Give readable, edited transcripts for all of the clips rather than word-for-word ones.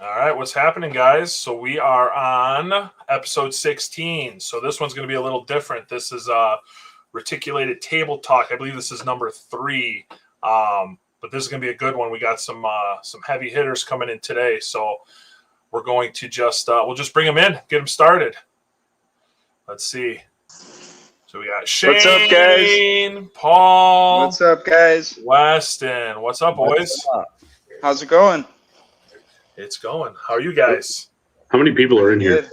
All right, what's happening, guys? So we are on episode 16. So this one's going to be a little different. This is Reticulated Table Talk. I believe this is number 3. But this is going to be a good one. We got some heavy hitters coming in today. So we're going to we'll just bring them in, get them started. Let's see. So we got Shane, what's up, guys? Paul. What's up, guys? Weston. What's up, boys? What's up? How's it going? It's going. How are you guys? How many people are in here?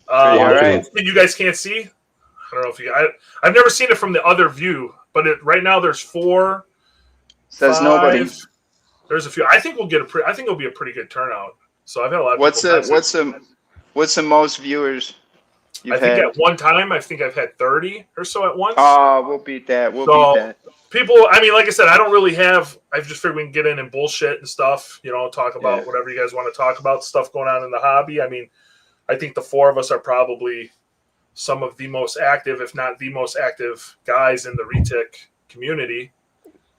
All right. You guys can't see? I don't know if I've never seen it from the other view, but right now there's 4. Says 5. nobody. There's a few. I think I think it'll be a pretty good turnout. So I've had a lot of What's the most viewers you've had? At one time, I think I've had 30 or so at once. Oh, we'll beat that. We'll beat that. People, I mean, like I said, I don't really have. I just figured we can get in and bullshit and stuff. Talk about whatever you guys want to talk about. Stuff going on in the hobby. I mean, I think the 4 of us are probably some of the most active, if not the most active guys in the Retic community,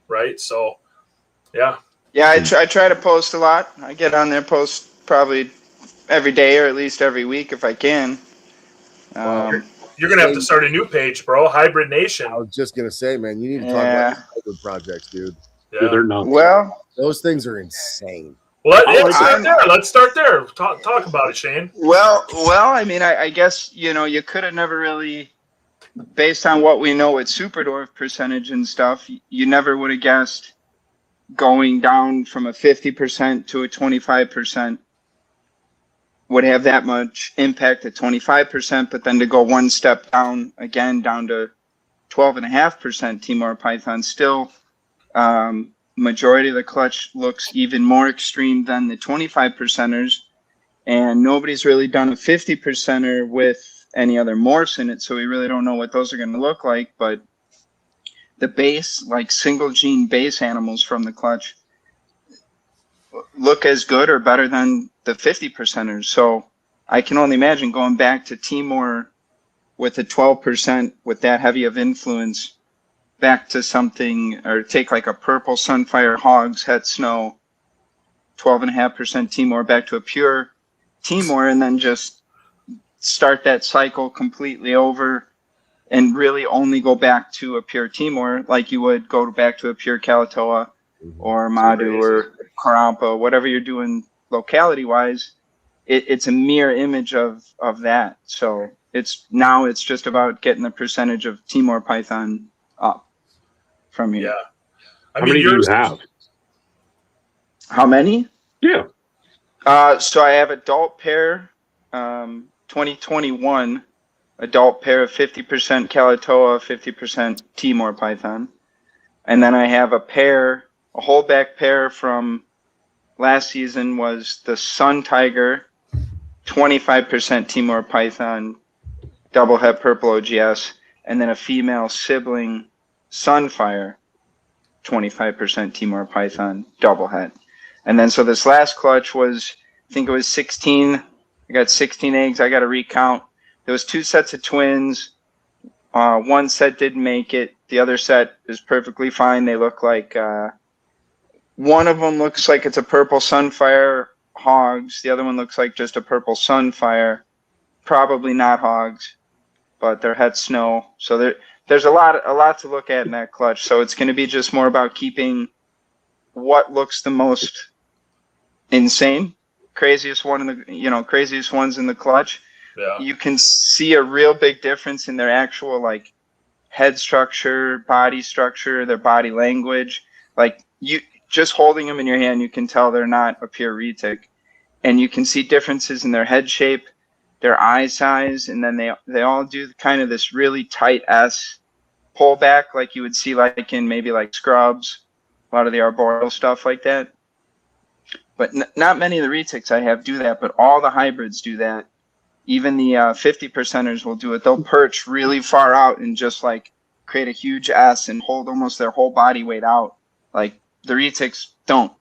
right? So, yeah. Yeah, I try to post a lot. I get on there, post probably every day or at least every week if I can. You're going to have to start a new page, bro. Hybrid Nation. I was just going to say, man, you need to talk about hybrid projects, dude. Yeah. They're not. Well, those things are insane. Well, let's start there. Talk about it, Shane. Well, I mean, I guess, you could have never really, based on what we know with Superdorf percentage and stuff, you never would have guessed going down from a 50% to a 25% would have that much impact at 25%, but then to go one step down again, down to 12.5% Timor Python, still majority of the clutch looks even more extreme than the 25%ers, and nobody's really done a 50%er with any other morphs in it, so we really don't know what those are going to look like. But the base, like single gene base animals from the clutch, look as good or better than the 50%ers. So I can only imagine going back to Timor with a 12% with that heavy of influence back to something, or take like a purple Sunfire Hogs Het Snow 12.5% Timor back to a pure Timor, and then just start that cycle completely over and really only go back to a pure Timor like you would go back to a pure Kalatoa or Madu or Karampa, whatever you're doing locality-wise. It's a mirror image of that. So it's just about getting the percentage of Timor Python up from here. Yeah. How many do you have? How many? Yeah. So I have adult pair, 2021 adult pair of 50% Kalatoa, 50% Timor Python. And then I have a holdback pair from last season was the Sun Tiger, 25% Timor Python, double het purple OGS, and then a female sibling Sunfire, 25% Timor Python, double het. And then so this last clutch was, I think it was 16. I got 16 eggs. I got to recount. There was 2 sets of twins. One set didn't make it. The other set is perfectly fine. They look like, one of them looks like it's a purple Sunfire Hogs. The other one looks like just a purple Sunfire. Probably not Hogs, but they're Het Snow. So there's a lot to look at in that clutch. So it's going to be just more about keeping what looks the most insane, craziest ones in the clutch. Yeah. You can see a real big difference in their actual like head structure, body structure, their body language. Like you just holding them in your hand, you can tell they're not a pure Retic. And you can see differences in their head shape, their eye size, and then they all do kind of this really tight S pullback like you would see like in maybe like Scrubs, a lot of the arboreal stuff like that. But not many of the Retics I have do that, but all the hybrids do that. Even the 50%ers will do it. They'll perch really far out and just like create a huge S and hold almost their whole body weight out. Like the Retics don't.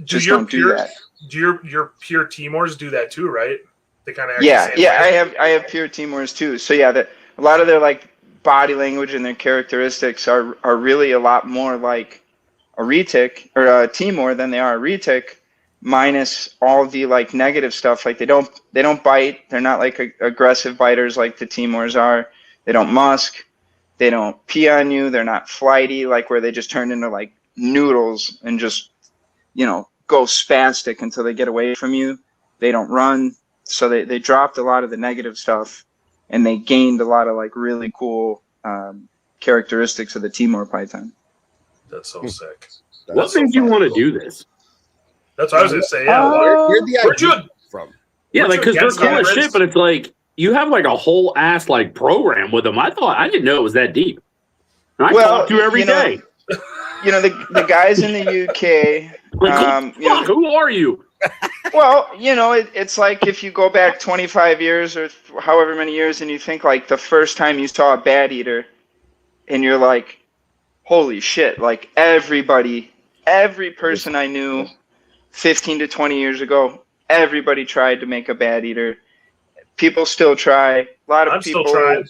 Don't do that. Do your pure Timors do that too, right? They kind of I have pure Timors too. So yeah, a lot of their like body language and their characteristics are really a lot more like a Retic or a Timor than they are a Retic. minus all the like negative stuff. Like they don't bite. They're not like aggressive biters like the Timors are. They don't musk. They don't pee on you. They're not flighty, like where they just turn into like noodles and just, go spastic until they get away from you. They don't run. So they dropped a lot of the negative stuff, and they gained a lot of like really cool characteristics of the Timor python. That's so sick. What made you want to do this? That's what I was going to say. Yeah. Where'd you from? Yeah, like, because they're against cool as hybrids? shit, but it's like, you have like a whole ass like program with them. I didn't know it was that deep. And I talk to you every day. The guys in the UK. Like, who are you? Well, it's like if you go back 25 years or however many years, and you think like the first time you saw a bat eater, and you're like, holy shit! Like every person I knew 15 to 20 years ago, everybody tried to make a bat eater. People still try. A lot of people. Still trying.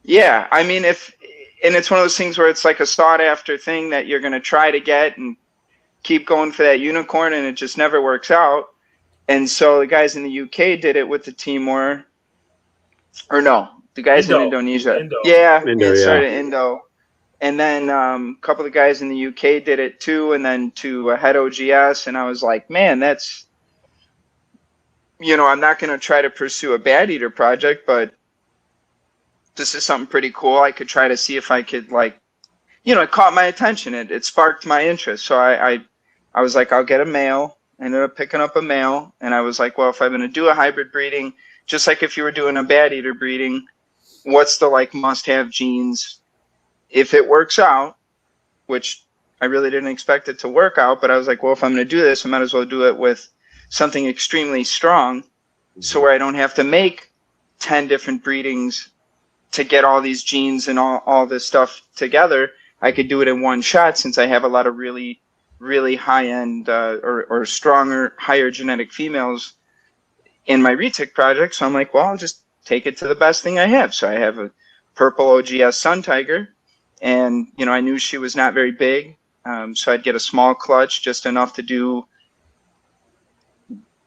Yeah, I mean, and it's one of those things where it's like a sought after thing that you're going to try to get and keep going for that unicorn, and it just never works out. And so the guys in the UK did it with the Timor, or no, the guys in Indonesia. Started Indo. And then a couple of the guys in the UK did it too, and then to Head OGS, and I was like, man, that's, I'm not going to try to pursue a bat eater project, but this is something pretty cool. I could try to see if I could, like, it caught my attention. It sparked my interest. So I was like, I'll get a male. I ended up picking up a male, and I was like, well, if I'm going to do a hybrid breeding, just like if you were doing a bat eater breeding, what's the like must-have genes? If it works out, which I really didn't expect it to work out, but I was like, well, if I'm going to do this, I might as well do it with something extremely strong, so where I don't have to make 10 different breedings to get all these genes and all this stuff together. I could do it in one shot, since I have a lot of really, really high-end or stronger, higher genetic females in my Retic project. So I'm like, well, I'll just take it to the best thing I have. So I have a purple OGS Sun Tiger, and I knew she was not very big, so I'd get a small clutch, just enough to do,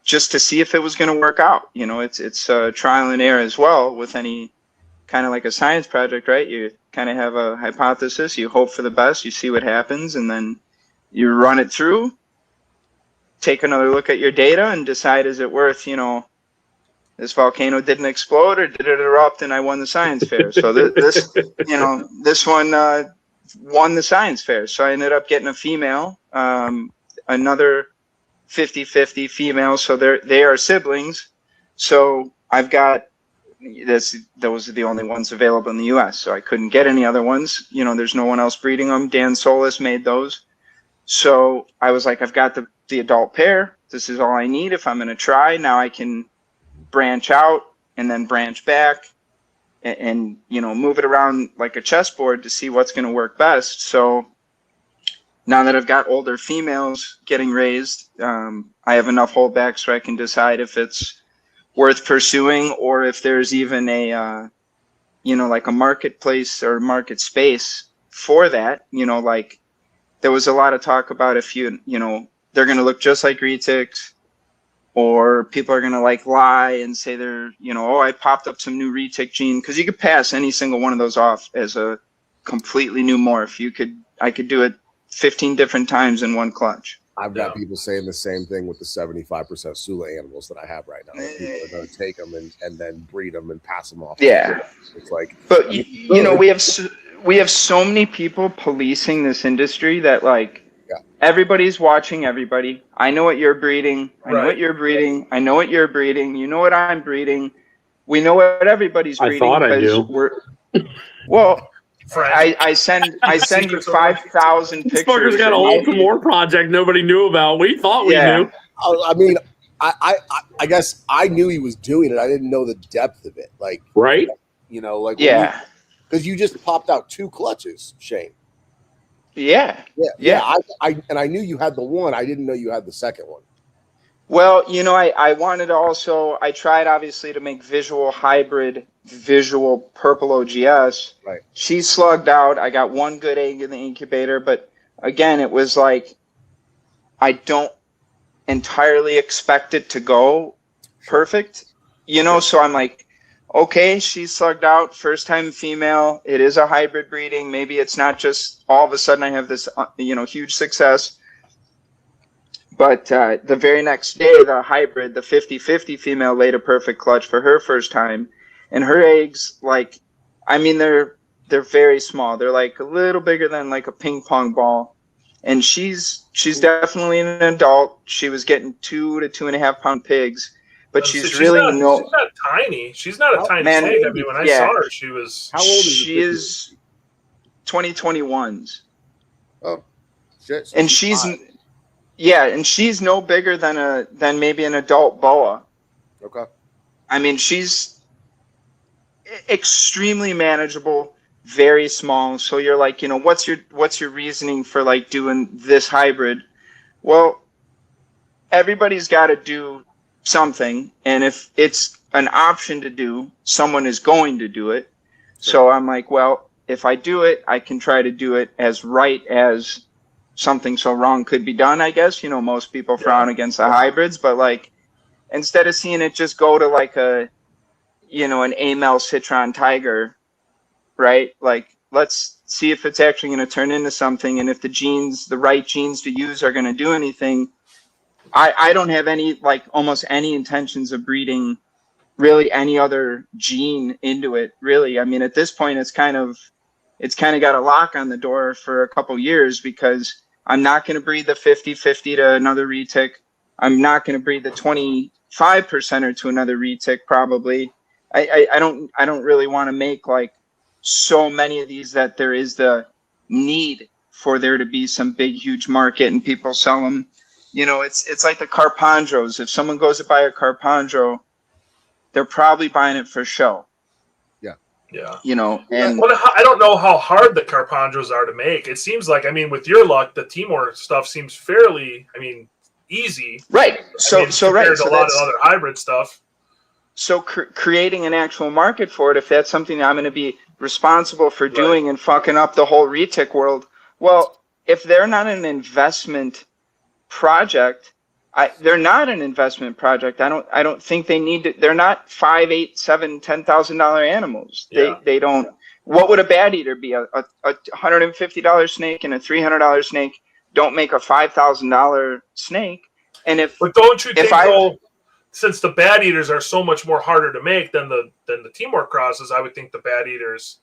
just to see if it was going to work out. It's trial and error as well with any kind of like a science project, right? You kind of have a hypothesis, you hope for the best, you see what happens, and then you run it through, take another look at your data, and decide, is it worth, this volcano didn't explode, or did it erupt and I won the science fair? So this one won the science fair. So I ended up getting a female, another 50-50 female. So they are siblings. So I've got those are the only ones available in the U.S. So I couldn't get any other ones. There's no one else breeding them. Dan Solis made those. So I was like, I've got the adult pair. This is all I need if I'm going to try. Now I can branch out and then branch back and move it around like a chessboard to see what's going to work best. So now that I've got older females getting raised, I have enough holdbacks where I can decide if it's worth pursuing, or if there's even a like a marketplace or market space for that. Like there was a lot of talk about if they're going to look just like Retics, or people are going to like lie and say they're, I popped up some new Retic gene, because you could pass any single one of those off as a completely new morph. I could do it 15 different times in one clutch. I've got people saying the same thing with the 75% Sula animals that I have right now. People are going to take them and then breed them and pass them off. Yeah. It's like, but we have so many people policing this industry that like, everybody's watching everybody. I know what you're breeding. I know what you're breeding. I know what you're breeding. You know what I'm breeding. We know what everybody's breeding. I thought I knew. Well, I send you 5,000 pictures. This fucker's got a whole Timor project nobody knew about. We thought we knew. I mean, I guess I knew he was doing it. I didn't know the depth of it. Like, right? Because you just popped out 2 clutches, Shane. Yeah. I knew you had the one. I didn't know you had the second one. Well, I wanted to also, I tried obviously to make visual purple OGS. Right. She slugged out. I got 1 good egg in the incubator, but again, it was like, entirely expect it to go perfect, you know. So I'm like, okay, she's slugged out, first time female. It is a hybrid breeding. Maybe it's not just all of a sudden I have this, huge success. But the very next day, the hybrid, the 50-50 female, laid a perfect clutch for her first time. And her eggs, like, I mean, they're very small. They're like a little bigger than like a ping pong ball. And she's definitely an adult. She was getting 2 to 2.5 pound pigs, but she's really she's not tiny. She's not a tiny snake. I mean, when I saw her, she was. How old is she? Is 2021s. Oh, shit. And she's no bigger than maybe an adult boa. Okay. I mean, she's extremely manageable, very small. So you're like, what's your reasoning for like doing this hybrid? Well, everybody's got to do something, and if it's an option to do, someone is going to do it. Sure. So I'm like, well, if I do it, I can try to do it as right as something so wrong could be done, I guess. Most people frown against the hybrids, but like, instead of seeing it just go to like an A-male citron tiger, right? Like, let's see if it's actually going to turn into something, and if the right genes to use are going to do anything. I don't have almost any intentions of breeding really any other gene into it, really. I mean, at this point, it's kind of got a lock on the door for a couple years, because I'm not going to breed the 50-50 to another retic. I'm not going to breed the 25%er to another retic, probably. I don't really want to make like so many of these that there is the need for there to be some big, huge market and people sell them. It's like the Carpondros. If someone goes to buy a Carpondro, they're probably buying it for show. Yeah. And I don't know how hard the Carpondros are to make. It seems like, I mean, with your luck, the Timor stuff seems fairly, easy. Right. Compared to a lot of other hybrid stuff. So creating an actual market for it, if that's something I'm going to be responsible for doing and fucking up the whole retic world, well, if they're not an investment project, they're not an investment project. I don't think they need to. They're not $5, $8, $7, $10,000 animals. They don't. What would a bad eater be? A $150 snake and a $300 snake don't make a $5,000 snake. But don't you think, since the bad eaters are so much more harder to make than the Timor crosses, I would think the bad eaters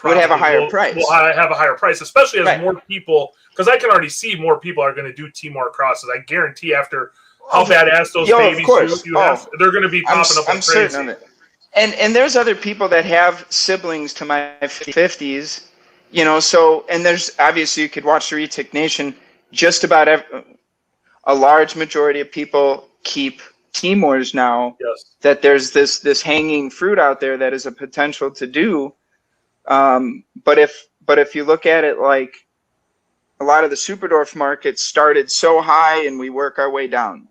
would have a higher price. Will have a higher price, especially as more people. Because I can already see more people are going to do Timor crosses. I guarantee after how badass those babies do, they're going to be popping up. I'm certain of it. And there's other people that have siblings to my 50s, So, and there's obviously, you could watch the Retic Nation. Just about a large majority of people keep Timors now. Yes. That there's this hanging fruit out there that is a potential to do. But if you look at it like, a lot of the Superdorf markets started so high and we work our way down.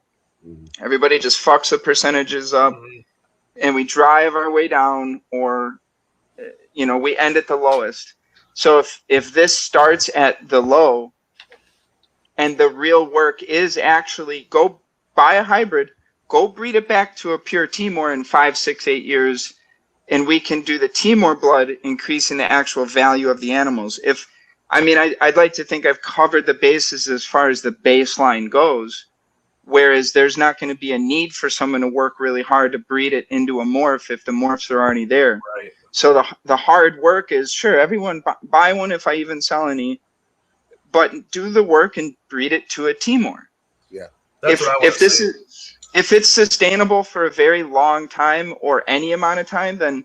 Mm-hmm. Everybody just fucks the percentages up, and we drive our way down, or, we end at the lowest. So if this starts at the low and the real work is actually go buy a hybrid, go breed it back to a pure Timor in 5, 6, 8 years, and we can do the Timor blood, increasing the actual value of the animals. I'd like to think I've covered the bases as far as the baseline goes, whereas there's not going to be a need for someone to work really hard to breed it into a morph if the morphs are already there. Right. So the hard work is, sure, everyone buy one if I even sell any, but do the work and breed it to a Timor. Yeah. If it's sustainable for a very long time or any amount of time, then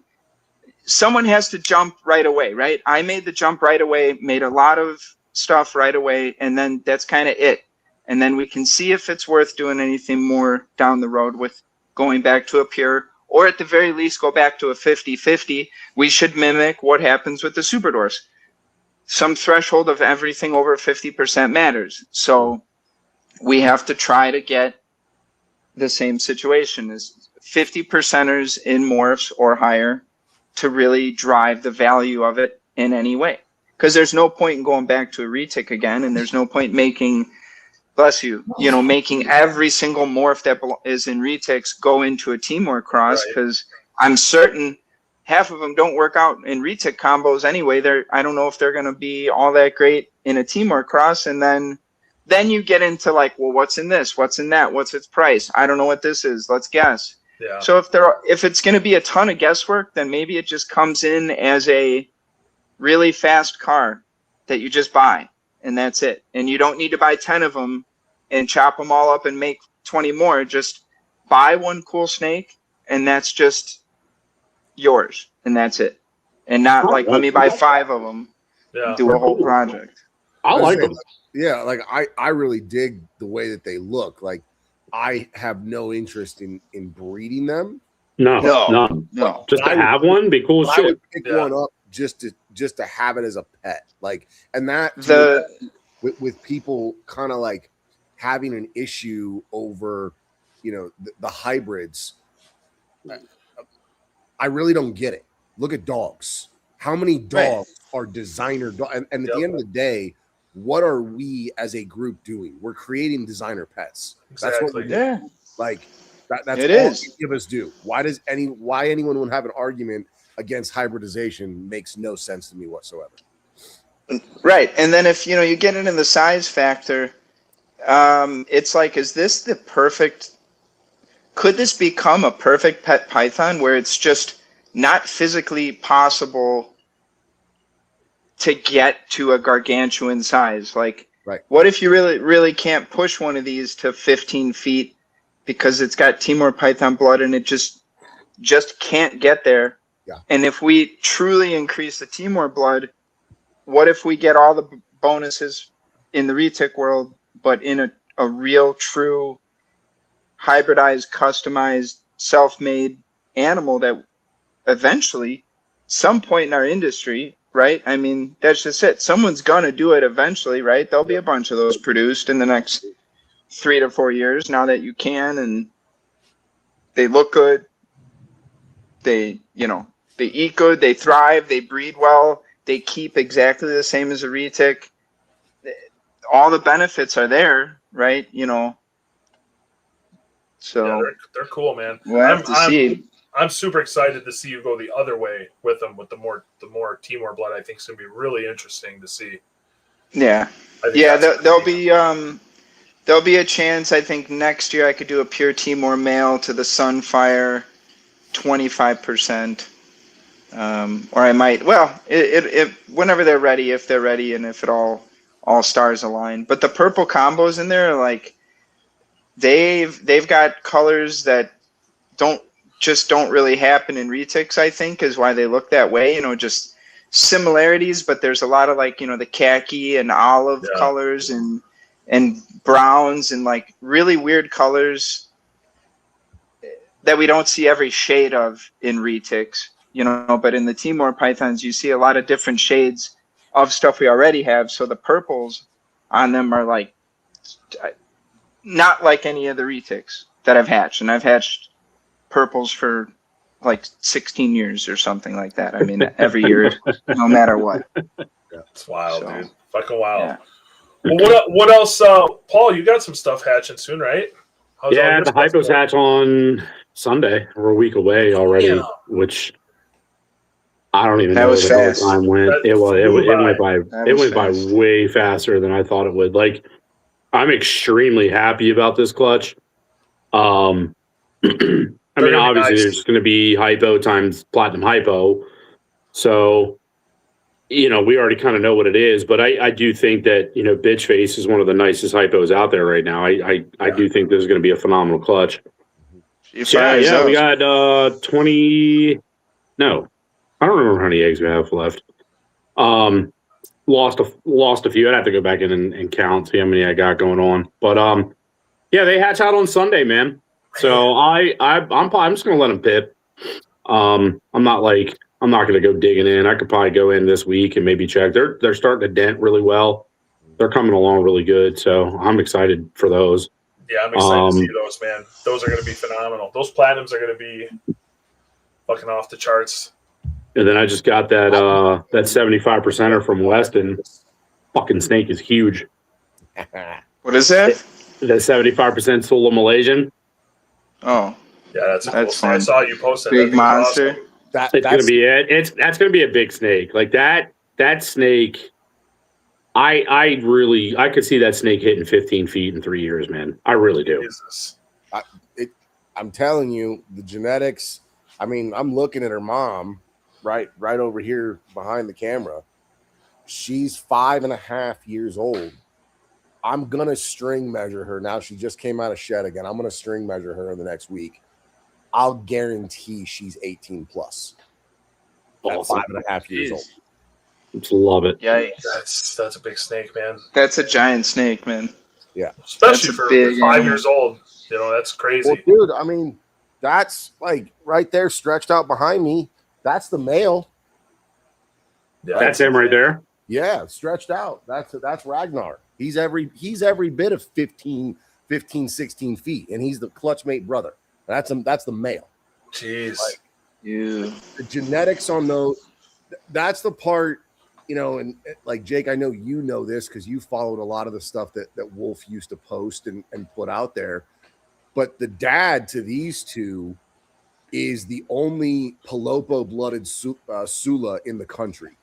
someone has to jump right away, right? I made the jump right away, made a lot of stuff right away, and then that's kind of it. And then we can see if it's worth doing anything more down the road with going back to a pure, or at the very least go back to a 50-50. We should mimic what happens with the Superdorfs. Some threshold of everything over 50% matters. So we have to try to get the same situation as 50%ers in morphs or higher to really drive the value of it in any way. Because there's no point in going back to a retic again, and there's no point making bless you, making every single morph that is in Retics go into a Timor cross, because I'm certain half of them don't work out in Retic combos anyway. I don't know if they're going to be all that great in a Timor cross. And then you get into like, well, what's in this? What's in that? What's its price? I don't know what this is. Let's guess. Yeah. So if it's going to be a ton of guesswork, then maybe it just comes in as a really fast car that you just buy, and that's it. And you don't need to buy 10 of them and chop them all up and make 20 more. Just buy one cool snake, and that's just yours, and that's it. And not like, let me buy 5 of them, do a whole project. I like them. Yeah, like I really dig the way that they look. Like, I have no interest in breeding them. No. Just to have one, be cool as shit. I would pick one up just to have it as a pet. Like, and that with people kind of like having an issue over, the hybrids. I really don't get it. Look at dogs. How many dogs are designer dogs? And at the end of the day, what are we as a group doing? We're creating designer pets. Exactly. That's what we're doing. Yeah. Like that's it all is. give us do. Why anyone would have an argument against hybridization makes no sense to me whatsoever. Right. And then if you get into the size factor, it's like, is this the perfect? Could this become a perfect pet python where it's just not physically possible to get to a gargantuan size? Like, what if you really can't push one of these to 15 feet because it's got Timor python blood and it just can't get there? Yeah. And if we truly increase the Timor blood, what if we get all the bonuses in the Retic world, but in a real, true, hybridized, customized, self-made animal that eventually, some point in our industry, right? I mean, that's just it. Someone's going to do it eventually, right? There'll be a bunch of those produced in the next 3 to 4 years now that you can, and they look good. They eat good, they thrive, they breed well, they keep exactly the same as a Retic. All the benefits are there, right? So they're cool, man. We'll have to see. I'm super excited to see you go the other way with them, with the more Timor blood. I think it's gonna be really interesting to see. Yeah, there'll be a chance. I think next year I could do a pure Timor male to the Sunfire, 25%, or I might. Well, it whenever they're ready, if they're ready, and if it all stars align. But the purple combos in there, like they've got colors that don't really happen in Retics, I think, is why they look that way. Just similarities, but there's a lot of like, the khaki and olive colors and browns and like really weird colors that we don't see every shade of in Retics, but in the Timor pythons, you see a lot of different shades of stuff we already have. So the purples on them are like, not like any of the Retics that I've hatched. And I've hatched purples for like 16 years or something like that. I mean, every year, no matter what. It's wild, dude. Fucking wild. Yeah. Well, what else? Paul, you got some stuff hatching soon, right? The hypos hatch on Sunday. We're a week away already, which I don't even know where the time went. It went by way faster than I thought it would. Like, I'm extremely happy about this clutch. I mean, obviously, there's going to be hypo times platinum hypo. So, we already kind of know what it is. But I do think that, Bitch Face is one of the nicest hypos out there right now. I do think this is going to be a phenomenal clutch. We got 20. No, I don't remember how many eggs we have left. Lost a few. I'd have to go back in and count, see how many I got going on. But they hatch out on Sunday, man. So I'm just gonna let them pip. I'm not gonna go digging in. I could probably go in this week and maybe check. They're starting to dent really well. They're coming along really good. So I'm excited for those. Yeah, I'm excited to see those, man. Those are gonna be phenomenal. Those platinums are gonna be fucking off the charts. And then I just got that 75%er from Weston. Fucking snake is huge. What is that? The 75% Sula Malaysian. Oh, Yeah, that's fun. I saw you posted Big monster. Awesome. That's gonna be it. That's gonna be a big snake. Like that snake. I could see that snake hitting 15 feet in 3 years, man. I really do. Jesus. I'm telling you, the genetics. I mean, I'm looking at her mom, right over here behind the camera. She's 5.5 years old. I'm gonna string measure her now. She just came out of shed again. I'm gonna string measure her in the next week. I'll guarantee she's 18 plus. Awesome. 5.5 years old. Just love it. Yikes. That's a big snake, man. That's a giant snake, man. Yeah. Especially for 5 years old. You know, that's crazy. Well, dude, I mean, that's like right there stretched out behind me. That's the male. Yeah, that's him right there. Yeah, stretched out. That's Ragnar. He's every bit of 15, 16 feet, and he's the clutch mate brother. That's the male. Jeez. Like, Yeah. The genetics on those, that's the part, you know, and like Jake, I know you know this because you followed a lot of the stuff that Wolf used to post and put out there. But the dad to these two is the only Palopo-blooded Sula in the country.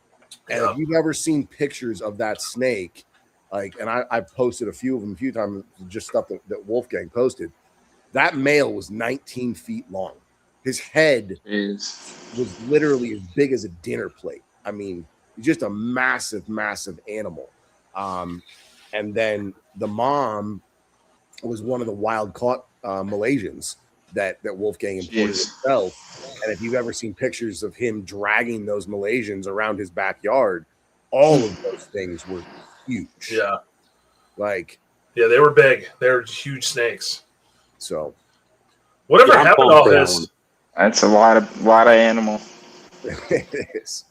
And if you've ever seen pictures of that snake, like, and I've posted a few of them a few times, just stuff that Wolfgang posted, that male was 19 feet long. His head was literally as big as a dinner plate. I mean, just a massive, massive animal. And then the mom was one of the wild caught Malaysians that Wolfgang imported himself. And if you've ever seen pictures of him dragging those Malaysians around his backyard, all of those things were huge. Yeah. Like, yeah, they were big. They were huge snakes. So whatever happened to all this? That's a lot of animal. It is.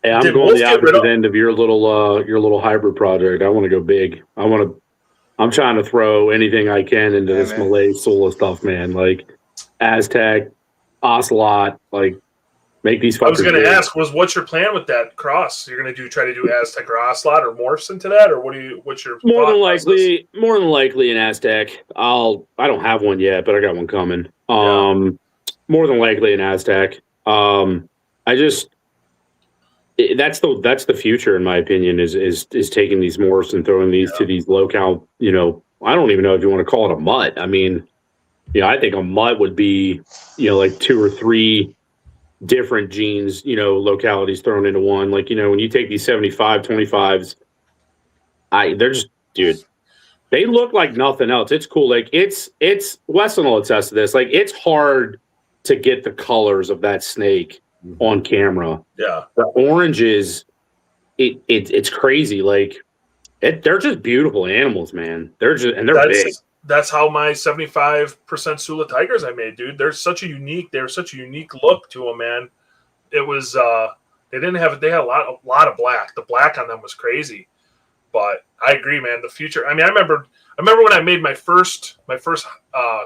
Hey, I'm going the opposite end of your little hybrid project. I want to go big. I'm trying to throw anything I can into this Malay Sula stuff, man. Like Aztec, Ocelot, like make these fuckers. I was going to ask, what's your plan with that cross? You're going to try to do Aztec or Ocelot or morphs into that, or what's your more than likely an Aztec. I don't have one yet, but I got one coming. More than likely an Aztec. That's the future, in my opinion, is taking these morphs and throwing these to these locale, you know, I don't even know if you want to call it a mutt. I mean, I think a mutt would be, like 2 or 3 different genes, localities thrown into one. Like, when you take these 75, 25s, they're just, dude, they look like nothing else. It's cool. Like it's Weston will attest to this. Like it's hard to get the colors of that snake on camera. Yeah. The oranges, it's crazy. Like they're just beautiful animals, man. They're big. That's how my 75% Sula tigers I made, dude. They're such a unique look to them, man. It was they had a lot of black. The black on them was crazy. But I agree, man. The future. I mean, I remember when I made my first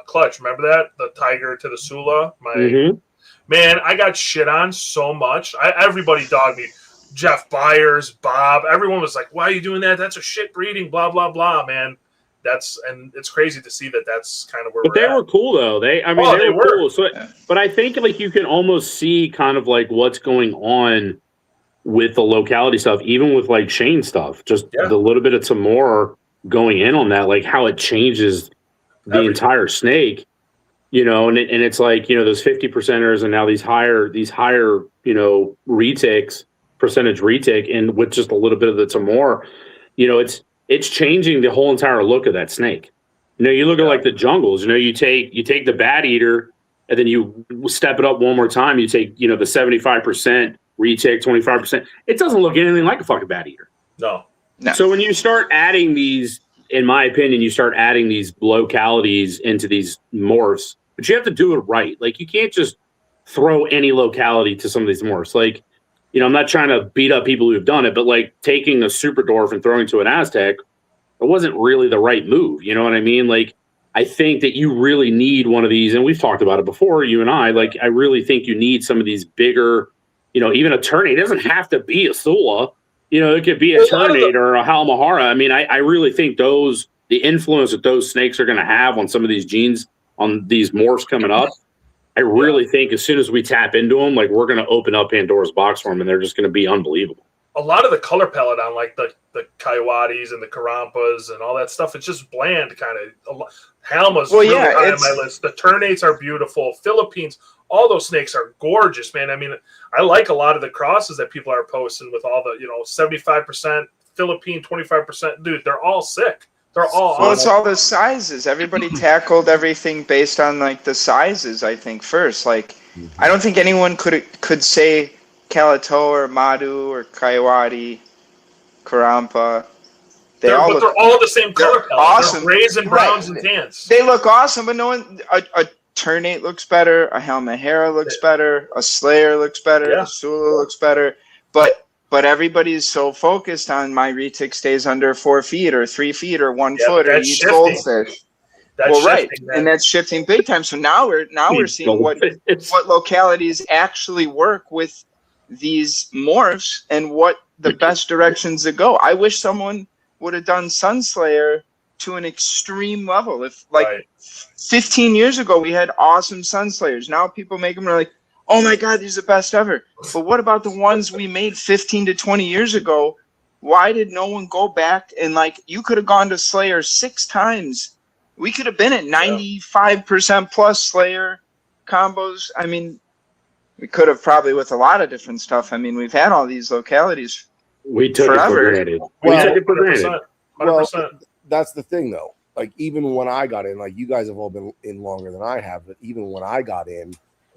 clutch. Remember that? The tiger to the Sula. Man, I got shit on so much. Everybody dogged me. Jeff Byers, Bob, everyone was like, "Why are you doing that? That's a shit breeding." Blah blah blah, man. And it's crazy to see that that's kind of where. But they were cool though. They were cool. So, but I think like you can almost see kind of like what's going on with the locality stuff, even with like Shane stuff. Just the little bit of some more going in on that, like how it changes the entire snake. And it's like, those 50%ers and now these higher, retics, percentage retic, and with just a little bit of the Timor, it's changing the whole entire look of that snake. You look at like the jungles, you take the bat eater and then you step it up one more time. You take, the 75% retic, 25%. It doesn't look anything like a fucking bat eater. No. So when you start adding these, in my opinion, you start adding these localities into these morphs, but you have to do it right. Like you can't just throw any locality to some of these morphs. Like, I'm not trying to beat up people who have done it, but like taking a super dwarf and throwing to an Aztec, it wasn't really the right move. You know what I mean? Like, I think that you really need one of these, and we've talked about it before, you and I. Like, I really think you need some of these bigger, even a tourney. It doesn't have to be a Sula. it could be a Ternate or a Halmahara. I mean, I really think the influence that those snakes are going to have on some of these genes on these morphs coming up. I really think as soon as we tap into them, like we're going to open up Pandora's box for them, and they're just going to be unbelievable. A lot of the color palette on like the coyotes and the carampas and all that stuff, it's just bland kind of. Halma's really high on my list. The Ternates are beautiful. Philippines, all those snakes are gorgeous, man. I mean, I like a lot of the crosses that people are posting with all the, 75% Philippine, 25%. Dude, they're all sick. They're all Well, it's all the sizes. Everybody tackled everything based on like the sizes, I think, first. Like, I don't think anyone could say Calato or Madu or Coyote, Carampa. They're all the same color palette. Awesome. They're grays and browns and tans. They look awesome, but no one. A Ternate looks better. A Halmahera looks better. A Slayer looks better. A Sula looks better. But everybody's so focused on my Retic stays under 4 feet or 3 feet or 1 foot or each goldfish. And that's shifting big time. So now we're seeing what localities actually work with these morphs and what the best directions to go. I wish someone would have done Sunslayer to an extreme level. If 15 years ago we had awesome Sunslayers, now people make them like, oh my God, these are the best ever. But what about the ones we made 15 to 20 years ago? Why did no one go back and you could have gone to Slayer 6 times. We could have been at 95% plus Slayer combos. I mean, we could have probably with a lot of different stuff. I mean, we've had all these localities. We took forever. It for granted. We took it for granted. 100%. Well, that's the thing, though. Like, even when I got in, like, you guys have all been in longer than I have, but even when I got in,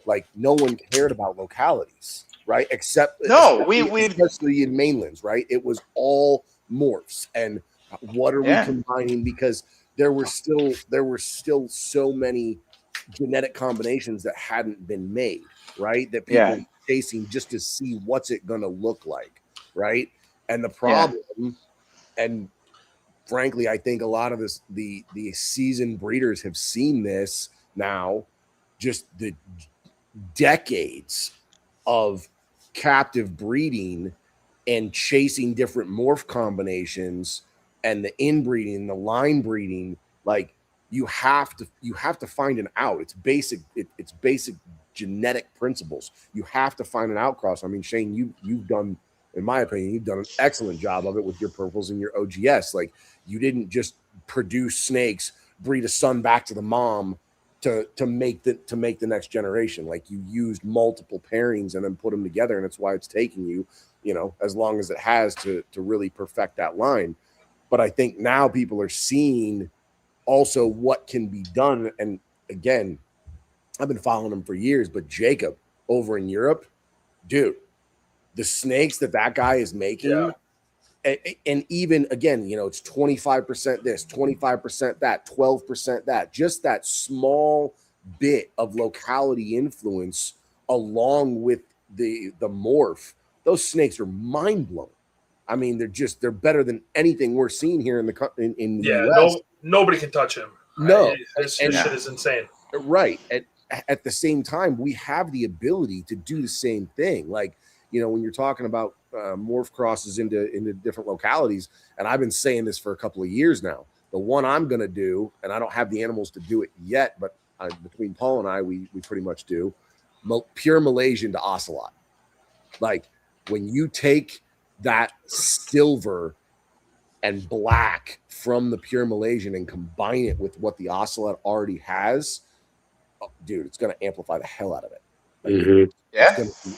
like, no one cared about localities, right? Especially in mainlands, right? It was all morphs. And what are we combining? Because there were still so many genetic combinations that hadn't been made, right? That people were chasing just to see what's it going to look like, right? And the problem, and frankly, I think a lot of the seasoned breeders have seen this now, just the decades of captive breeding and chasing different morph combinations and the inbreeding, the line breeding. Like, you have to find an out. It's basic genetic principles. You have to find an outcross. I mean, Shane, you've done, in my opinion, you've done an excellent job of it with your purples and your OGS. Like, you didn't just produce snakes, breed a son back to the mom to make the next generation. Like, you used multiple pairings and then put them together, and it's why it's taking you, as long as it has to really perfect that line. But I think now people are seeing also what can be done. And again, I've been following him for years, but Jacob over in Europe, dude, the snakes that guy is making, and even again, it's 25% this, 25% that, 12% that, just that small bit of locality influence along with the morph. Those snakes are mind blowing. I mean, they're better than anything we're seeing here in the US. Nobody can touch him. No, his shit is insane. Right. At the same time, we have the ability to do the same thing. Like, when you're talking about morph crosses into different localities, and I've been saying this for a couple of years now, the one I'm going to do, and I don't have the animals to do it yet, but between Paul and I, we pretty much do, pure Malaysian to ocelot. Like, when you take that silver and black from the pure Malaysian and combine it with what the ocelot already has, dude, it's going to amplify the hell out of it. Like, it's going to be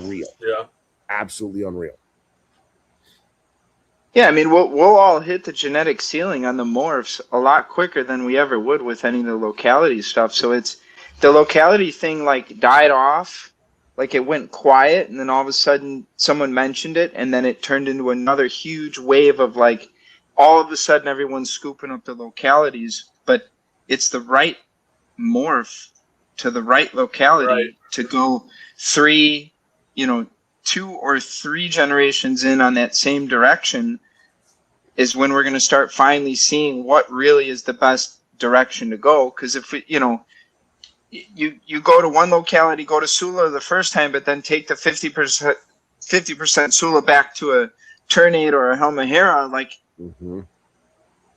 unreal. Yeah. Absolutely unreal. Yeah, I mean, we'll all hit the genetic ceiling on the morphs a lot quicker than we ever would with any of the locality stuff. So it's the locality thing died off. Like, it went quiet, and then all of a sudden someone mentioned it, and then it turned into another huge wave of all of a sudden everyone's scooping up the localities. But it's the right morph to the right locality to go 2 or 3 generations in on that same direction is when we're going to start finally seeing what really is the best direction to go. Because if we, you go to one locality, go to Sula the first time, but then take the 50% Sula back to Turnate or a Halmahera, like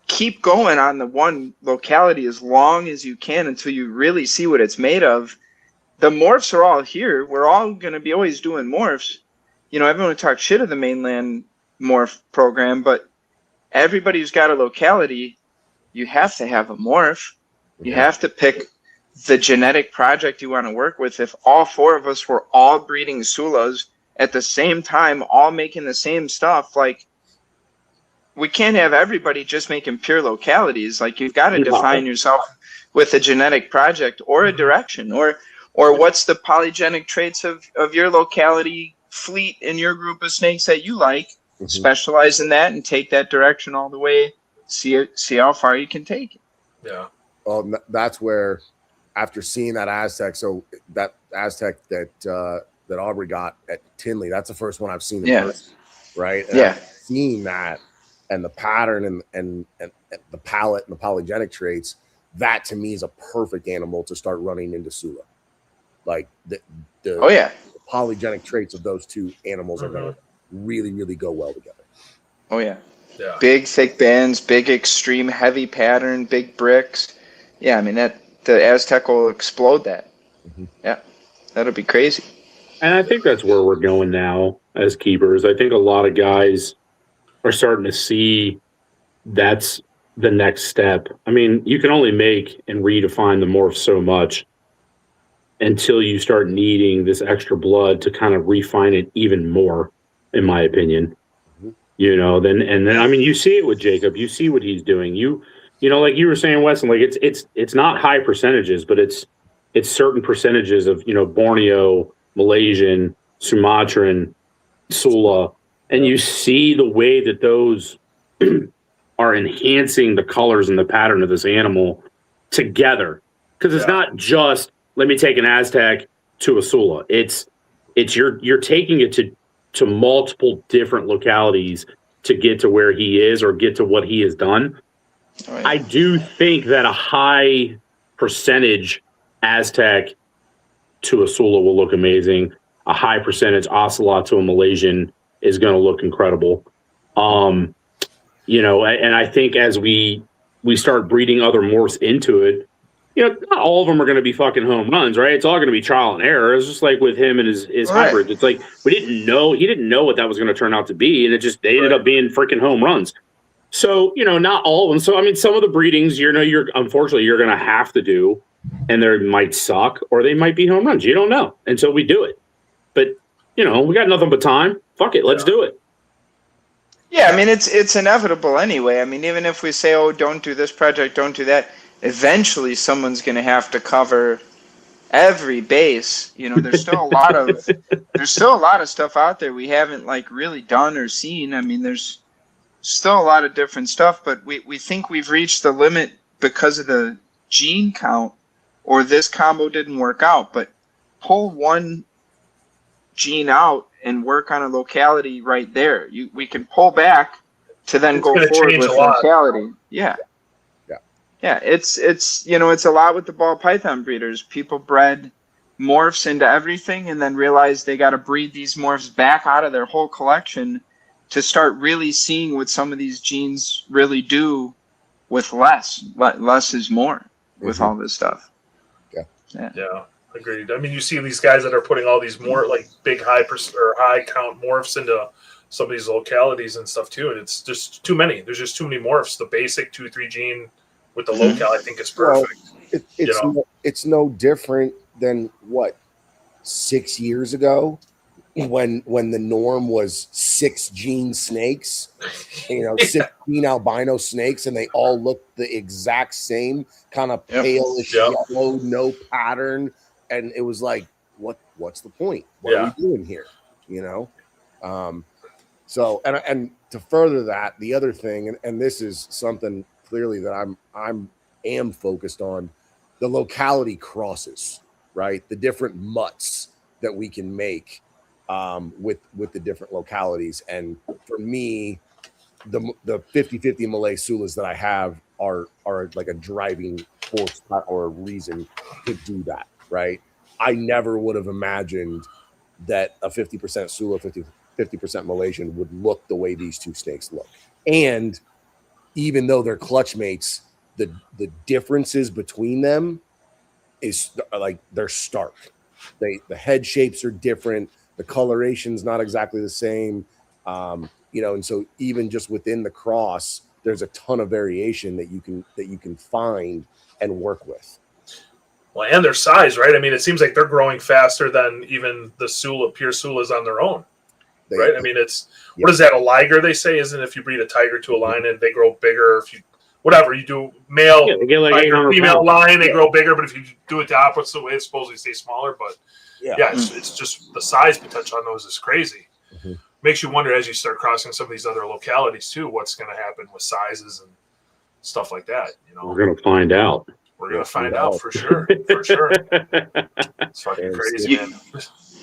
keep going on the one locality as long as you can until you really see what it's made of. The morphs are all here. We're all going to be always doing morphs. You know, everyone talks shit of the mainland morph program, but everybody who's got a locality, you have to have a morph. You have to pick the genetic project you want to work with. If all four of us were all breeding Sulas at the same time, all making the same stuff, like, we can't have everybody just making pure localities. Like, you've got to define yourself with a genetic project or a direction, or what's the polygenic traits of your locality fleet in your group of snakes that you like, specialize in that and take that direction all the way, see how far you can take it. Yeah. Well, that's where, after seeing that Aztec, so that Aztec that Aubrey got at Tinley, that's the first one I've seen in person, right? And seeing that and the pattern and the palette and the polygenic traits, that to me is a perfect animal to start running into Sula. Like the polygenic traits of those two animals are going to really, really go well together. Oh yeah. Big thick bands, big extreme heavy pattern, big bricks. Yeah, I mean the Aztec will explode that. Yeah, that'll be crazy. And I think that's where we're going now as keepers. I think a lot of guys are starting to see that's the next step. I mean, you can only make and redefine the morph so much until you start needing this extra blood to kind of refine it even more, in my opinion. You know, then I mean, you see it with Jacob. You see what he's doing. You know, like you were saying, Weston, like it's not high percentages, but it's certain percentages of, you know, Borneo, Malaysian, Sumatran, Sula, and you see the way that those are enhancing the colors and the pattern of this animal together. Because it's not just, let me take an Aztec to a Sula. It's you're taking it to multiple different localities to get to where he is or get to what he has done. Right. I do think that a high percentage Aztec to a Sula will look amazing. A high percentage Ocelot to a Malaysian is going to look incredible. You know, and I think as we start breeding other morphs into it, you know, not all of them are going to be fucking home runs, right? It's all going to be trial and error. It's just like with him and his hybrids. It's like he didn't know what that was going to turn out to be, and they ended up being freaking home runs. So, you know, not all of them. So, I mean, some of the breedings, unfortunately you're going to have to do, and they might suck or they might be home runs. You don't know until we do it. But, you know, we got nothing but time. Fuck it, let's do it. Yeah, I mean, it's inevitable anyway. I mean, even if we say, oh, don't do this project, don't do that, eventually someone's going to have to cover every base. You know, there's still a lot of stuff out there we haven't like really done or seen. I mean, there's still a lot of different stuff, but we think we've reached the limit because of the gene count, or this combo didn't work out. But pull one gene out and work on a locality right there. We can pull back to then go forward with locality. Yeah, it's you know, it's a lot with the ball python breeders. People bred morphs into everything and then realize they got to breed these morphs back out of their whole collection to start really seeing what some of these genes really do with less. Less is more with all this stuff. Yeah, agreed. I mean, you see these guys that are putting all these more like big high count morphs into some of these localities and stuff too, and it's just too many. There's just too many morphs. The basic 2-3 gene with the locale, I think, is perfect. Well, it's no different than 6 years ago when the norm was 6 gene snakes, 16 albino snakes, and they all looked the exact same, kind of palish yellow, no pattern, and it was like, what's the point? What are we doing here? You know, so and to further that, the other thing, and this is something clearly that I'm focused on, the locality crosses, right? The different mutts that we can make with the different localities. And for me, the 50-50 Malay Sulas that I have are like a driving force or a reason to do that, right? I never would have imagined that a 50% Sula, 50% Malaysian would look the way these two snakes look. And even though they're clutch mates, the differences between them is like they're stark. The head shapes are different. The coloration's not exactly the same. And so even just within the cross, there's a ton of variation that you can find and work with. Well, and their size, right? I mean, it seems like they're growing faster than even the pure Sulas on their own, right? I mean, it's what is that? A liger, they say, isn't? If you breed a tiger to a lion and they grow bigger, if you whatever you do, male tiger, female lion, they grow bigger. But if you do it the opposite way, it's supposed to stay smaller. But it's just the size potential on those is crazy. Mm-hmm. Makes you wonder as you start crossing some of these other localities too, what's going to happen with sizes and stuff like that. We're going to find out. We're going to find out for sure. For sure. It's fucking crazy, man.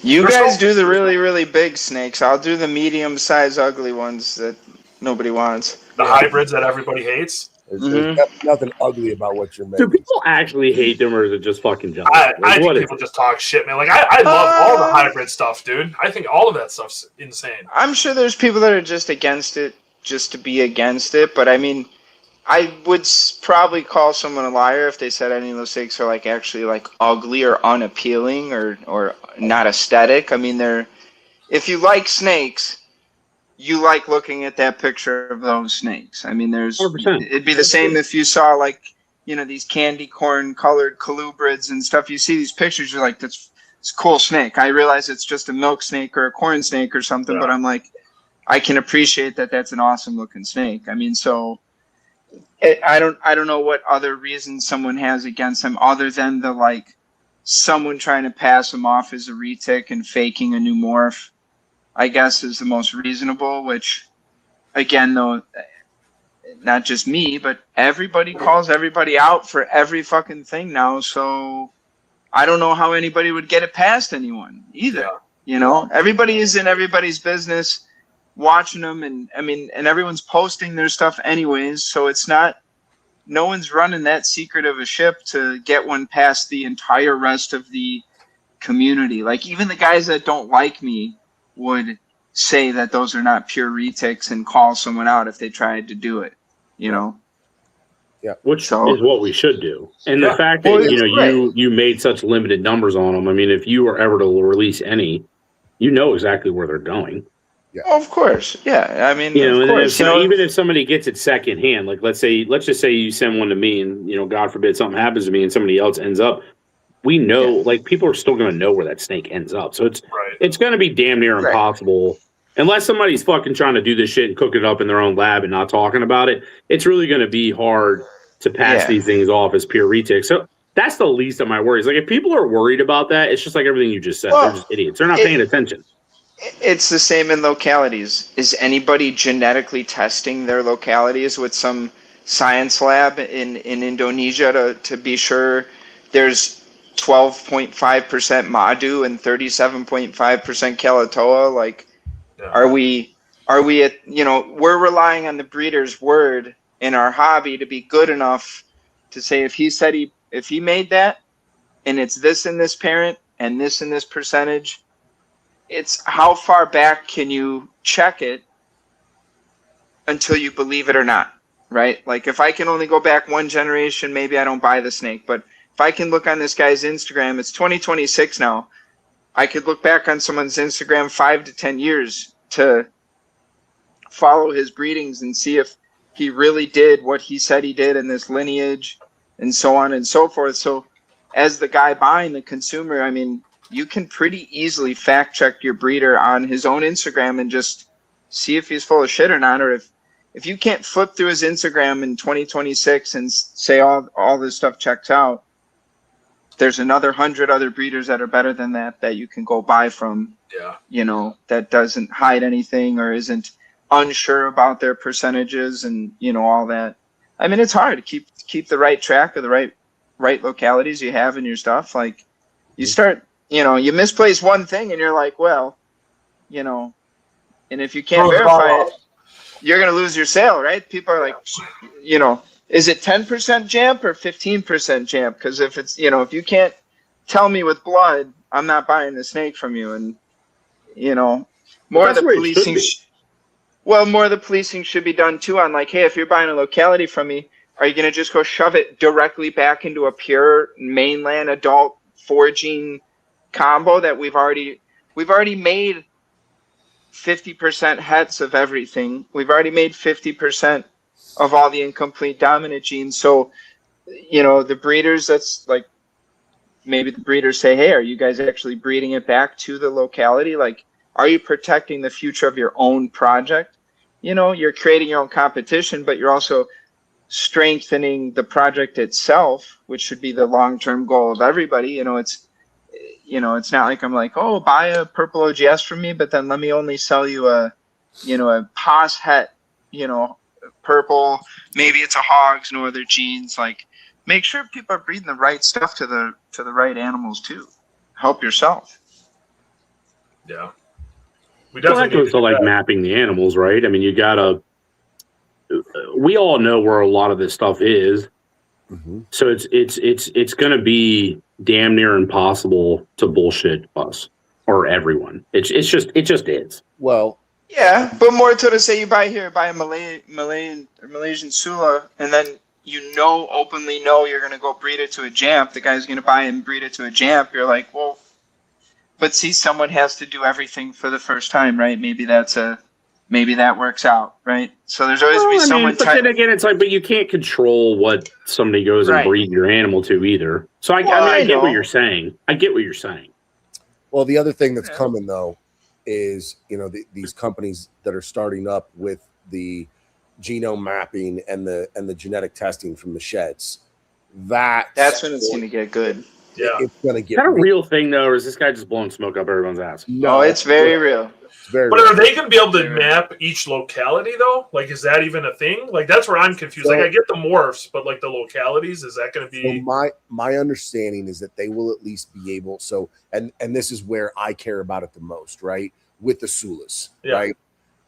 You guys do the really, really big snakes. I'll do the medium-sized, ugly ones that nobody wants. The hybrids that everybody hates. There's nothing ugly about what you're making. Do people actually hate them, or is it just fucking jealous? I think people just talk shit, man. Like, I love all the hybrid stuff, dude. I think all of that stuff's insane. I'm sure there's people that are just against it, just to be against it. But, I mean, I would probably call someone a liar if they said any of those snakes are like actually like ugly or unappealing or not aesthetic. I mean, if you like snakes, you like looking at that picture of those snakes. I mean, 100%. It'd be the same if you saw like, these candy corn colored colubrids and stuff. You see these pictures, you're like, it's a cool snake. I realize it's just a milk snake or a corn snake or something, but I'm like, I can appreciate that that's an awesome looking snake. I mean, so I don't know what other reasons someone has against them other than someone trying to pass them off as a retic and faking a new morph, I guess, is the most reasonable, which, again, though, not just me, but everybody calls everybody out for every fucking thing now, so I don't know how anybody would get it past anyone either. Everybody is in everybody's business watching them, and everyone's posting their stuff anyways, so it's not, no one's running that secret of a ship to get one past the entire rest of the community. Like, even the guys that don't like me would say that those are not pure retics and call someone out if they tried to do it, which is what we should do. And the fact that you made such limited numbers on them, I mean, if you were ever to release any, exactly where they're going. Oh, of course, yeah. I mean, of course. Even if somebody gets it secondhand, like let's just say you send one to me, and God forbid something happens to me, and somebody else ends up. We know, like, people are still going to know where that snake ends up. So it's going to be damn near impossible, unless somebody's fucking trying to do this shit and cook it up in their own lab and not talking about it. It's really going to be hard to pass these things off as pure retics. So that's the least of my worries. Like, if people are worried about that, it's just like everything you just said. They're just idiots. They're not paying attention. It's the same in localities. Is anybody genetically testing their localities with some science lab in Indonesia to be sure there's 12.5% Madu and 37.5% Kalatoa? Like, are we at, we're relying on the breeder's word in our hobby to be good enough to say if he made that and it's this in this parent and this in this percentage, it's how far back can you check it until you believe it or not, right? Like, if I can only go back one generation, maybe I don't buy the snake. But if I can look on this guy's Instagram, it's 2026 now. I could look back on someone's Instagram 5 to 10 years to follow his breedings and see if he really did what he said he did in this lineage and so on and so forth. So as the guy buying, the consumer, I mean, you can pretty easily fact check your breeder on his own Instagram and just see if he's full of shit or not. Or if you can't flip through his Instagram in 2026 and say all this stuff checks out, there's another 100 other breeders that are better than that you can go buy from. That doesn't hide anything or isn't unsure about their percentages and all that. I mean, it's hard to keep the right track of the right localities you have in your stuff. Like, you start, you misplace one thing and you're like, well, and if you can't verify it, you're going to lose your sale, right? People are like, is it 10% jamp or 15% jamp? Because if it's, if you can't tell me with blood, I'm not buying the snake from you. And, more of the policing. More of the policing should be done too. On like, hey, if you're buying a locality from me, are you going to just go shove it directly back into a pure mainland adult foraging combo that we've already made 50% hets of everything. We've already made 50% of all the incomplete dominant genes. So, the breeders, that's like, maybe the breeders say, hey, are you guys actually breeding it back to the locality? Like, are you protecting the future of your own project? You're creating your own competition, but you're also strengthening the project itself, which should be the long-term goal of everybody. It's not like I'm like, oh, buy a purple OGS from me, but then let me only sell you a POS het, purple. Maybe it's a hogs, no other genes. Like, make sure people are breeding the right stuff to the right animals too. Help yourself. Yeah. We definitely that goes to like mapping the animals, right? I mean, you gotta. We all know where a lot of this stuff is, so it's going to be damn near impossible to bullshit us or everyone. It just is. Well, yeah, but more to say you buy a Malaysian Sula, and then openly know you're going to go breed it to a Jamp. The guy's going to buy and breed it to a Jamp. You're like, well, but see, someone has to do everything for the first time, right? Maybe that works out, right? So there's always be someone. But then again, it's like, but you can't control what somebody goes and breed your animal to either. So I get what you're saying. I get what you're saying. Well, the other thing that's coming though is these companies that are starting up with the genome mapping and the genetic testing from the sheds. That's when it's going to get good. Yeah, it's going to get. Is that a real thing though, or is this guy just blowing smoke up everyone's ass? No, it's very real. But are they going to be able to map each locality though? Like, is that even a thing? Like, that's where I'm confused. Like, I get the morphs, but like the localities, is that going to be? So my understanding is that they will at least be able. So, and this is where I care about it the most, right? With the Sulas, right?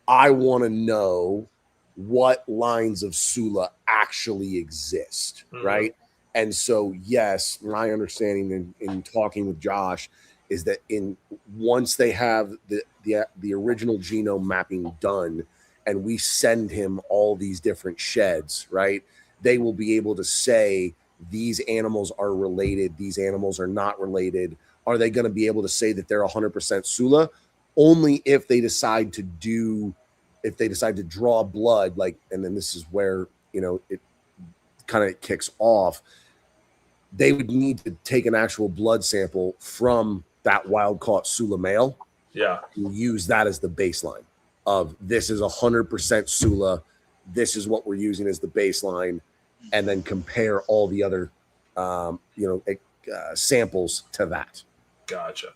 I want to know what lines of Sula actually exist, right? And so, yes, my understanding in talking with Josh is that once they have the original genome mapping done and we send him all these different sheds, right, they will be able to say these animals are related, these animals are not related. Are they going to be able to say that they're 100% Sula? Only if they decide to draw blood, like, and then this is where, it kind of kicks off. They would need to take an actual blood sample from that wild caught Sula male. Yeah. And use that as the baseline of this is 100% Sula. This is what we're using as the baseline. And then compare all the other, samples to that. Gotcha.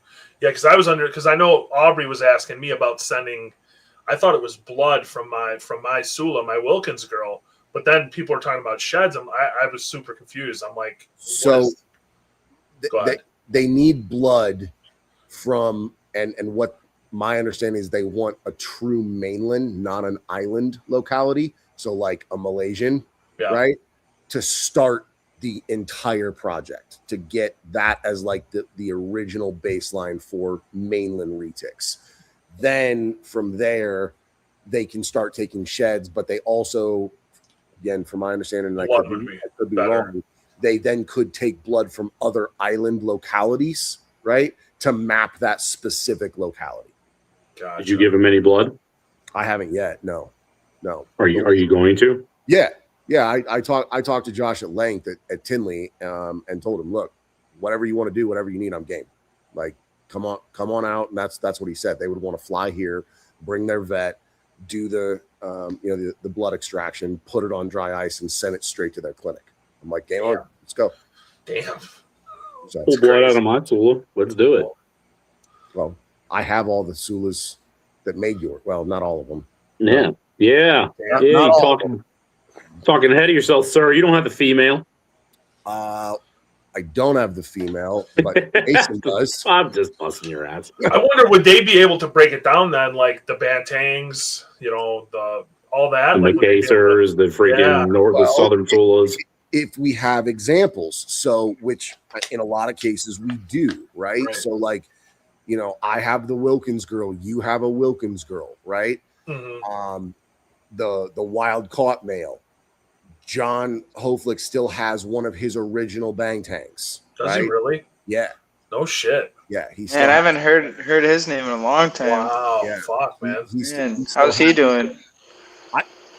Yeah. Cause I know Aubrey was asking me about sending, I thought it was blood from my Sula, my Wilkins girl. But then people are talking about sheds. I was super confused. I'm like, so they need blood from, and what my understanding is they want a true mainland, not an island locality. So like a Malaysian, right? To start the entire project, to get that as like the original baseline for mainland Retics. Then from there, they can start taking sheds, but they also, again, from my understanding, and I could be wrong, they then could take blood from other island localities, right, to map that specific locality. Gotcha. Did you give him any blood? I haven't yet. No. Are you going to? Yeah. I talked to Josh at length at Tinley, and told him, look, whatever you want to do, whatever you need, I'm game. Like, come on out. And that's what he said. They would want to fly here, bring their vet, do the blood extraction, put it on dry ice, and send it straight to their clinic. I'm like, game on, let's go. Damn. So, pull blood out of my Sula. Let's do it. Well, I have all the Sulas that made yours. Well, not all of them. Yeah. Talking ahead of yourself, sir. You don't have the female. I don't have the female, but Mason does. I'm just busting your ass. I wonder, would they be able to break it down then, like the Bantangs, all that? And like, the Casers, the freaking the Southern Sulas. If we have examples, so which in a lot of cases we do, right? So like, I have the Wilkins girl, you have a Wilkins girl, right? Mm-hmm. The wild caught male. John Hoflick still has one of his original bang tanks. Does he really? Yeah. No shit. Yeah, he's. Man, I haven't heard his name in a long time. Wow, Yeah. fuck, man. How's he doing?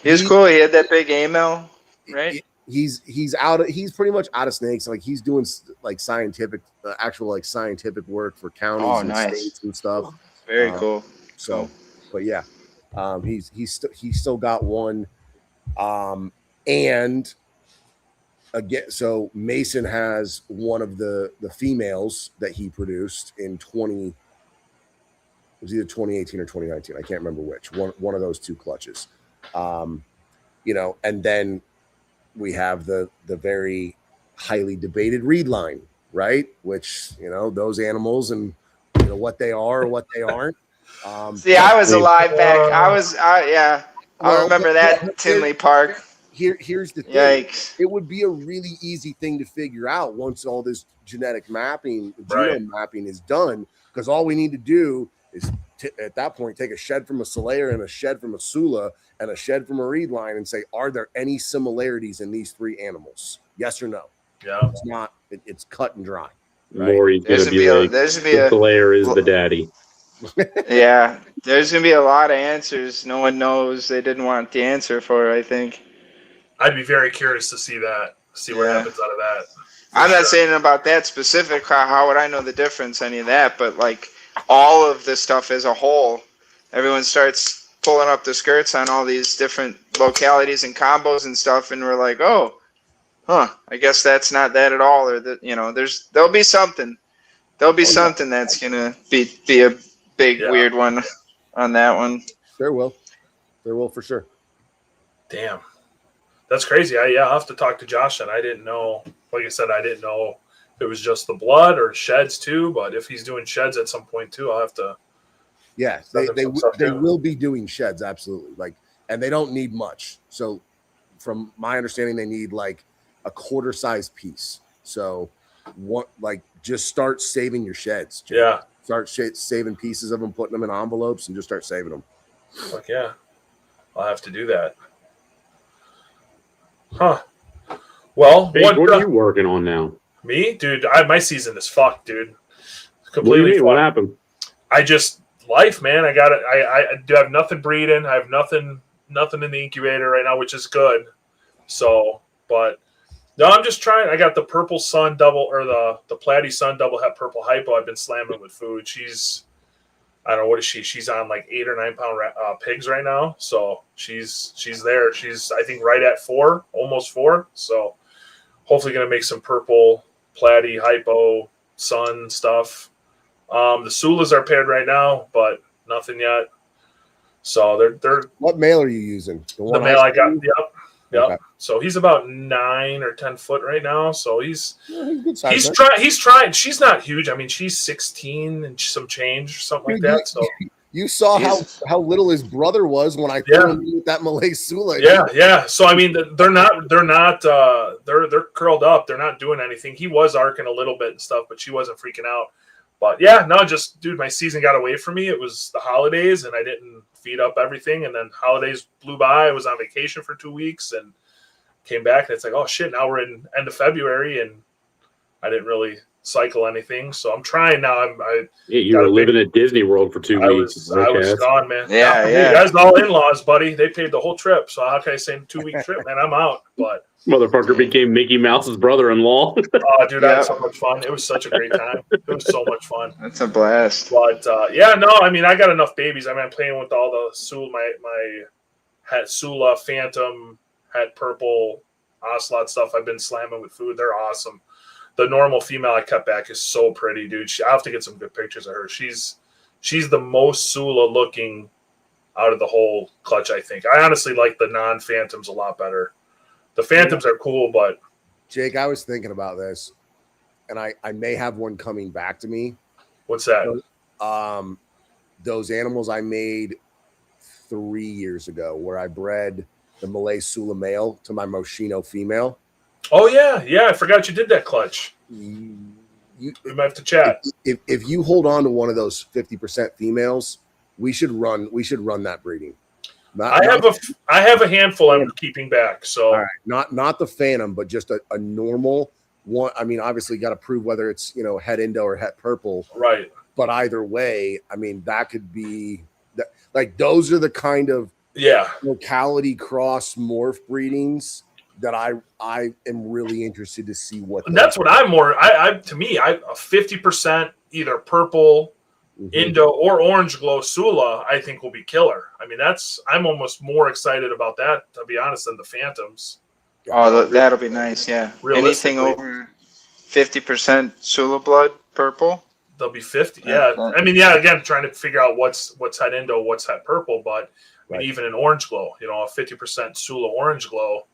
He was cool. He had that big AML, right? He's out. He's pretty much out of snakes. Like he's doing like scientific, actual scientific work for counties and states and stuff. Very cool. So, but yeah, he's still got one, and again, so Mason has one of the females that he produced in it was either 2018 or 2019. I can't remember which one of those two clutches. And then we have the very highly debated reed line, right? Which, those animals and what they are or what they aren't. See, I was alive back. I remember that Tinley Park. Here's the thing. Yikes. It would be a really easy thing to figure out once all this genetic mapping, genome mapping is done, because all we need to do is at that point take a shed from a Solaire and a shed from a Sula and a shed from a reed line and say, are there any similarities in these three animals? Yes or no? Yeah. It's not. It's cut and dry. Right? Lori's going to be like, the Solaire is the daddy. Yeah. There's going to be a lot of answers. No one knows. They didn't want the answer for it, I think. I'd be very curious to see what happens out of that. I'm not saying about that specific. How would I know the difference, any of that? But like all of this stuff as a whole, everyone starts pulling up the skirts on all these different localities and combos and stuff, and we're like, oh, I guess that's not that at all, or that there'll be something. There'll be something that's gonna be a big weird one on that one. There will for sure. Damn. That's crazy. I'll have to talk to Josh, and I didn't know. Like I said, I didn't know if it was just the blood or sheds too. But if he's doing sheds at some point too, I'll have to. Yeah, they will be doing sheds, absolutely. And they don't need much. So, from my understanding, they need like a quarter size piece. So, just start saving your sheds. Jake. Yeah. Start saving pieces of them, putting them in envelopes, and just start saving them. Fuck yeah, I'll have to do that. Huh. Well, hey, what are you working on now? Me, dude. My season is fucked, dude. Completely. What happened? I just life, man. I got it. I do have nothing breeding. I have nothing in the incubator right now, which is good. So, but no, I'm just trying. I got the purple sun double or the platy sun double het purple hypo. I've been slamming with food. She's, I don't know, what is she? She's on like 8 or 9 pound pigs right now. So she's there. She's, I think, right at 4, almost 4. So hopefully going to make some purple platy hypo sun stuff. The Sulas are paired right now, but nothing yet. So they're. What male are you using? The male I got. Yep. Okay. So he's about 9 or 10 foot right now. So he's trying. She's not huge. I mean, she's 16 and some change, something like that. So you saw how little his brother was when I threw him with that Malay Sula. Yeah. So I mean, they're curled up. They're not doing anything. He was arcing a little bit and stuff, but she wasn't freaking out. But yeah, no, just dude, my season got away from me. It was the holidays, and I didn't feed up everything. And then holidays blew by. I was on vacation for 2 weeks and came back, and it's like, oh shit, now we're in end of February, and I didn't really cycle anything. So I'm trying now. You were living at Disney World for 2 weeks. I was gone, man. Yeah. You guys all in-laws, buddy. They paid the whole trip. So how can I say 2 week trip, man? I'm out. But motherfucker became Mickey Mouse's brother-in-law. Oh, dude, I had so much fun. It was such a great time. It was so much fun. That's a blast. But I mean, I got enough babies. I mean, I'm playing with all the Sula, my hat Sula, Phantom, hat purple, Ocelot stuff. I've been slamming with food. They're awesome. The normal female I cut back is so pretty, dude. I have to get some good pictures of her. She's the most Sula looking out of the whole clutch, I think. I honestly like the non-Phantoms a lot better. The Phantoms are cool, but Jake, I was thinking about this, and I may have one coming back to me. What's that? Those animals I made 3 years ago, where I bred the Malay Sula male to my Moschino female. Oh yeah, I forgot you did that clutch. we might have to chat. If you hold on to one of those 50% females, we should run that breeding. I have a handful I'm keeping back. So all right, not the Phantom, but just a normal one. I mean, obviously, you got to prove whether it's het Indo or het purple, right? But either way, I mean, that could be that. Like those are the kind of locality cross morph breedings that I am really interested to see what. And that's what I'm more. To me, a 50% either purple. Indo or orange glow Sula, I think will be killer. I mean, I'm almost more excited about that, to be honest, than the Phantoms. Oh, that'll be nice. Yeah, anything over 50% Sula blood purple. They'll be 50. Yeah, I mean, again, trying to figure out what's het Indo, what's het purple, but I mean, even an orange glow, a 50% Sula orange glow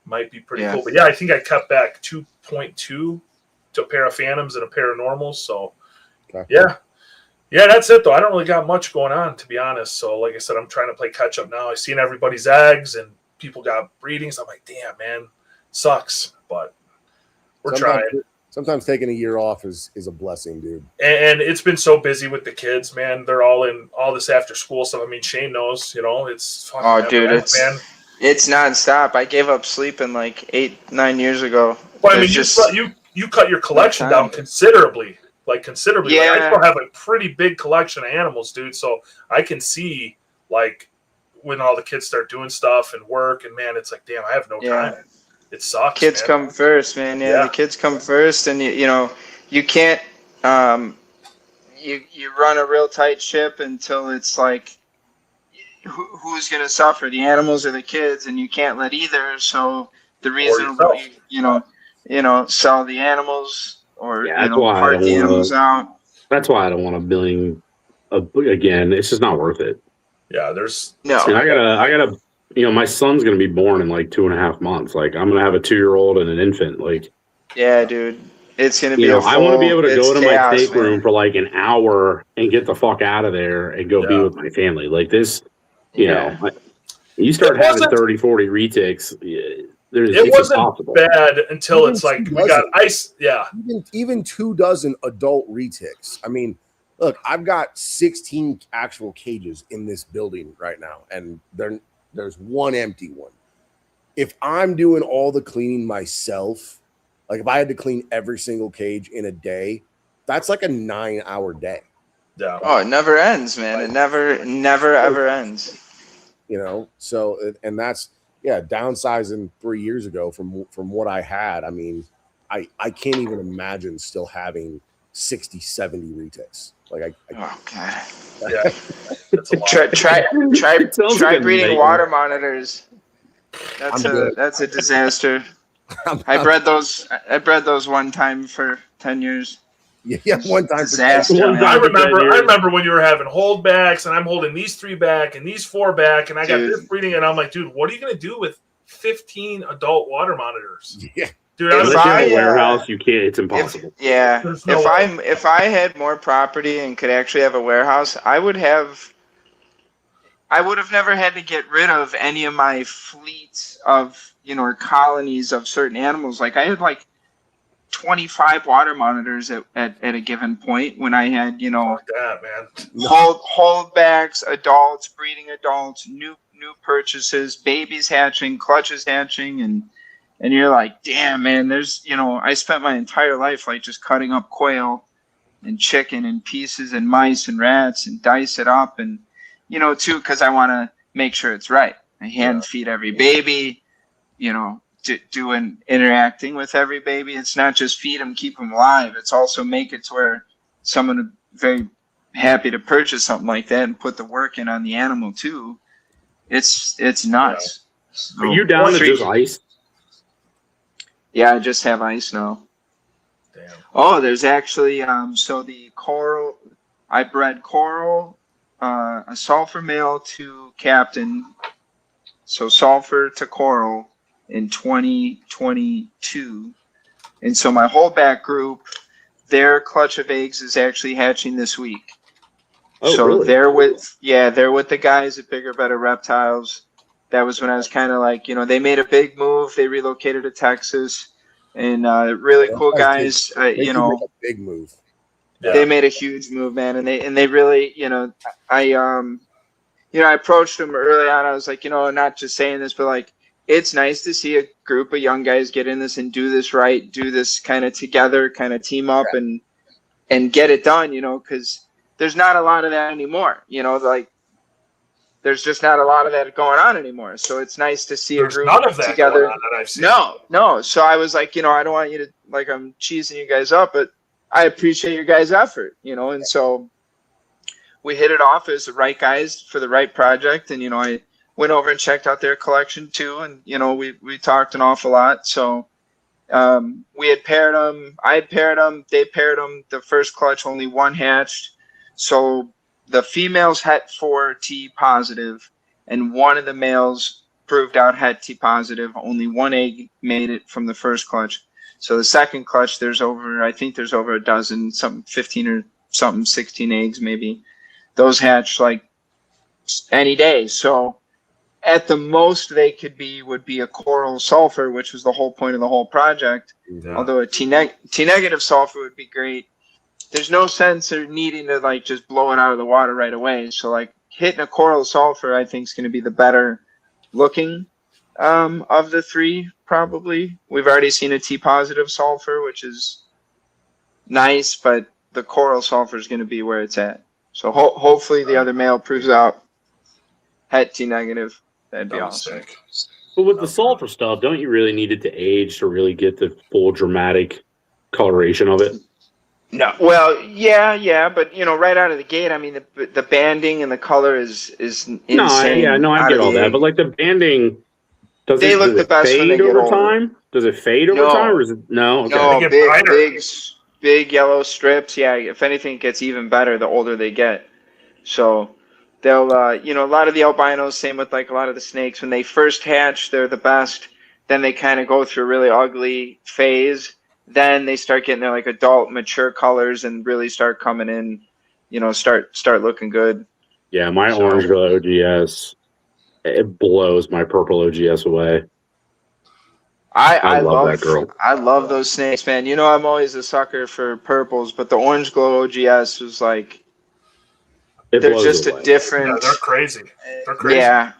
might be pretty cool. But yeah, I think I cut back 2.2 to a pair of Phantoms and a pair of normals. So yeah, that's it, though. I don't really got much going on, to be honest. So, like I said, I'm trying to play catch-up now. I've seen everybody's eggs, and people got breedings. I'm like, damn, man, sucks. But we're trying. Sometimes taking a year off is a blessing, dude. And it's been so busy with the kids, man. They're all in all this after-school stuff. I mean, Shane knows, it's fucking man. It's nonstop. I gave up sleeping like 8-9 years ago. Well, I mean, you cut your collection down considerably. Considerably. Yeah. Like, I still have a pretty big collection of animals, dude. So I can see when all the kids start doing stuff and work, and man, it's like, damn, I have no time. It sucks. Kids come first, man. Yeah, the kids come first, and you can't you run a real tight ship until it's like who's gonna suffer, the animals or the kids, and you can't let either. So the reason sell the animals. Or part the animals out. That's why I don't want a billing. Again, it's just not worth it. Yeah, there's no. I gotta. My son's gonna be born in like 2.5 months. Like I'm gonna have a 2-year-old and an infant. Like, yeah, dude, it's gonna be. I want to be able to go to my stateroom for like an hour and get the fuck out of there and go be with my family. Like this, you start having 30, 40 retics. It wasn't bad until it's like we got ice. Yeah. Even 24 adult retics. I mean, look, I've got 16 actual cages in this building right now, and there's one empty one. If I'm doing all the cleaning myself, like if I had to clean every single cage in a day, that's like a 9-hour day. Yeah. Oh, it never ends, man. It never ever ends. So, and that's, downsizing 3 years ago from what I had. I mean, I can't even imagine still having 60, 70 retics. Like oh god. Try breeding water monitors. That's a disaster. I bred those one time for 10 years. Yeah, one time. Disaster. I remember when you were having holdbacks, and I'm holding these 3 back and these 4 back, and I got this breeding, and I'm like, dude, what are you gonna do with 15 adult water monitors? Yeah, dude. If I have a warehouse, you can't. It's impossible. If I had more property and could actually have a warehouse, I would have never had to get rid of any of my fleets of or colonies of certain animals. Like I had 25 water monitors at a given point when I had, Fuck that, man. holdbacks, adults, breeding adults, new purchases, babies hatching, clutches hatching, and you're like, damn, man, there's, I spent my entire life just cutting up quail and chicken in pieces and mice and rats and dice it up and, too, because I want to make sure it's right. I hand feed every baby, interacting with every baby. It's not just feed them, keep them alive. It's also make it to where someone would very happy to purchase something like that and put the work in on the animal too. It's nuts. Are you down to just ice? Yeah, I just have ice now. Damn. Oh, there's actually so the coral, I bred coral, a sulfur male to captain, so sulfur to coral in 2022, and so my holdback group, their clutch of eggs is actually hatching this week. Oh, so really? they're with the guys at Bigger Better Reptiles. That was when I was kind of like, they made a big move. They relocated to Texas, and really cool guys. Make a big move. Yeah. They made a huge move, man, and they really, I approached them early on. I was like, not just saying this, but like, it's nice to see a group of young guys get in this and do this right, do this kind of together, kind of team up and get it done, because there's not a lot of that anymore. Like there's just not a lot of that going on anymore. So it's nice to see a group none of that together. Going on that I've seen. No. So I was like, I don't want you to, like, I'm cheesing you guys up, but I appreciate your guys' effort, and so we hit it off as the right guys for the right project. And, I went over and checked out their collection too. And, we talked an awful lot. So we had paired them. I had paired them. They paired them. The first clutch, only one hatched. So the females het 4 T positive, and one of the males proved out het T positive. Only one egg made it from the first clutch. So the second clutch, I think there's over a dozen, something 15 or something, 16 eggs maybe. Those hatch like any day. So at the most they could be would be a coral sulfur, which was the whole point of the whole project. Yeah. Although a T negative sulfur would be great. There's no sense of needing to like just blow it out of the water right away. So like hitting a coral sulfur, I think is going to be the better looking of the three. Probably we've already seen a T positive sulfur, which is nice, but the coral sulfur is going to be where it's at. So hopefully the other male proves out het T negative. That'd be awesome. But with the sulfur stuff, don't you really need it to age to really get the full dramatic coloration of it? No, well, yeah, but right out of the gate, I mean, the banding and the color is insane. I get all that, but like the banding, does it fade over time? Does it fade over time, or is it no? Okay. No, big yellow strips. Yeah, if anything, it gets even better the older they get. So they'll, a lot of the albinos, same with like a lot of the snakes, when they first hatch, they're the best. Then they kind of go through a really ugly phase. Then they start getting their like adult, mature colors and really start coming in, start looking good. Yeah, my orange glow OGS, it blows my purple OGS away. I love that girl. I love those snakes, man. I'm always a sucker for purples, but the orange glow OGS was like, they're just a different. Yeah, they're crazy. Yeah,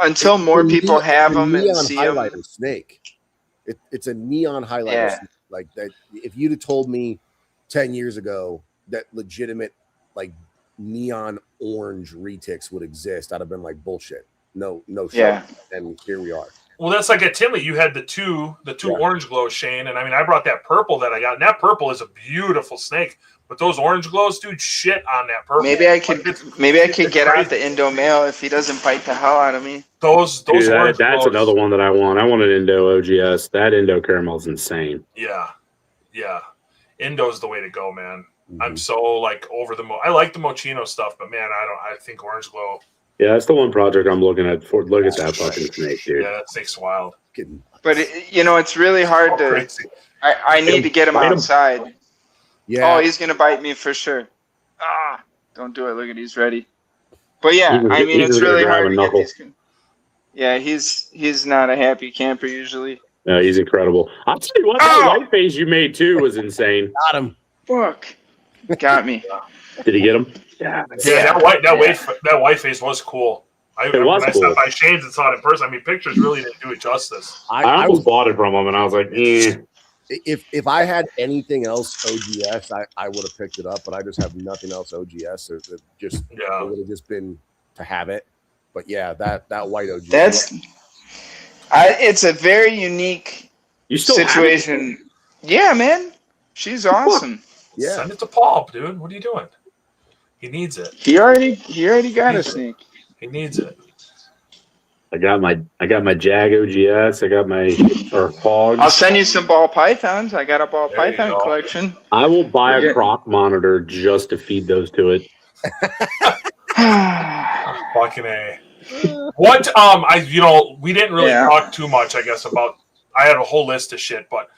until more people have them and see them. Highlighter snake. It's a neon highlighter snake. Like that. If you'd have told me 10 years ago that legitimate like neon orange retics would exist, I'd have been like bullshit. No shit. Yeah. And here we are. Well, that's like at Tinley. You had the two orange glows, Shane, and I mean, I brought that purple that I got, and that purple is a beautiful snake. But those orange glows, dude, shit on that purple. Maybe I could get out the Indo male if he doesn't bite the hell out of me. Those dude, that's glows. Another one that I want. I want an Indo OGS. That Indo caramel's insane. Yeah. Indo's the way to go, man. Mm-hmm. I'm so like over the I like the Moschino stuff, but man, I think orange glow. Yeah, that's the one project I'm looking at. Look at that fucking snake, dude. Yeah, that snake's wild. But it's really hard to. I need to get him outside. Yeah. Oh, he's gonna bite me for sure. Don't do it. Look at he's ready. But yeah, I mean it's really hard to get these. Yeah, he's not a happy camper usually. No, he's incredible. I'll tell you what, that white face you made too was insane. Got him. Fuck. Got me. Did he get him? Yeah. That white face was cool. When I stopped by Shane's and saw it in person, I mean, pictures really didn't do it justice. I almost bought it from him, and I was like, If I had anything else OGS, I would have picked it up, but I just have nothing else OGS. It would have just been to have it. But yeah, that white OGS. It's a very unique situation. Yeah, man. She's awesome. Yeah. Send it to Paul, dude. What are you doing? He needs it. He already got a snake. He needs it. I got my Jag OGS. I got my Fog. I'll send you some ball pythons. I got a ball python collection. I will buy a croc monitor just to feed those to it. Fucking A. What we didn't really talk too much, I guess, about. I had a whole list of shit, but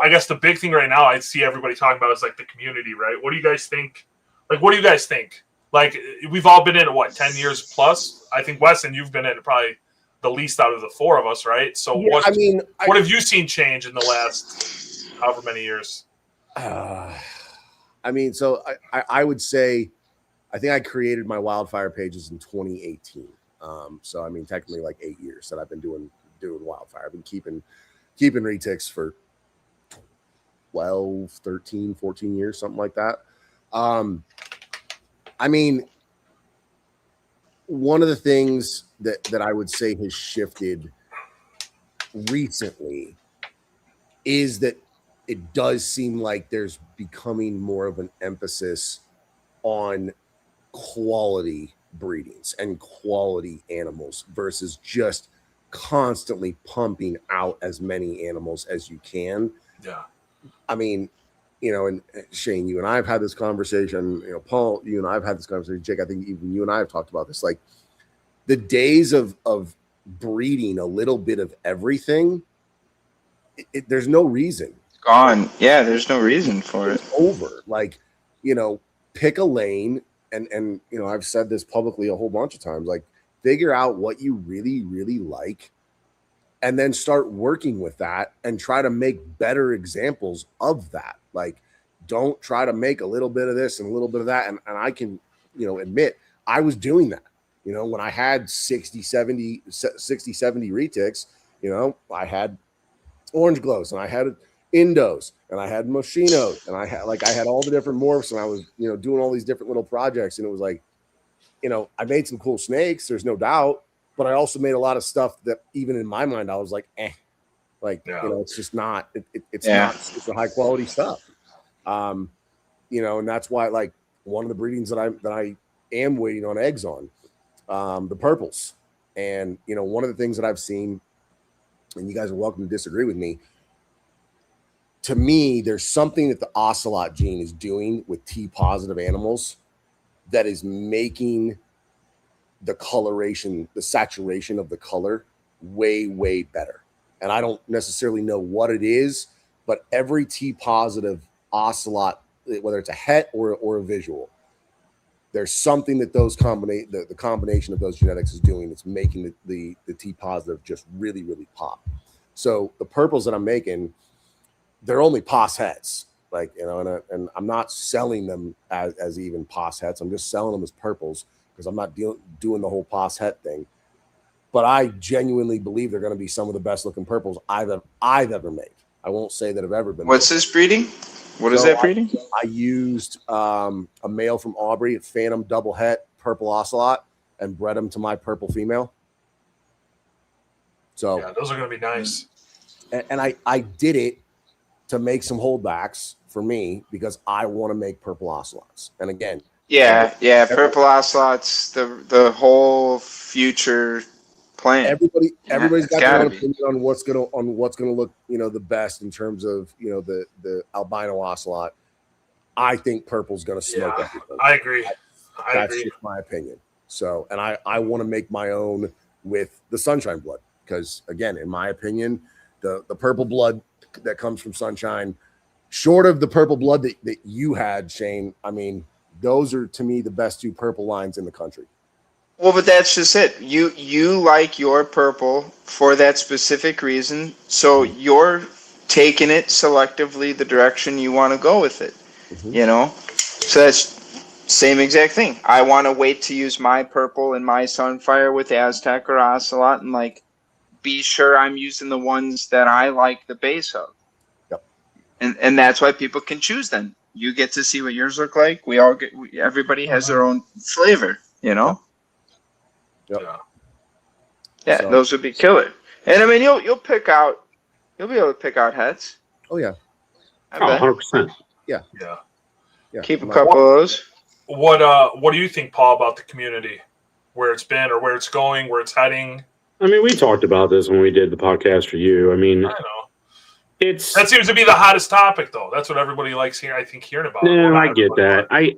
I guess the big thing right now I see everybody talking about is like the community, right? What do you guys think? Like, what do you guys think? Like, we've all been in it, 10 years plus? I think, Weston, you've been in it probably the least out of the four of us, right? So what have you seen change in the last however many years? I mean, so I would say, I think I created my Wildfire pages in 2018. So I mean, technically like 8 years that I've been doing Wildfire. I've been keeping Retics for 12, 13, 14 years, something like that. I mean, one of the things that I would say has shifted recently is that it does seem like there's becoming more of an emphasis on quality breedings and quality animals versus just constantly pumping out as many animals as you can. Yeah. I mean, you know, and Shane, you and I have had this conversation, you know, Paul, you and I have had this conversation, Jake, I think even you and I have talked about this, like the days of breeding a little bit of everything, there's no reason. Gone. Yeah, there's no reason for it. It's over. Like, you know, pick a lane and you know, I've said this publicly a whole bunch of times, like figure out what you really, really like and then start working with that and try to make better examples of that. Like, don't try to make a little bit of this and a little bit of that. And I can, you know, admit I was doing that. You know, when I had 60, 70 Retics, you know, I had orange glows and I had Indos and I had Moschinos and I had all the different morphs and I was, you know, doing all these different little projects. And it was like, you know, I made some cool snakes, there's no doubt, but I also made a lot of stuff that even in my mind, I was like, like, you know, it's just not, it's not super high quality stuff. You know, and that's why, like, one of the breedings that I am waiting on eggs on, the purples. And, you know, one of the things that I've seen, and you guys are welcome to disagree with me, to me, there's something that the ocelot gene is doing with T positive animals that is making the coloration, the saturation of the color way, way better. And I don't necessarily know what it is, but every T positive ocelot, whether it's a het or a visual, there's something that those the combination of those genetics is doing that's making the T positive just really, really pop. So the purples that I'm making, they're only pos hets, like, you know, and I'm not selling them as even pos hets. I'm just selling them as purples because I'm not doing the whole pos het thing. But I genuinely believe they're going to be some of the best looking purples I've ever made. I won't say that I've ever been. What's this breeding? What is that breeding? I used a male from Aubrey, a Phantom double het purple ocelot, and bred him to my purple female. So yeah, those are going to be nice. And I did it to make some holdbacks for me because I want to make purple ocelots. And again, purple ocelots, the whole future plan. Everybody's got their own opinion on what's gonna look, you know, the best in terms of, you know, the albino ocelot. I think purple's gonna smoke everything. I agree. That's just my opinion. So, and I want to make my own with the sunshine blood because, again, in my opinion, the purple blood that comes from sunshine, short of the purple blood that you had, Shane, I mean, those are to me the best two purple lines in the country. Well, but that's just it. You like your purple for that specific reason, so you're taking it selectively the direction you want to go with it. Mm-hmm. You know, so that's same exact thing. I want to wait to use my purple and my Sunfire with Aztec or Ocelot, and like be sure I'm using the ones that I like the base of. Yep. And that's why people can choose them. You get to see what yours look like. Everybody has their own flavor, you know? Yep. Yeah, so those would be killer. And I mean, you'll be able to pick out hets. Oh yeah. 100%. Yeah. Keep a couple of those. What do you think, Paul, about the community? Where it's been or where it's going, where it's heading? I mean, we talked about this when we did the podcast for you. I mean, I know. That seems to be the hottest topic, though. That's what everybody likes hearing about. No, I get that. I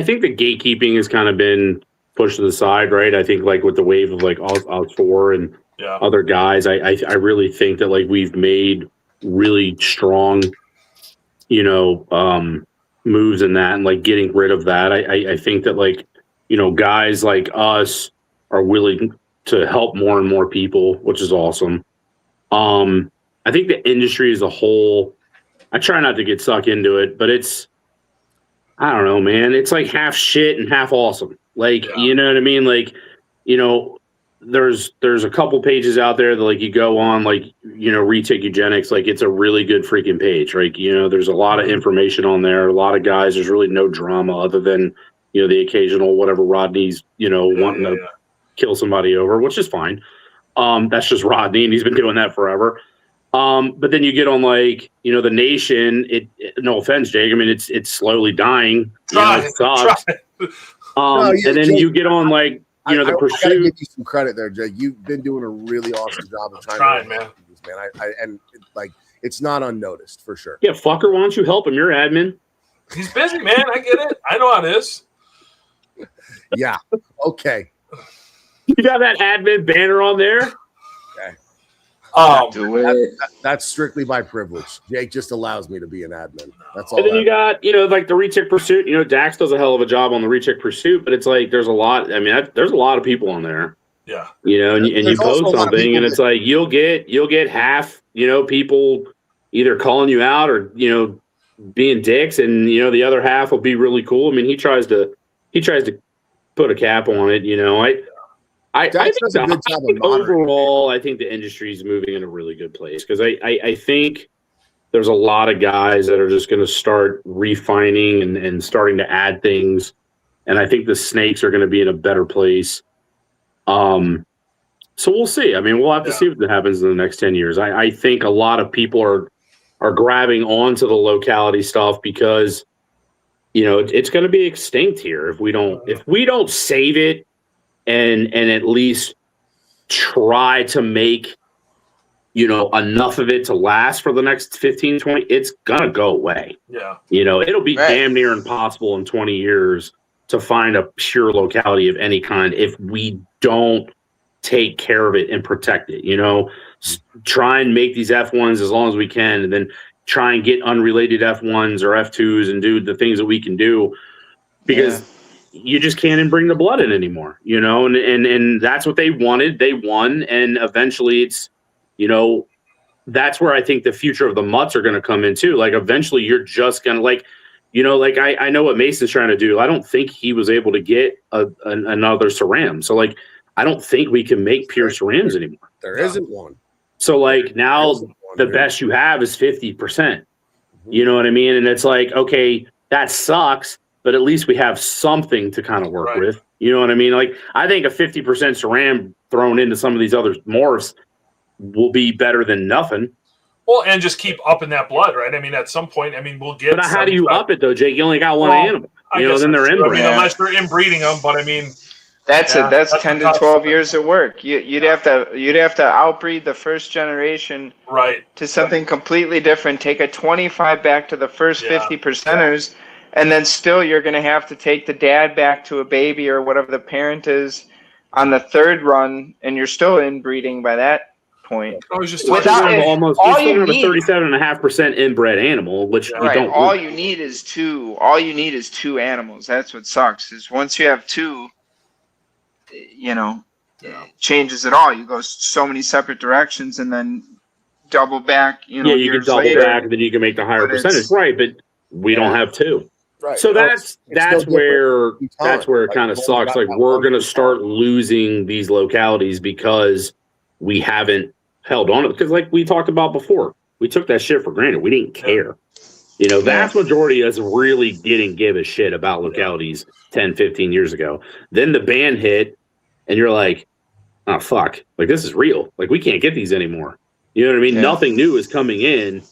think the gatekeeping has kind of been pushed to the side, right? I think like with the wave of like Oz4 and other guys, I really think that like we've made really strong, you know, moves in that and like getting rid of that. I think that like, you know, guys like us are willing to help more and more people, which is awesome. I think the industry as a whole, I try not to get sucked into it, but it's, I don't know, man. It's like half shit and half awesome. Like, you know what I mean? Like, you know, there's a couple pages out there that like you go on, like, you know, Retic Eugenics, like it's a really good freaking page. Like, you know, there's a lot of information on there. A lot of guys, there's really no drama other than, you know, the occasional whatever Rodney's, you know, wanting to kill somebody over, which is fine. That's just Rodney, and he's been doing that forever. But then you get on like, you know, the Nation. No offense, Jake. I mean, it's slowly dying. It sucks. And then you get on like, you know, the Pursuit. I gotta give you some credit there, Jake. You've been doing a really awesome job of trying man. And like it's not unnoticed for sure. Yeah, fucker. Why don't you help him? You're admin. He's busy, man. I get it. I know how it is. Yeah. Okay. You got that admin banner on there? Okay. That's strictly by privilege. Jake just allows me to be an admin. That's all. And then you got, you know, like the Retic Pursuit. You know, Dax does a hell of a job on the Retic Pursuit, but it's like there's a lot. I mean, there's a lot of people on there. Yeah. You know, and you post something, and it's like you'll get half, you know, people either calling you out or, you know, being dicks, and you know the other half will be really cool. I mean, he tries to put a cap on it. You know, I think overall, I think the industry is moving in a really good place because I think there's a lot of guys that are just going to start refining and starting to add things, and I think the snakes are going to be in a better place. So we'll see. I mean, we'll have to see what happens in the next 10 years. I think a lot of people are grabbing onto the locality stuff because, you know, it's going to be extinct here if we don't save it. And at least try to make, you know, enough of it to last for the next 15, 20, it's going to go away. Yeah. You know, it'll be damn near impossible in 20 years to find a pure locality of any kind if we don't take care of it and protect it. You know, try and make these F1s as long as we can, and then try and get unrelated F1s or F2s and do the things that we can do because you just can't bring the blood in anymore, you know, and that's what they wanted. They won. And eventually it's, you know, that's where I think the future of the mutts are going to come in too. Like eventually you're just going to like, you know, like I know what Mason's trying to do. I don't think he was able to get another Ceram. So like, I don't think we can make pure Cerams anymore. There isn't one. So like now the best you have is 50%, you know what I mean? And it's like, okay, that sucks, but at least we have something to kind of work with. You know what I mean? Like, I think a 50% Ceram thrown into some of these other morphs will be better than nothing. Well, and just keep upping that blood, right? I mean, at some point, I mean, we'll get. But how do you up it though, Jake? You only got one animal. You know, then they're inbreeding. I mean, unless you're inbreeding them, but I mean, that's 10 to 12 years of work. You'd have to outbreed the first generation to something completely different. Take a 25 back to the first 50 percenters. And then still you're going to have to take the dad back to a baby or whatever the parent is on the third run, and you're still inbreeding by that point. I was just without almost all you need, a 37.5% inbred animal, which you don't. All you need is two. All you need is two animals. That's what sucks. Is once you have two, you know, it changes it all. You go so many separate directions, and then double back. You know, you can double back, and then you can make the higher percentage, right? But we don't have two. Right. So that's where it kind of sucks. Like we're going to start losing these localities because we haven't held on to it. Because like we talked about before, we took that shit for granted. We didn't care. You know, vast majority of us really didn't give a shit about localities 10, 15 years ago. Then the ban hit and you're like, oh, fuck. Like this is real. Like we can't get these anymore. You know what I mean? Nothing new is coming in.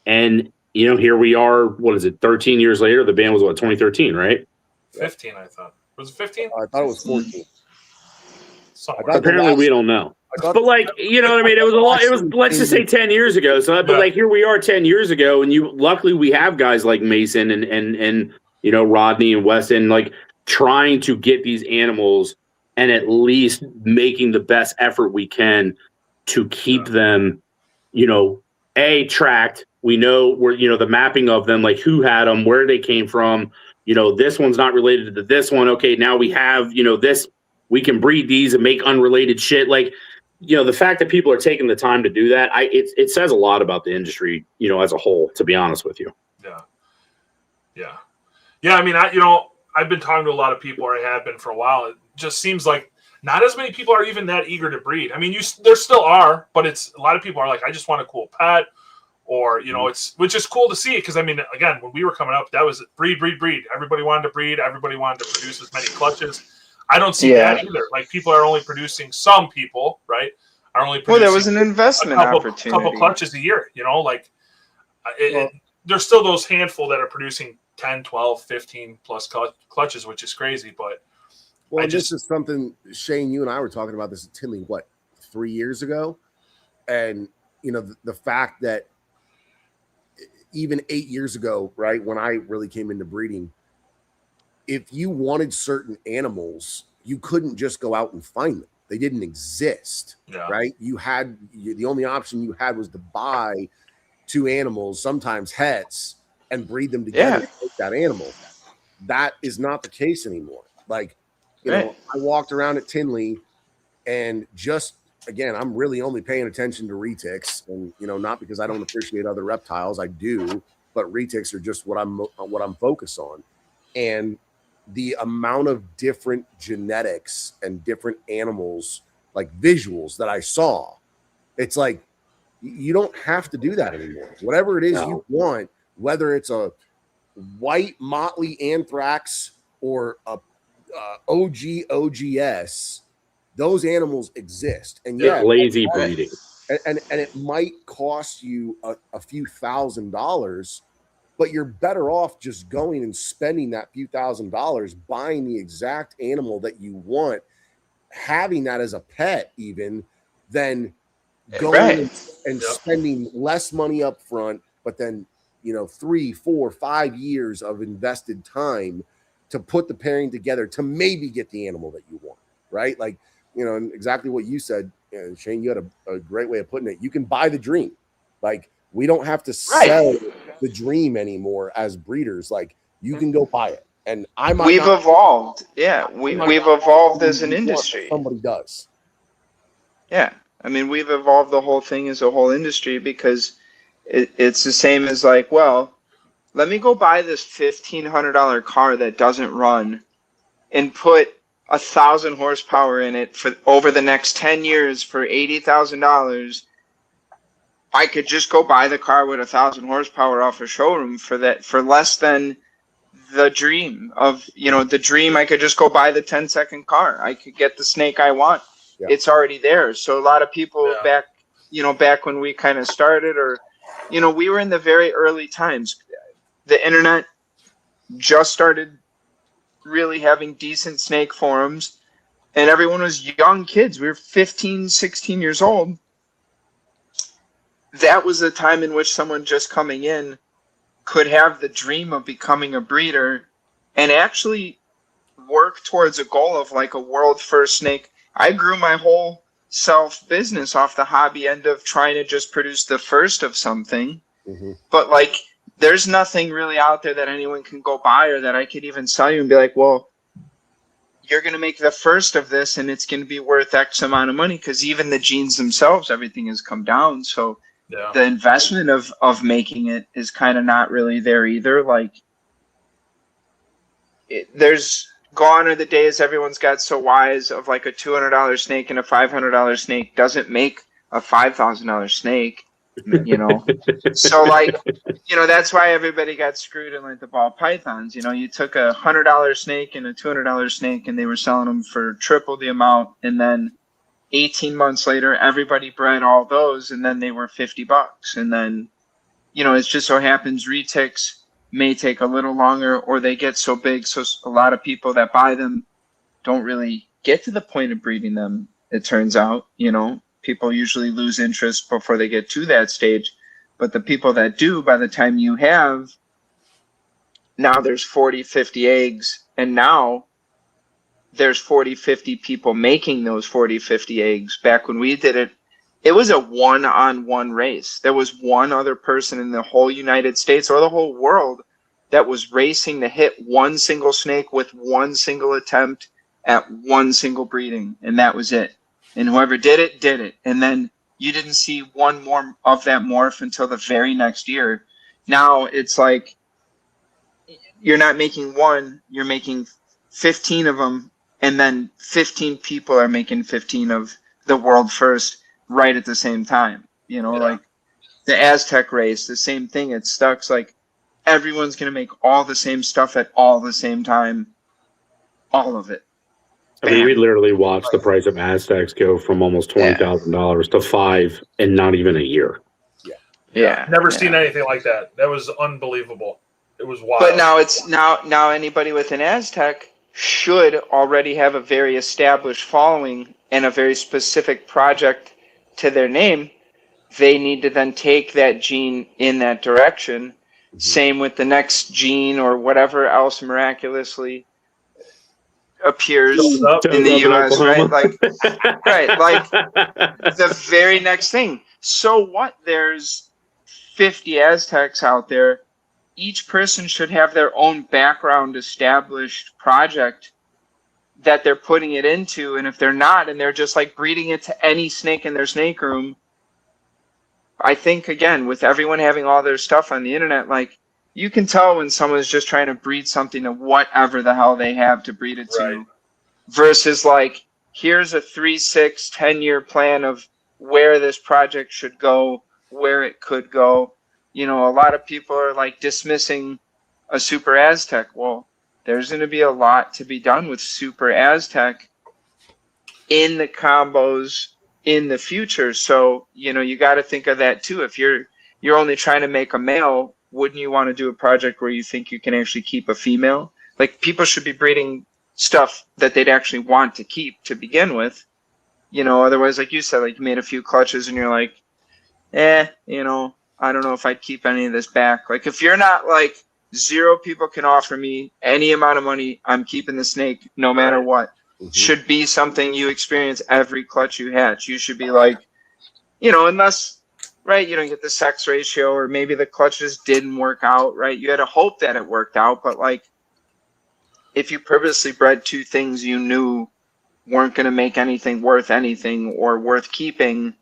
And you know, here we are, what is it, 13 years later? The ban was, what, 2013, right? 15, I thought. Was it 15? I thought it was 14. Apparently, we don't know. But, like, you know what I mean? It was a lot. It was, let's just say 10 years ago. So, but, like, here we are 10 years ago, and luckily we have guys like Mason and you know, Rodney and Weston, like, trying to get these animals and at least making the best effort we can to keep them, you know, tracked. We know where, you know, the mapping of them, like who had them, where they came from. You know, this one's not related to this one. Okay, now we have, you know, this, we can breed these and make unrelated shit. Like the fact that people are taking the time to do that, it says a lot about the industry, as a whole, to be honest with you. Yeah. I mean, I've been talking to a lot of people, or I have been for a while. It just seems like not as many people are even that eager to breed. I mean, there still are, but it's a lot of people are like, I just want a cool pet, or which is cool to see. Because I mean, again, when we were coming up, that was breed. Everybody wanted to breed. Everybody wanted to produce as many clutches. I don't see that either. Like, people are only producing, some people, right, are only producing. Well, there was an investment opportunity. A couple clutches a year, there's still those handful that are producing 10, 12, 15 plus clutches, which is crazy. But this is something, Shane, you and I were talking about this at Tinley, 3 years ago? And, the fact that even 8 years ago, right, when I really came into breeding, if you wanted certain animals, you couldn't just go out and find them. They didn't exist, right? The only option you had was to buy 2 animals, sometimes hets, and breed them together to make that animal. That is not the case anymore. Like, I walked around at Tinley, and again, I'm really only paying attention to Retics, and not because I don't appreciate other reptiles, I do, but Retics are just what I'm focused on. And the amount of different genetics and different animals, like visuals, that I saw, it's like, you don't have to do that anymore. Whatever it is you want, whether it's a white motley anthrax or a OGS, those animals exist. And lazy breeding. And it might cost you a few $1,000s, but you're better off just going and spending that few $1,000s buying the exact animal that you want, having that as a pet, even, than going and spending less money up front, but then 3, 4, 5 years of invested time to put the pairing together to maybe get the animal that you want, right? Like, and exactly what you said, Shane, you had a great way of putting it. You can buy the dream. Like, we don't have to sell the dream anymore as breeders. Like, you can go buy it. And we've evolved. Yeah, we've evolved as an industry. Somebody does. Yeah. I mean, we've evolved the whole thing as a whole industry, because it's the same as like, well, let me go buy this $1,500 car that doesn't run and put 1,000 horsepower in it for over the next 10 years for $80,000. I could just go buy the car with 1,000 horsepower off a showroom for less than the dream of, the dream. I could just go buy the 10-second car. I could get the snake I want. Yeah. It's already there. So a lot of people back when we kind of started, or, we were in the very early times. The internet just started really having decent snake forums, and everyone was young kids. We were 15, 16 years old. That was the time in which someone just coming in could have the dream of becoming a breeder and actually work towards a goal of like a world first snake. I grew my whole self business off the hobby end of trying to just produce the first of something. Mm-hmm. But like, there's nothing really out there that anyone can go buy or that I could even sell you and be like, well, you're going to make the first of this and it's going to be worth X amount of money, because even the genes themselves, everything has come down. So the investment of making it is kind of not really there either. Like, there's gone are the days everyone's got so wise of like a $200 snake and a $500 snake doesn't make a $5,000 snake. So like, that's why everybody got screwed in like the ball pythons. You took a $100 snake and a $200 snake and they were selling them for triple the amount, and then 18 months later everybody bred all those and then they were $50. And then it just so happens Retics may take a little longer, or they get so big so a lot of people that buy them don't really get to the point of breeding them. It turns out, people usually lose interest before they get to that stage. But the people that do, by the time you have, now there's 40, 50 eggs. And now there's 40, 50 people making those 40, 50 eggs. Back when we did it, it was a one-on-one race. There was one other person in the whole United States or the whole world that was racing to hit one single snake with one single attempt at one single breeding. And that was it. and whoever did it. And then you didn't see one more of that morph until the very next year. Now it's like you're not making one, you're making 15 of them, and then 15 people are making 15 of the world first right at the same time. Like the Aztec race, the same thing. It's stuck. It's like everyone's going to make all the same stuff at all the same time. All of it. I mean, we literally watched the price of Aztecs go from almost $20,000 to $5,000 in not even a year. Yeah. Never seen anything like that. That was unbelievable. It was wild. But now it's now anybody with an Aztec should already have a very established following and a very specific project to their name. They need to then take that gene in that direction. Mm-hmm. Same with the next gene or whatever else miraculously appears in the US, right? Like the very next thing. So what? There's 50 Aztecs out there. Each person should have their own background established project that they're putting it into. And if they're not, and they're just like breeding it to any snake in their snake room, I think, again, with everyone having all their stuff on the internet, like you can tell when someone's just trying to breed something to whatever the hell they have to breed it to, versus like, here's a 3, 6, 10-year plan of where this project should go, where it could go. A lot of people are like dismissing a Super Aztec. Well, there's going to be a lot to be done with Super Aztec in the combos in the future. So, you got to think of that too. If you're only trying to make a male, wouldn't you want to do a project where you think you can actually keep a female? Like, people should be breeding stuff that they'd actually want to keep to begin with. Otherwise, like you said, like you made a few clutches and you're like, I don't know if I'd keep any of this back. Like, if you're not like 0 people can offer me any amount of money, I'm keeping the snake no matter what. Mm-hmm. Should be something you experience every clutch you hatch. You should be like, unless, right, you don't get the sex ratio or maybe the clutches didn't work out, right? You had to hope that it worked out. But like, if you purposely bred 2 things you knew weren't going to make anything or worth keeping,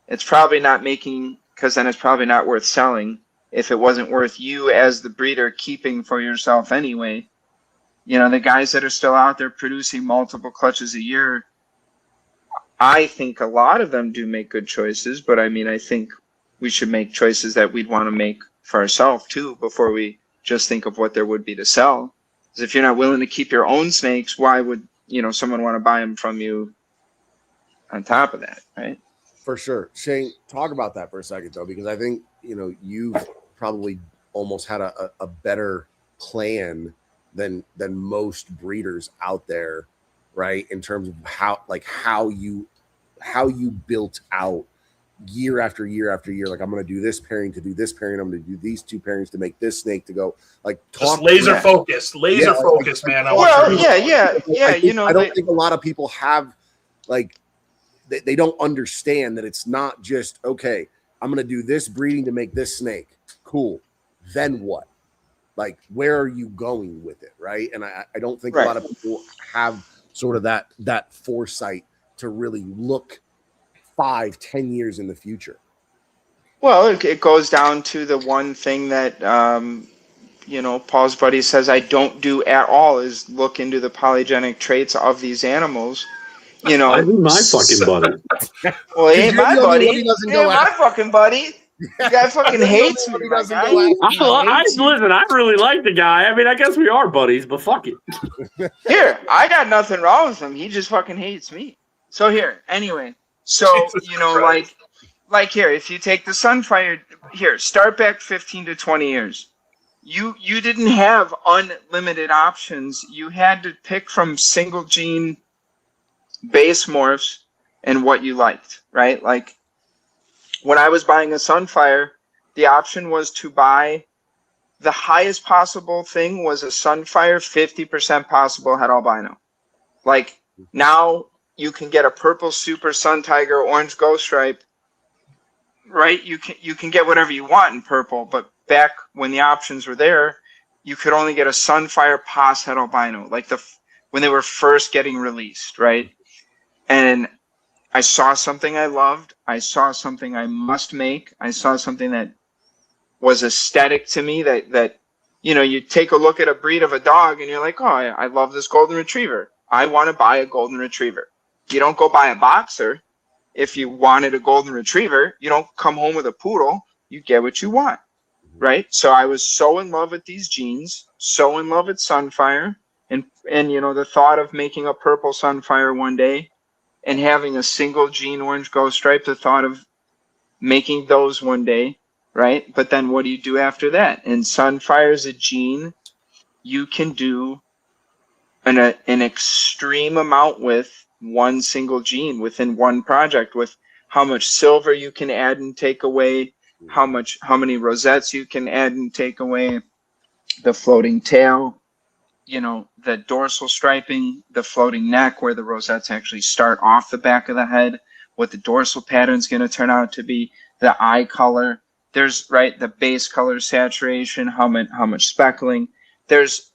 it's probably not making, because then it's probably not worth selling if it wasn't worth you as the breeder keeping for yourself anyway. The guys that are still out there producing multiple clutches a year, I think a lot of them do make good choices, but I mean, I think we should make choices that we'd want to make for ourselves too before we just think of what there would be to sell. Because if you're not willing to keep your own snakes, why would, someone want to buy them from you on top of that, right? For sure. Shane, talk about that for a second, though, because I think, you've probably almost had a better plan than most breeders out there, right? In terms of how you built out year after year after year. Like, I'm going to do this pairing to do this pairing. I'm going to do these 2 pairings to make this snake to go. Like, just laser focus, man. I don't think a lot of people have like. They don't understand that it's not just, okay, I'm going to do this breeding to make this snake. Cool. Then what? Like, where are you going with it, right? And I don't think a lot of people have sort of that foresight to really look 5-10 years in the future. Well, it goes down to the one thing that, Paul's buddy says I don't do at all is look into the polygenic traits of these animals. I mean, my fucking buddy. Well, he ain't my buddy. He ain't my fucking buddy. The guy fucking hates me. Listen, I really like the guy. I mean, I guess we are buddies, but fuck it. Here, I got nothing wrong with him. He just fucking hates me. So here, anyway. So, like here, if you take the Sunfire, here, start back 15 to 20 years. You didn't have unlimited options. You had to pick from single gene base morphs and what you liked, right? Like when I was buying a Sunfire, the option was to buy the highest possible thing was a Sunfire 50% possible het albino. Like now you can get a purple super sun tiger, orange ghost stripe, right? You can get whatever you want in purple, but back when the options were there, you could only get a Sunfire pos het albino, like when they were first getting released, right? And I saw something I loved. I saw something I must make. I saw something that was aesthetic to me that, you know, you take a look at a breed of a dog and you're like, oh, I love this golden retriever. I want to buy a golden retriever. You don't go buy a boxer. If you wanted a golden retriever, you don't come home with a poodle. You get what you want, right? So I was so in love with these genes, so in love with Sunfire, and you know, the thought of making a purple Sunfire one day and having a single gene orange ghost stripe, the thought of making those one day, right? But then what do you do after that? And Sunfire is a gene you can do an extreme amount with one single gene within one project, with how much silver you can add and take away, how many rosettes you can add and take away, the floating tail, you know, the dorsal striping, the floating neck where the rosettes actually start off the back of the head, what the dorsal pattern is going to turn out to be, the eye color, there's the base color saturation, how much speckling. There's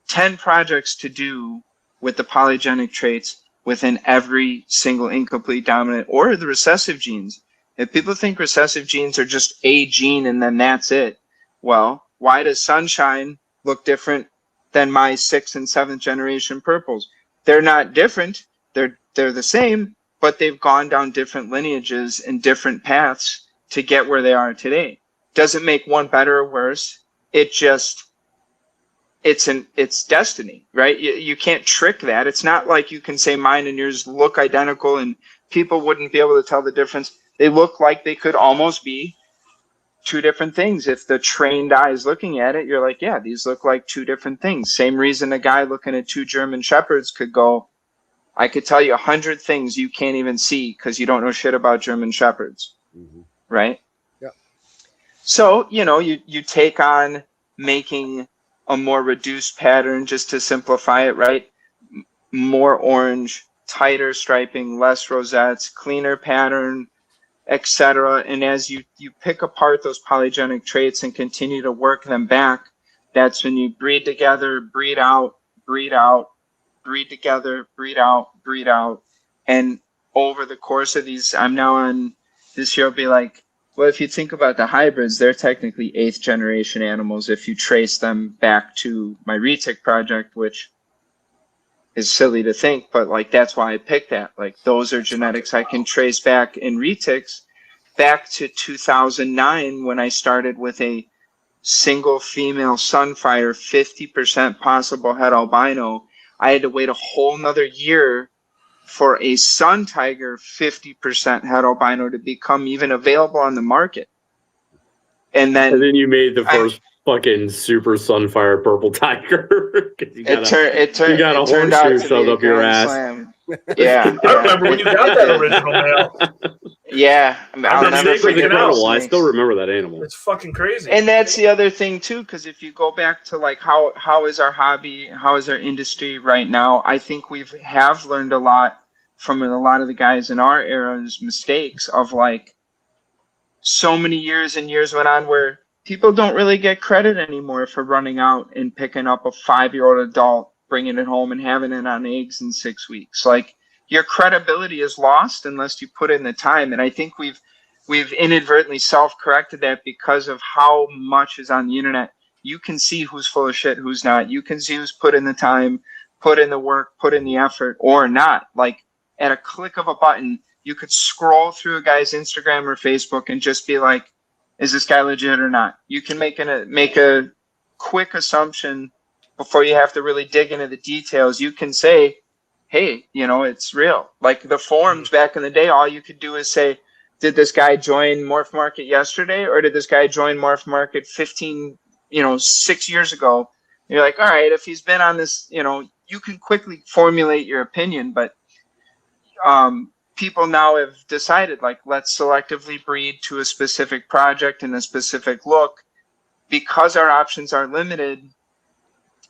10 projects to do with the polygenic traits within every single incomplete dominant or the recessive genes. If people think recessive genes are just a gene and then that's it, well, why does Sunshine look different than my 6th and 7th generation purples? They're not different. They're the same, but they've gone down different lineages and different paths to get where they are today. Doesn't make one better or worse. It just, it's destiny, right? You can't trick that. It's not like you can say mine and yours look identical and people wouldn't be able to tell the difference. They look like they could almost be two different things. If the trained eye is looking at it, you're like, yeah, these look like two different things. Same reason a guy looking at two German Shepherds could go, I could tell you 100 things you can't even see because you don't know shit about German Shepherds, right? Yeah. So, you know, you take on making a more reduced pattern just to simplify it, right? More orange, tighter striping, less rosettes, cleaner pattern, etc. And as you pick apart those polygenic traits and continue to work them back, that's when you breed together, breed out, breed together, breed out. And over the course of these, I'm now on, this year will be like, well, if you think about the hybrids, they're technically 8th generation animals if you trace them back to my Retic project, which is silly to think, but like that's why I picked that. Like those are genetics I can trace back in Retics back to 2009 when I started with a single female Sunfire, 50% possible het albino. I had to wait a whole nother year for a Sun Tiger 50% het albino to become even available on the market. And then you made the first fucking super Sunfire purple tiger. It turned a horseshoe shoved up your ass. Slam. Yeah. I remember when you got that original male. Yeah. I'll never forget incredible. I still remember that animal. It's fucking crazy. And that's the other thing too, because if you go back to like how is our hobby, how is our industry right now, I think we have learned a lot from a lot of the guys in our era's mistakes of like so many years and years went on where people don't really get credit anymore for running out and picking up a 5-year-old adult, bringing it home and having it on eggs in 6 weeks. Like your credibility is lost unless you put in the time. And I think we've inadvertently self-corrected that because of how much is on the internet. You can see who's full of shit, who's not. You can see who's put in the time, put in the work, put in the effort, or not. Like at a click of a button, you could scroll through a guy's Instagram or Facebook and just be like, is this guy legit or not? You can make a quick assumption before you have to really dig into the details. You can say, hey, you know, it's real. Like the forums back in the day, all you could do is say, did this guy join Morph Market yesterday? Or did this guy join Morph Market 6 years ago? And you're like, all right, if he's been on this, you know, you can quickly formulate your opinion, but people now have decided, like, let's selectively breed to a specific project and a specific look. Because our options are limited,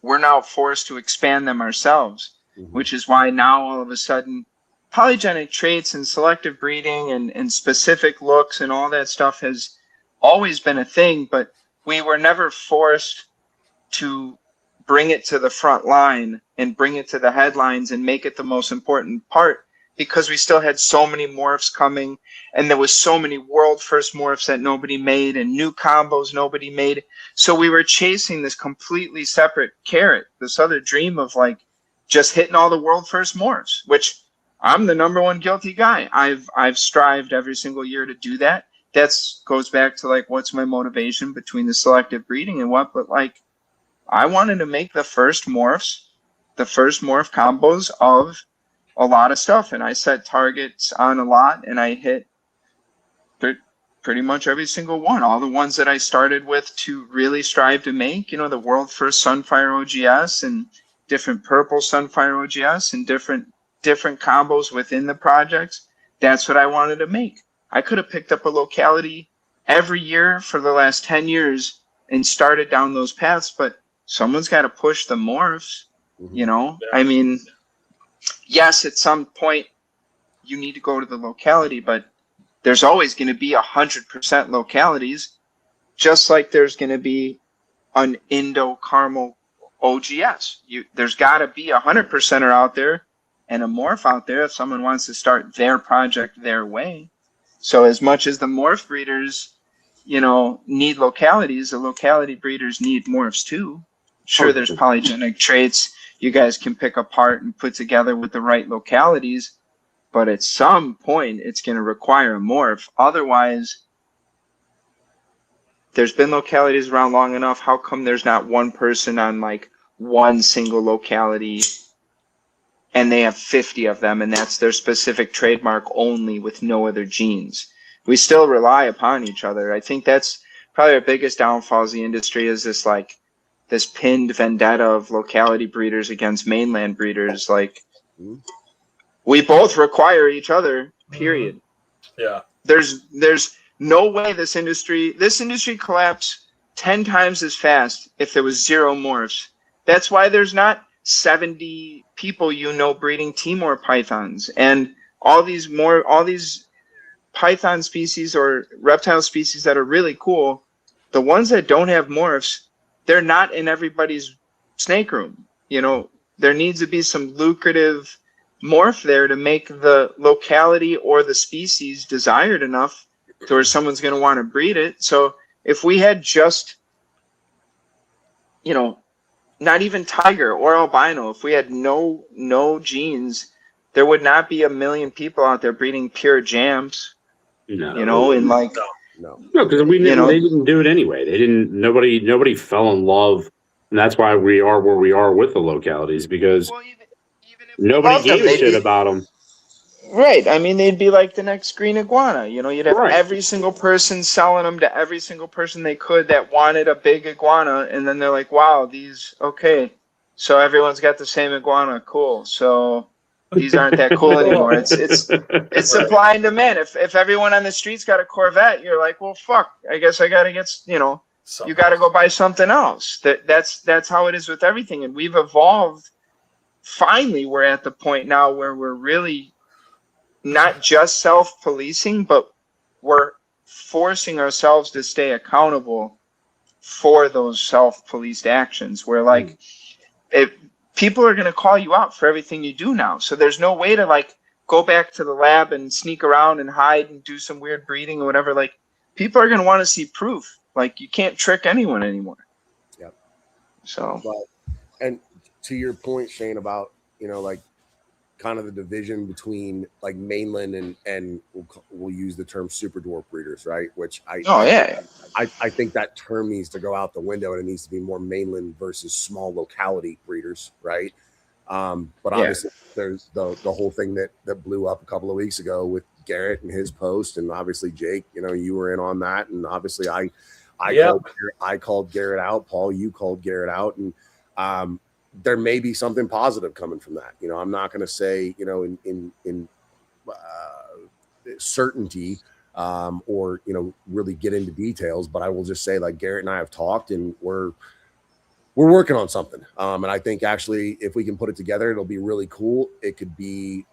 we're now forced to expand them ourselves, which is why now all of a sudden polygenic traits and selective breeding and specific looks and all that stuff has always been a thing, but we were never forced to bring it to the front line and bring it to the headlines and make it the most important part, because we still had so many morphs coming, and there was so many world first morphs that nobody made and new combos nobody made. So we were chasing this completely separate carrot, this other dream of like just hitting all the world first morphs, which I'm the #1 guilty guy. I've strived every single year to do that. That's goes back to like what's my motivation between the selective breeding and what, but like I wanted to make the first morph combos of a lot of stuff, and I set targets on a lot, and I hit pretty much every single one. All the ones that I started with to really strive to make, you know, the world first Sunfire OGS and different purple Sunfire OGS and different combos within the projects. That's what I wanted to make. I could have picked up a locality every year for the last 10 years and started down those paths, but someone's got to push the morphs, you know? I mean, yes, at some point you need to go to the locality, but there's always going to be 100% localities, just like there's going to be an Indo Caramel OGS. There's got to be 100%er out there and a morph out there if someone wants to start their project their way. So as much as the morph breeders, you know, need localities, the locality breeders need morphs too. Sure, there's polygenic traits you guys can pick apart and put together with the right localities, but at some point it's going to require a morph. Otherwise, there's been localities around long enough. How come there's not one person on like one single locality and they have 50 of them, and that's their specific trademark only with no other genes? We still rely upon each other. I think that's probably our biggest downfall as the industry, is this pinned vendetta of locality breeders against mainland breeders. Like, we both require each other, period. Yeah. There's no way this industry collapsed 10 times as fast if there was 0 morphs. That's why there's not 70 people, you know, breeding Timor pythons and all these python species or reptile species that are really cool. The ones that don't have morphs, they're not in everybody's snake room. You know, there needs to be some lucrative morph there to make the locality or the species desired enough to where someone's going to want to breed it. So if we had just, you know, not even tiger or albino, if we had no genes, there would not be 1 million people out there breeding pure jams. No. You know, and like no, because they didn't do it anyway. They didn't. Nobody fell in love, and that's why we are where we are with the localities, because even if nobody gave a shit about them. Right. I mean, they'd be like the next green iguana. You know, you'd have Right. every single person selling them to every single person they could that wanted a big iguana, and then they're like, "Wow, these okay." So everyone's got the same iguana. Cool. So these aren't that cool anymore. It's supply and demand. If everyone on the street's got a Corvette, you're like, well, fuck. I guess I gotta get, you know, you gotta go buy something else. That's how it is with everything. And we've evolved. Finally, we're at the point now where we're really not just self-policing, but we're forcing ourselves to stay accountable for those self-policed actions. Where like, if people are going to call you out for everything you do now. So there's no way to like go back to the lab and sneak around and hide and do some weird breeding or whatever. Like, people are going to want to see proof. Like, you can't trick anyone anymore. Yep. So, and to your point, Shane, about, you know, like kind of the division between like mainland and we'll use the term super dwarf breeders, right? Which I think that term needs to go out the window, and it needs to be more mainland versus small locality breeders, right? But obviously there's the whole thing that blew up a couple of weeks ago with Garrett and his post, and obviously Jake, you know, you were in on that, and obviously I called Garrett out. Paul, you called Garrett out, and there may be something positive coming from that. You know, I'm not going to say, you know, in certainty or, you know, really get into details, but I will just say, like, Garrett and I have talked, and we're working on something. And I think actually if we can put it together, it'll be really cool. It could be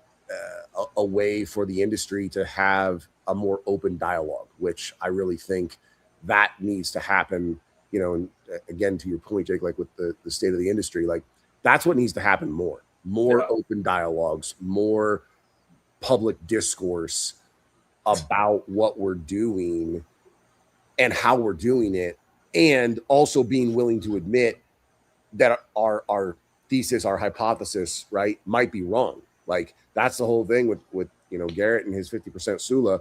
a way for the industry to have a more open dialogue, which I really think that needs to happen. You know, and again, to your point, Jake, like with the state of the industry, like that's what needs to happen more open dialogues, more public discourse about what we're doing and how we're doing it, and also being willing to admit that our thesis, our hypothesis, right, might be wrong. Like, that's the whole thing with Garrett and his 50% Sula.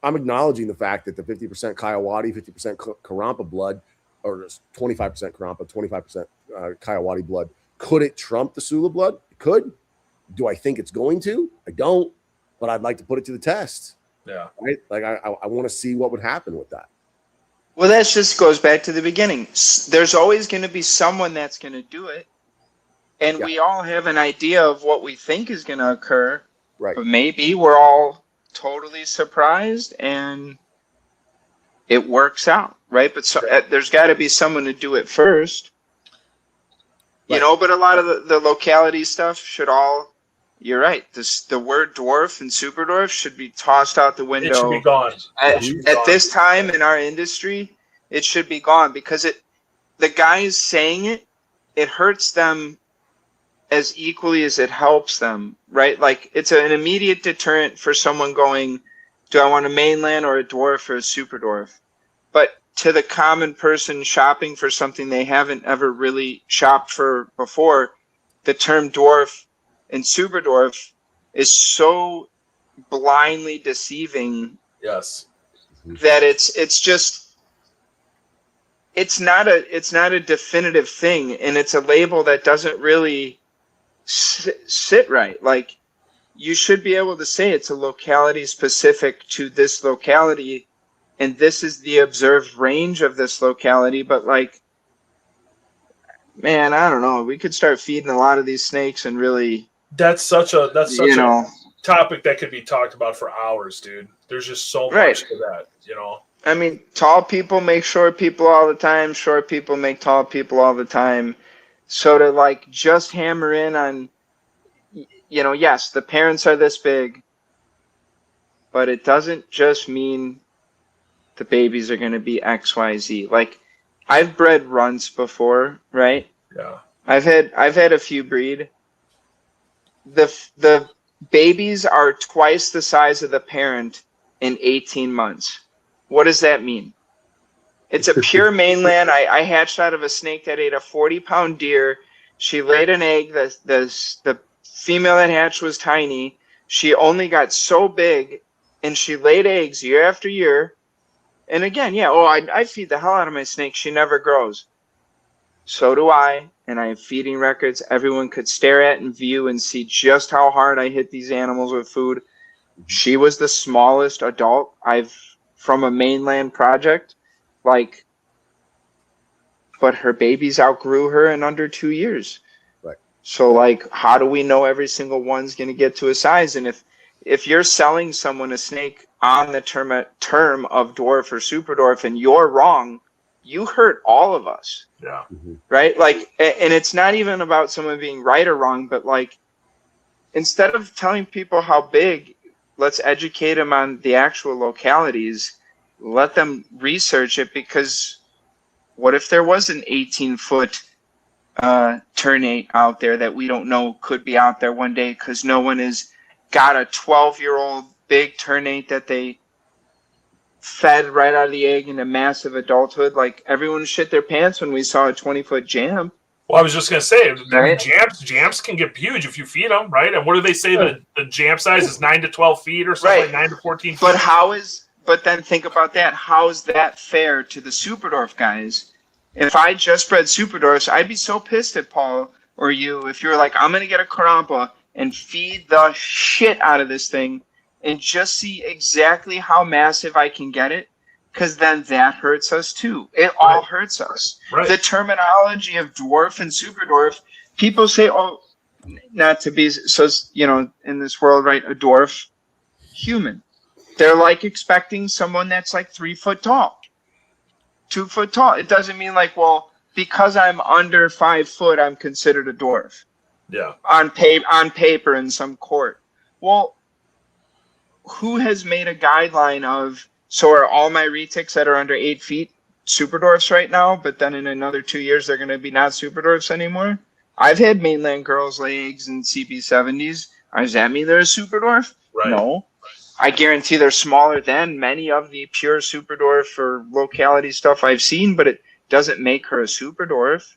I'm acknowledging the fact that the 50% Kayawati, 50% Karampa blood, or 25% Karampa, 25% Kayawati blood, could it trump the Sula blood? It could. Do I think it's going to? I don't, but I'd like to put it to the test. Yeah. Right? Like, I want to see what would happen with that. Well, that just goes back to the beginning. There's always going to be someone that's going to do it. And we all have an idea of what we think is going to occur. Right. But maybe we're all totally surprised and it works out, right? But there's got to be someone to do it first. Right. But a lot of the locality stuff should all, you're right, the word dwarf and super dwarf should be tossed out the window. It should be gone. At this time in our industry, it should be gone, because the guys saying it hurts them as equally as it helps them, right? Like, it's an immediate deterrent for someone going, do I want a mainland or a dwarf or a super dwarf? But to the common person shopping for something they haven't ever really shopped for before, the term dwarf and super dwarf is so blindly deceiving. Yes. That it's not a definitive thing, and it's a label that doesn't really sit right. Like, you should be able to say it's a locality specific to this locality, and this is the observed range of this locality. But, like, man, I don't know. We could start feeding a lot of these snakes and really. That's such a topic that could be talked about for hours, dude. There's just so much to that, I mean, tall people make short people all the time. Short people make tall people all the time. So to, like, just hammer in on, yes, the parents are this big, but it doesn't just mean the babies are going to be X, Y, Z. Like, I've bred runts before, right? Yeah. I've had a few breed. The babies are twice the size of the parent in 18 months. What does that mean? It's a pure mainland. I hatched out of a snake that ate a 40-pound deer. She laid an egg. The female that hatched was tiny. She only got so big, and she laid eggs year after year. And again, I feed the hell out of my snake. She never grows. So do I, and I have feeding records everyone could stare at and view and see just how hard I hit these animals with food. She was the smallest adult from a mainland project. Like, but her babies outgrew her in under 2 years. Right. So, like, how do we know every single one's going to get to a size? And if you're selling someone a snake on the term of dwarf or super dwarf and you're wrong, you hurt all of us. Yeah. Right? Like, and it's not even about someone being right or wrong, but, like, instead of telling people how big, let's educate them on the actual localities. Let them research it, because what if there was an 18-foot ternate out there that we don't know could be out there one day because no one has got a 12-year-old big ternate that they fed right out of the egg into massive adulthood? Like, everyone shit their pants when we saw a 20-foot jam. Well, I was just going to say, right? jams can get huge if you feed them, right? And what do they say? The jam size is 9 to 12 feet or something, like 9 to 14 feet. But then think about that. How is that fair to the super dwarf guys? If I just bred super dwarfs, I'd be so pissed at Paul or you if you're like, I'm going to get a Karampa and feed the shit out of this thing and just see exactly how massive I can get it, because then that hurts us too. It all hurts us. Right. The terminology of dwarf and super dwarf, people say, oh, not to be so, in this world, right, a dwarf human. They're like expecting someone that's like 3 foot tall, 2 foot tall. It doesn't mean like, well, because I'm under 5 foot, I'm considered a dwarf. Yeah. On paper in some court. Well, who has made a guideline of, so are all my retics that are under 8 feet super dwarfs right now, but then in another 2 years they're going to be not super dwarfs anymore? I've had mainland girls lay eggs in CB70s. Does that mean they're a super dwarf? Right. No. I guarantee they're smaller than many of the pure super dwarf or locality stuff I've seen, but it doesn't make her a super dwarf.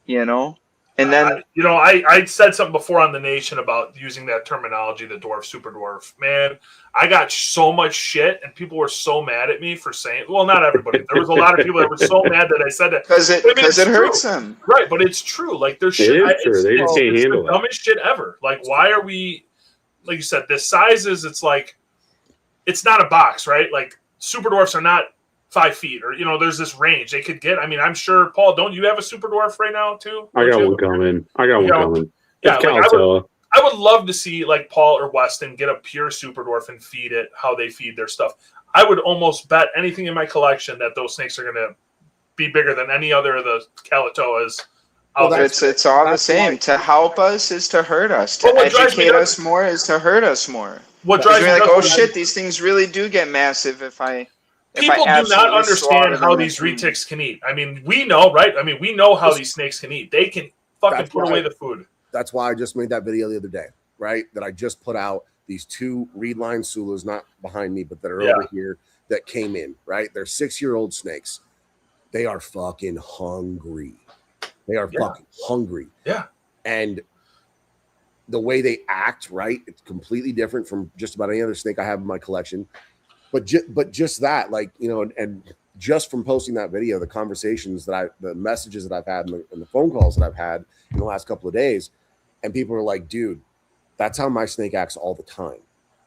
You know? And then I said something before on the Nation about using that terminology, the dwarf, super dwarf. Man, I got so much shit, and people were so mad at me for saying. Well, not everybody. There was a lot of people that were so mad that I said that because it hurts them. Right, but it's true. Like there's shit. It is true. They just can't handle the dumbest shit ever. Like, why are we? Like you said, the sizes. It's like it's not a box, right? Like super dwarfs are not 5 feet, or there's this range they could get. I mean, I'm sure, Paul, don't you have a super dwarf right now too? I got one coming. Yeah, I would love to see like Paul or Weston get a pure super dwarf and feed it how they feed their stuff. I would almost bet anything in my collection that those snakes are going to be bigger than any other of the Calatoas. Well, it's all the same. To help us is to hurt us. To educate us more is to hurt us more. What drives me like, oh shit, these things really do get massive if I. People do not understand how these retics can eat. I mean, we know, right? I mean, we know how these snakes can eat. They can fucking put away the food. That's why I just made that video the other day, right? That I just put out these 2 reed line Sulas, not behind me, but that are over here that came in, right? They're 6-year-old snakes. They are fucking hungry. They are fucking hungry. Yeah. And the way they act, right? It's completely different from just about any other snake I have in my collection. But just that, like, and just from posting that video, the conversations the messages that I've had and the phone calls that I've had in the last couple of days, and people are like, dude, that's how my snake acts all the time.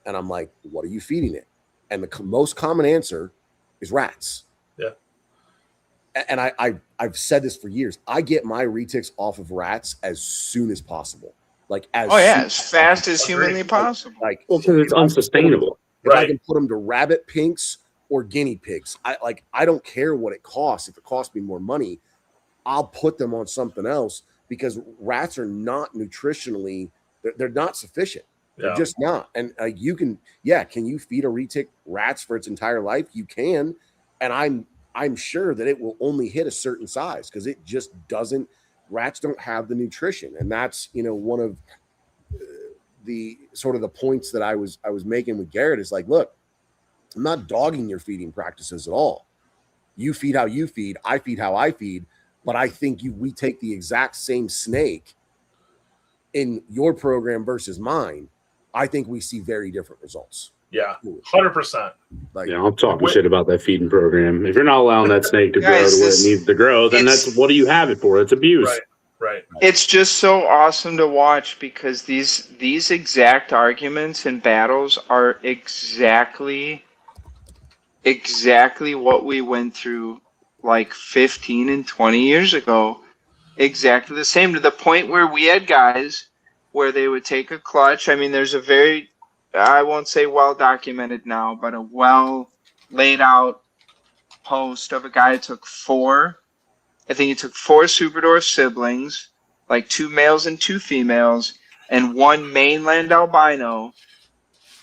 And I'm like, what are you feeding it? And the most common answer is rats. Yeah. And I've said this for years. I get my retics off of rats as soon as possible. Like as fast as humanly possible. Like, well, because it's unsustainable. If I can put them to rabbit pinks or guinea pigs, I don't care what it costs. If it costs me more money, I'll put them on something else because rats are not nutritionally, they're not sufficient. They're just not. And can you feed a retic rats for its entire life? You can. And I'm sure that it will only hit a certain size because it just doesn't, rats don't have the nutrition. And that's, one of the sort of the points that I was making with Garrett is like, look, I'm not dogging your feeding practices at all. You feed how you feed, I feed how I feed, but I think we take the exact same snake in your program versus mine. I think we see very different results. Yeah, 100%. I'm talking shit about that feeding program. If you're not allowing that snake to grow to where it needs to grow, then what do you have it for? It's abuse. Right. It's just so awesome to watch because these exact arguments and battles are exactly what we went through like 15 and 20 years ago. Exactly the same, to the point where we had guys where they would take a clutch. I mean, there's a very, I won't say well documented now, but a well laid out post of a guy who took 4 super dwarf siblings, like 2 males and 2 females, and 1 mainland albino.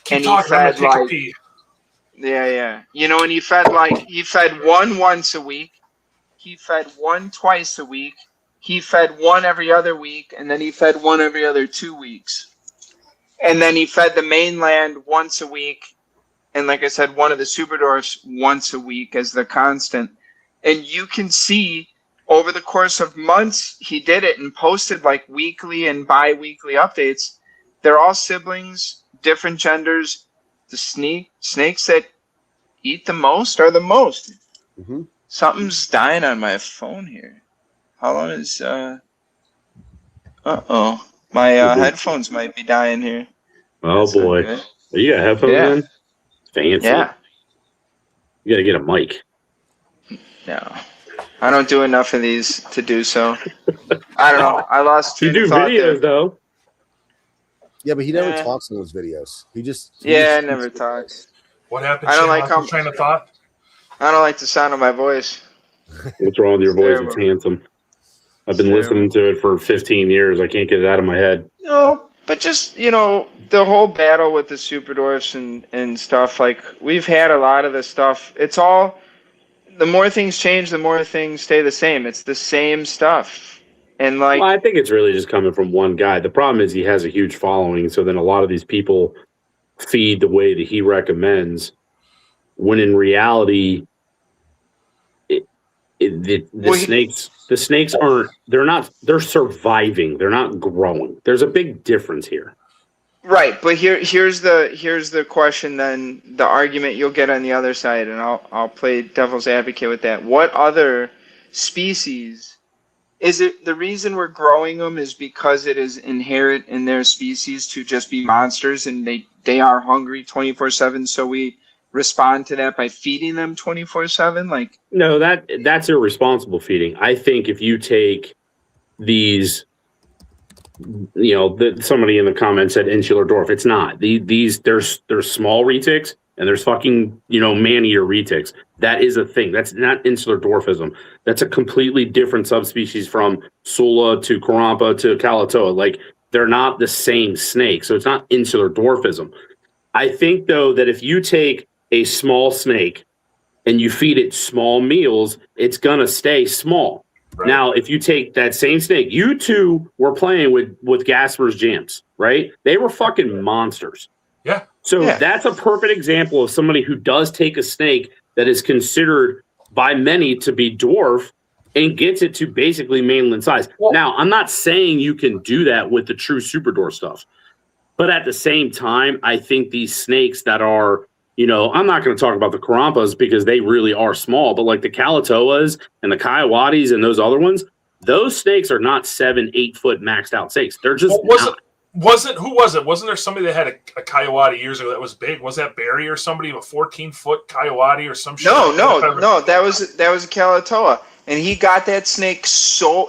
And he fed like, and he fed 1 once a week. He fed 1 twice a week. He fed 1 every other week, and then he fed 1 every other 2 weeks. And then he fed the mainland once a week, and like I said, 1 of the super dwarfs once a week as the constant. And you can see over the course of months, he did it and posted like weekly and bi-weekly updates. They're all siblings, different genders. The snakes that eat the most are the most. Mm-hmm. Something's dying on my phone here. How long is my headphones might be dying here. Oh boy. You got headphones in? Fancy. Yeah. You gotta get a mic. No. I don't do enough of these to do so. I don't know. I lost train of thought. You do videos though. Yeah, but he never talks in those videos. He never talks. What happened? I don't like train of thought. I don't like the sound of my voice. What's wrong with your voice? It's handsome. I've been listening to it for 15 years. I can't get it out of my head. No, but just, the whole battle with the super dwarfs and stuff, like, we've had a lot of this stuff. It's all, the more things change, the more things stay the same. It's the same stuff. And like, well, I think it's really just coming from one guy. The problem is he has a huge following. So then a lot of these people feed the way that he recommends, when in reality, the snakes they're surviving. They're not growing. There's a big difference here. Right, but here's the question then, the argument you'll get on the other side, and I'll play devil's advocate with that. What other species is it? The reason we're growing them is because it is inherent in their species to just be monsters, and they are hungry 24/7. So we respond to that by feeding them 24/7. Like, no, that's irresponsible feeding. I think if you take these, somebody in the comments said insular dwarf. It's not. There's small retics and there's fucking man-eater retics. That is a thing. That's not insular dwarfism. That's a completely different subspecies from Sula to Karampa to Kalatoa. Like, they're not the same snake, so it's not insular dwarfism. I think though that if you take a small snake and you feed it small meals, it's gonna stay small. Right. Now, if you take that same snake, you two were playing with Gasper's jams, right? They were fucking monsters. Yeah. So that's a perfect example of somebody who does take a snake that is considered by many to be dwarf and gets it to basically mainland size. Well, now, I'm not saying you can do that with the true super dwarf stuff, but at the same time, I think these snakes that are, I'm not going to talk about the Karampas because they really are small, but like the Kalatoas and the Kiowatis and those other ones, those snakes are not 7-8 foot maxed out snakes. They're just who was it? Wasn't there somebody that had a Coyote years ago that was big? Was that Barry or somebody, a 14-foot Coyote or some shit? No, that was a Kalatoa, and he got that snake.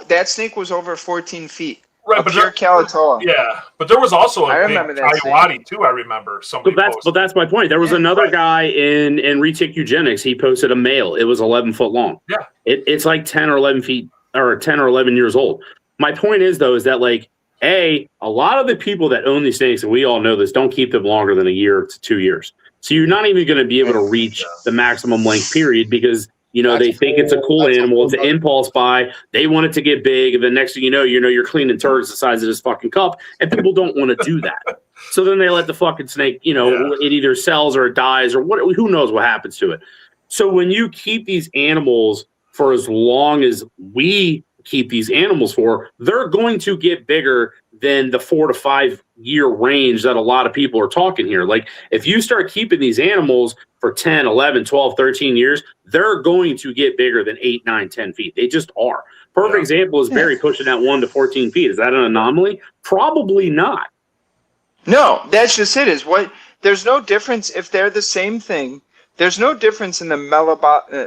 That snake was over 14 feet. Right, but pure Kalatoa. Yeah, but there was also a big Coyote too. I remember somebody. But that's my point. There was another guy in Retic Eugenics. He posted a male. It was 11 foot long. Yeah, it's like 10 or 11 feet or 10 or 11 years old. My point is though, is that like a lot of the people that own these snakes, and we all know this, don't keep them longer than a year to 2 years. So you're not even going to be able to reach the maximum length period because. They think it's a cool animal. It's an impulse buy. They want it to get big, and the next thing you know, you're cleaning turds the size of this fucking cup, and people don't want to do that. So then they let the fucking snake, it either sells or it dies or what? Who knows what happens to it? So when you keep these animals for as long as we keep these animals for, they're going to get bigger than the 4 to 5 year range that a lot of people are talking here. Like, if you start keeping these animals for 10, 11, 12, 13 years, they're going to get bigger than 8, 9, 10 feet. They just are. Perfect example is Barry pushing that 1 to 14 feet. Is that an anomaly? Probably not. No, that's just it. There's no difference if they're the same thing. There's no difference in the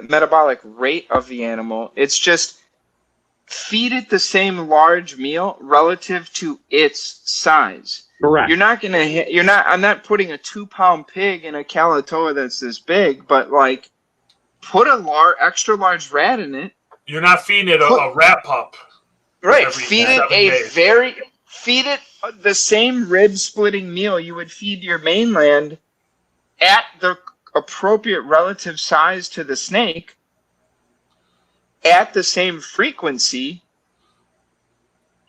metabolic rate of the animal. It's just feed it the same large meal relative to its size. Correct. I'm not putting a 2-pound pig in a Kalatoa that's this big, but like put a extra large rat in it. You're not feeding it a rat pup. Right. Feed it the same rib splitting meal you would feed your mainland at the appropriate relative size to the snake at the same frequency,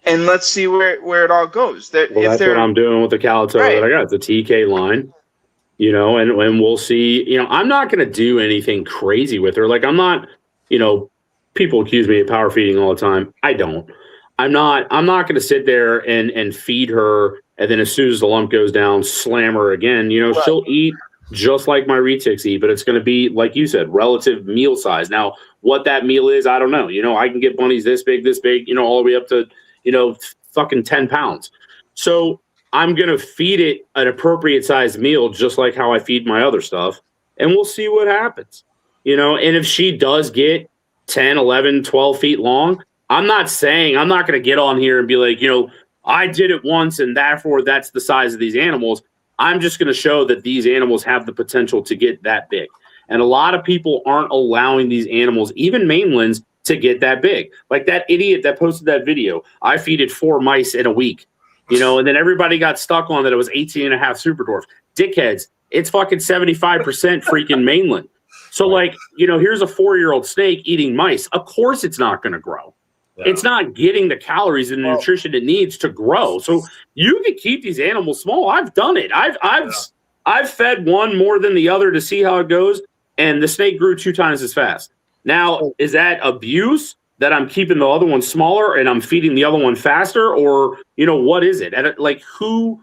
and let's see where it all goes. That's what I'm doing with the Kalatoa that I got. It's a TK line, and we'll see. I'm not going to do anything crazy with her. Like, I'm not, people accuse me of power feeding all the time. I don't. I'm not going to sit there and feed her, and then as soon as the lump goes down, slam her again. She'll eat just like my retics eat, but it's going to be, like you said, relative meal size. Now, what that meal is, I don't know. I can get bunnies this big, all the way up to, fucking 10 pounds. So I'm going to feed it an appropriate sized meal, just like how I feed my other stuff. And we'll see what happens, and if she does get 10, 11, 12 feet long, I'm not going to get on here and be like, I did it once and therefore that's the size of these animals. I'm just going to show that these animals have the potential to get that big. And a lot of people aren't allowing these animals, even mainlands, to get that big. Like that idiot that posted that video. I feeded 4 mice in a week, and then everybody got stuck on that it was 18.5 super dwarf. Dickheads, it's fucking 75% freaking mainland. So here's a 4-year-old snake eating mice. Of course it's not going to grow. Yeah. It's not getting the calories and the nutrition it needs to grow. So you can keep these animals small. I've done it. I've fed one more than the other to see how it goes, and the snake grew 2 times as fast. Now, is that abuse that I'm keeping the other one smaller and I'm feeding the other one faster, or what is it? And like who?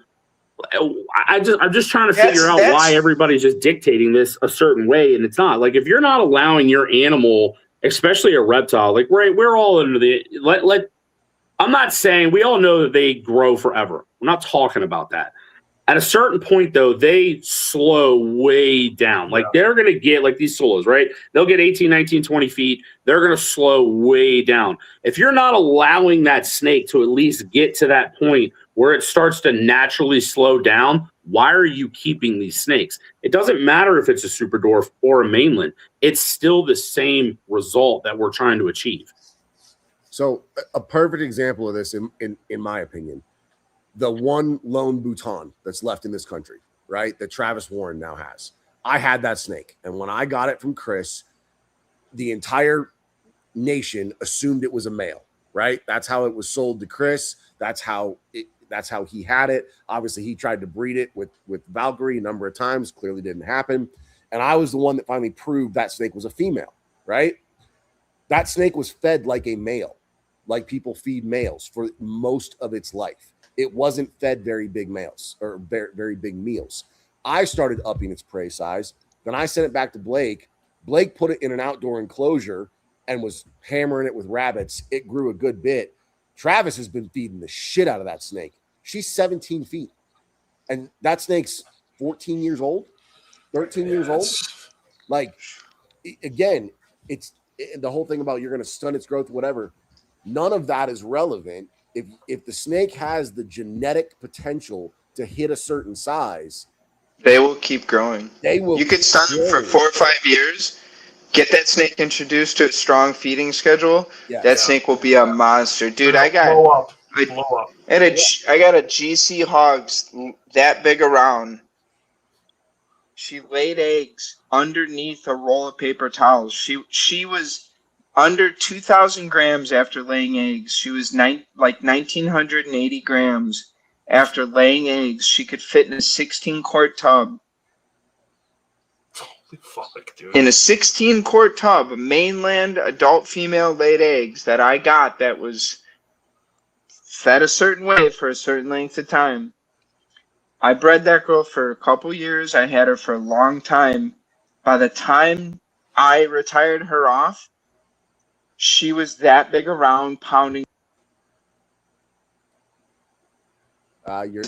I'm just trying to figure out why everybody's just dictating this a certain way, and it's not. Like if you're not allowing your animal, especially a reptile, like we're all under the I'm not saying we all know that they grow forever. I'm not talking about that. At a certain point, though, they slow way down. Like they're going to get like these solos, right? They'll get 18, 19, 20 feet. They're going to slow way down. If you're not allowing that snake to at least get to that point where it starts to naturally slow down, why are you keeping these snakes? It doesn't matter if it's a super dwarf or a mainland. It's still the same result that we're trying to achieve. So a perfect example of this, in my opinion, the one lone Bhutan that's left in this country, right? That Travis Warren now has. I had that snake. And when I got it from Chris, the entire nation assumed it was a male, right? That's how it was sold to Chris. That's how he had it. Obviously, he tried to breed it with Valkyrie a number of times. Clearly didn't happen. And I was the one that finally proved that snake was a female, right? That snake was fed like a male, like people feed males for most of its life. It wasn't fed very big males or very, very big meals. I started upping its prey size. Then I sent it back to Blake. Blake put it in an outdoor enclosure and was hammering it with rabbits. It grew a good bit. Travis has been feeding the shit out of that snake. She's 17 feet. And that snake's 14 years old, 13 years old. Like, again, it's the whole thing about you're going to stunt its growth, whatever. None of that is relevant. If the snake has the genetic potential to hit a certain size, they will keep growing. They will. You could stunt them for 4 or 5 years. Get that snake introduced to a strong feeding schedule. That snake will be a monster, dude. I got blow up. I got a GC Hogs that big around. She laid eggs underneath a roll of paper towels. She was under 2,000 grams after laying eggs. She was like 1,980 grams after laying eggs. She could fit in a 16-quart tub. Holy fuck, dude. In a 16-quart tub, a mainland adult female laid eggs that I got that was fed a certain way for a certain length of time. I bred that girl for a couple years. I had her for a long time. By the time I retired her off, she was that big around, pounding.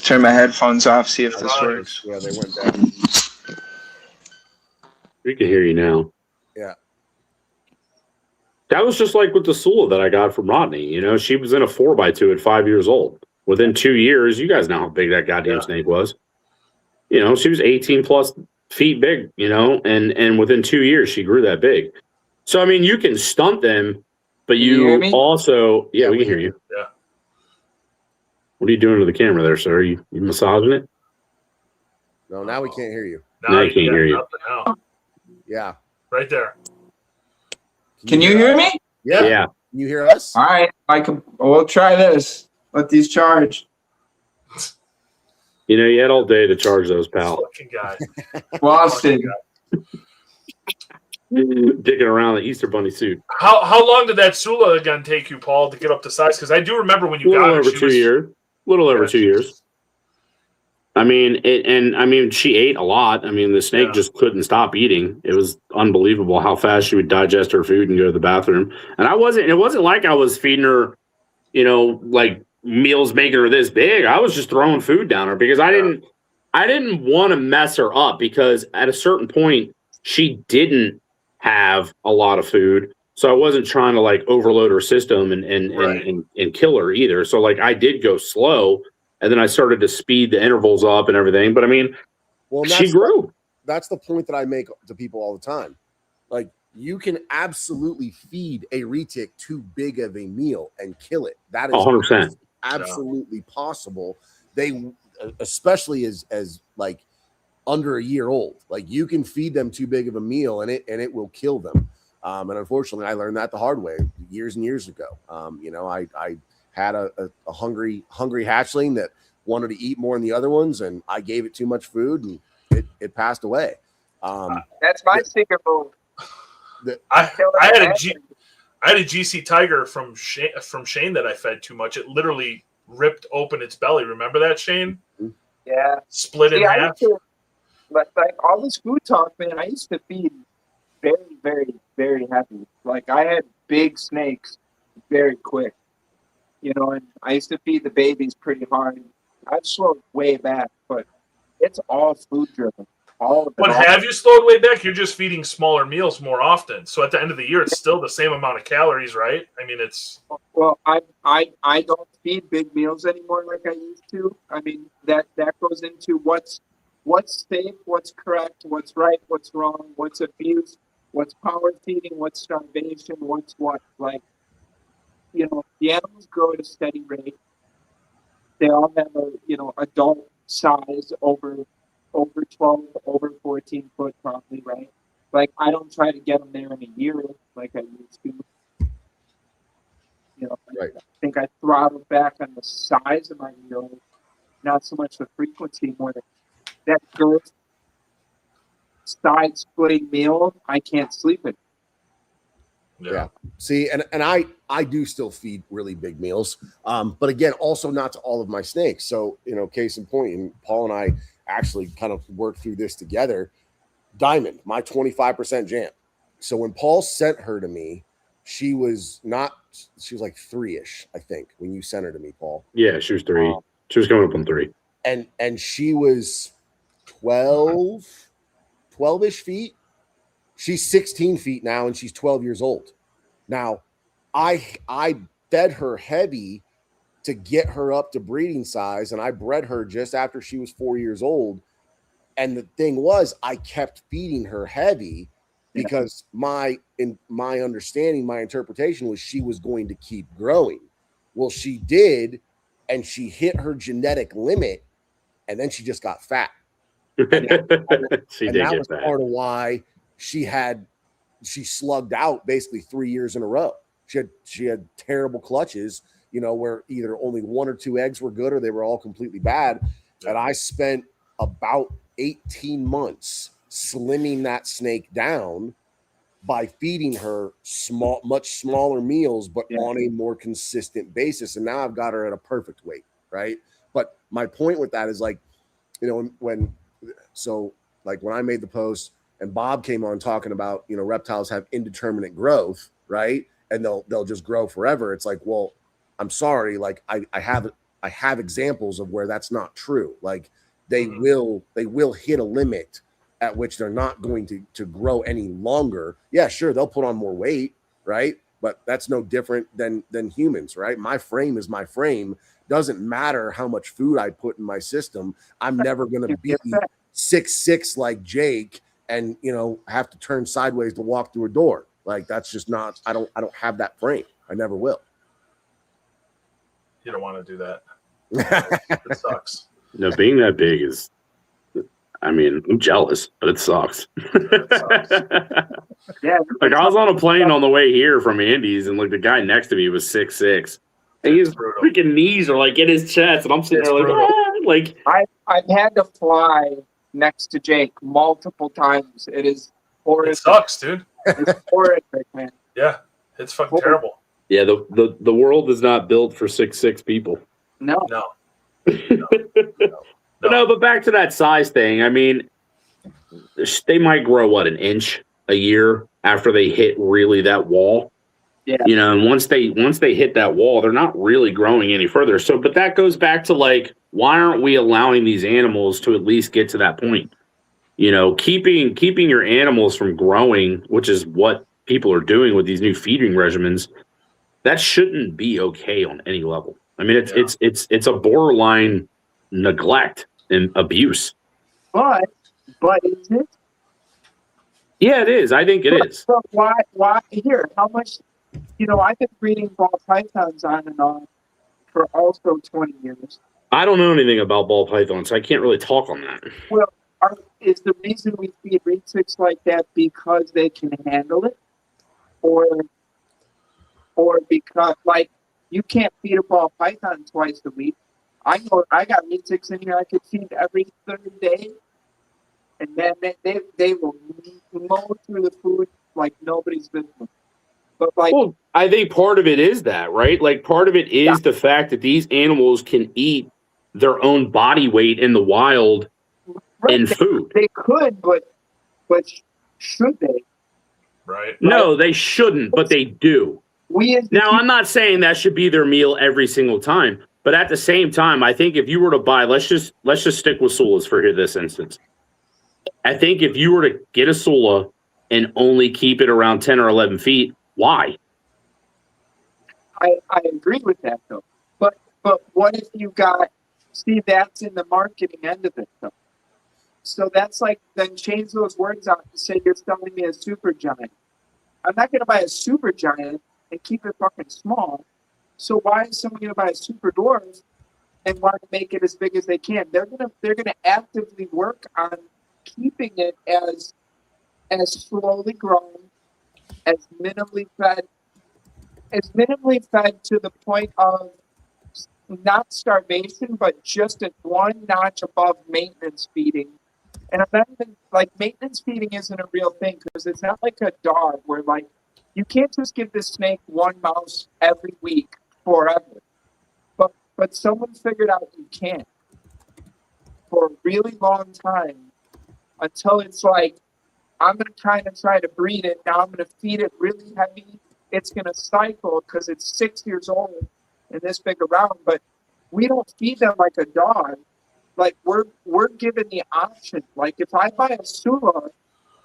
Turn my headphones off, see if this works. Yeah, they went down. We can hear you now. Yeah. That was just like with the Sula that I got from Rodney. She was in a 4x2 at 5 years old. Within 2 years, you guys know how big that goddamn snake was. She was 18 plus feet big, and within 2 years, she grew that big. So, I mean, you can stunt them, but you also... Yeah, we can hear you. Yeah. What are you doing to the camera there, sir? You massaging it? No, now we can't hear you. Now you can't hear you. Now. Yeah. Right there. Can you hear me? Yeah. Can you hear us? All right. We'll try this. Let these charge. You had all day to charge those, pal. Fucking guy. Weston. Digging around the Easter Bunny suit. How long did that Sula again take you, Paul, to get up to size? Because I do remember when you got her. Over 2 years. A little over 2 years. I mean, she ate a lot. I mean, the snake just couldn't stop eating. It was unbelievable how fast she would digest her food and go to the bathroom. And it wasn't like I was feeding her, like meals making her this big. I was just throwing food down her because I didn't want to mess her up, because at a certain point she didn't have a lot of food. So I wasn't trying to like overload her system and kill her either. So like I did go slow, and then I started to speed the intervals up and everything. But I mean, she grew. That's the point that I make to people all the time. Like, you can absolutely feed a retic too big of a meal and kill it. That is 100%. Absolutely possible. They, especially as like under a year old, like you can feed them too big of a meal and it will kill them. And unfortunately, I learned that the hard way years and years ago. I had a hungry hatchling that wanted to eat more than the other ones, and I gave it too much food, and it passed away. That's my secret move. I had a GC Tiger from Shane that I fed too much. It literally ripped open its belly. Remember that, Shane? Yeah. Split in half. Like all this food talk, man, I used to feed very, very, very heavy. Like I had big snakes very quick, and I used to feed the babies pretty hard. I've slowed way back, but it's all food driven. All of it. But have you slowed way back? You're just feeding smaller meals more often. So at the end of the year, it's still the same amount of calories, right? I mean, it's. Well, I don't feed big meals anymore like I used to. I mean, that goes into what's safe, what's correct, what's right, what's wrong, what's abuse, what's power feeding, what's starvation, what's what. Like, the animals grow at a steady rate. They all have a, adult size over 12, over 14 foot probably, right? Like, I don't try to get them there in a year like I used to. Right. I think I throttled back on the size of my meals, not so much the frequency, more than that girth side splitting meal. I can't sleep in. Yeah. See, and I do still feed really big meals. But again, also not to all of my snakes. So, case in point, and Paul and I actually kind of worked through this together. Diamond, my 25% jam. So when Paul sent her to me, she was like 3-ish, I think, when you sent her to me, Paul. Yeah, she was 3. She was coming up on 3. And she was 12-ish feet. She's 16 feet now, and she's 12 years old. Now, I fed her heavy to get her up to breeding size, and I bred her just after she was 4 years old. And the thing was, I kept feeding her heavy because my understanding, my interpretation was she was going to keep growing. Well, she did, and she hit her genetic limit, and then she just got fat. She did that get was fat. part of why she slugged out basically 3 years in a row. She had terrible clutches, where either only 1 or 2 eggs were good or they were all completely bad. And I spent about 18 months slimming that snake down by feeding her much smaller meals, but on a more consistent basis. And now I've got her at a perfect weight, right? But my point with that is like, when I made the post and Bob came on talking about, reptiles have indeterminate growth, right? And they'll just grow forever. It's like, well, I'm sorry. Like I have examples of where that's not true. Like they will hit a limit at which they're not going to grow any longer. Yeah, sure. They'll put on more weight, right? But that's no different than humans, right? My frame is my frame. Doesn't matter how much food I put in my system. I'm never going to be 6'6" like Jake and, have to turn sideways to walk through a door. Like that's just not, I don't have that frame. I never will. You don't want to do that. It sucks. No, being that big is, I'm jealous, but it sucks. Yeah. Like I was on a plane on the way here from Andy's, and like the guy next to me was 6'6". And his freaking knees are like in his chest, and I'm sitting there like, I've had to fly next to Jake multiple times. It is horrific. It sucks, dude. It's horrific, man. Yeah, it's fucking terrible. Yeah, the world is not built for 6'6" people. No. No, but back to that size thing. They might grow an inch a year after they hit really that wall. Yeah. And once they hit that wall, they're not really growing any further. So, but that goes back to like, why aren't we allowing these animals to at least get to that point? Keeping your animals from growing, which is what people are doing with these new feeding regimens, that shouldn't be okay on any level. It's a borderline neglect and abuse. But is it? Yeah, it is. I think it is. So why here? How much? I've been breeding ball pythons on and on for also 20 years. I don't know anything about ball pythons, so I can't really talk on that. Well, is the reason we feed Retics like that because they can handle it, or because like you can't feed a ball python twice a week? I know I got Retics in here I could feed every third day. and then they will mow through the food like nobody's business. But like, well, I think part of it is that, right? Like part of it is the fact that these animals can eat their own body weight in the wild in food. They could, but should they? Right. No, they shouldn't, but they do. Now, I'm not saying that should be their meal every single time, but at the same time, I think if you were to buy, let's just stick with Sulas for this instance. I think if you were to get a Sula and only keep it around 10 or 11 feet, why? I agree with that though. But what if you got, see, that's in the marketing end of it though. So that's like, then change those words out and say you're selling me a super giant. I'm not going to buy a super giant and keep it fucking small. So why is someone going to buy a super dwarf and want to make it as big as they can? They're gonna actively work on keeping it as slowly grown, as minimally fed to the point of not starvation, but just at one notch above maintenance feeding. And I'm not even, like, maintenance feeding isn't a real thing because it's not like a dog where, like, you can't just give this snake one mouse every week forever. But someone figured out you can for a really long time until it's like, I'm going to kind of try to breed it. Now I'm going to feed it really heavy. It's going to cycle because it's 6 years old and this big around. But we don't feed them like a dog. Like we're given the option. Like if I buy a Sula,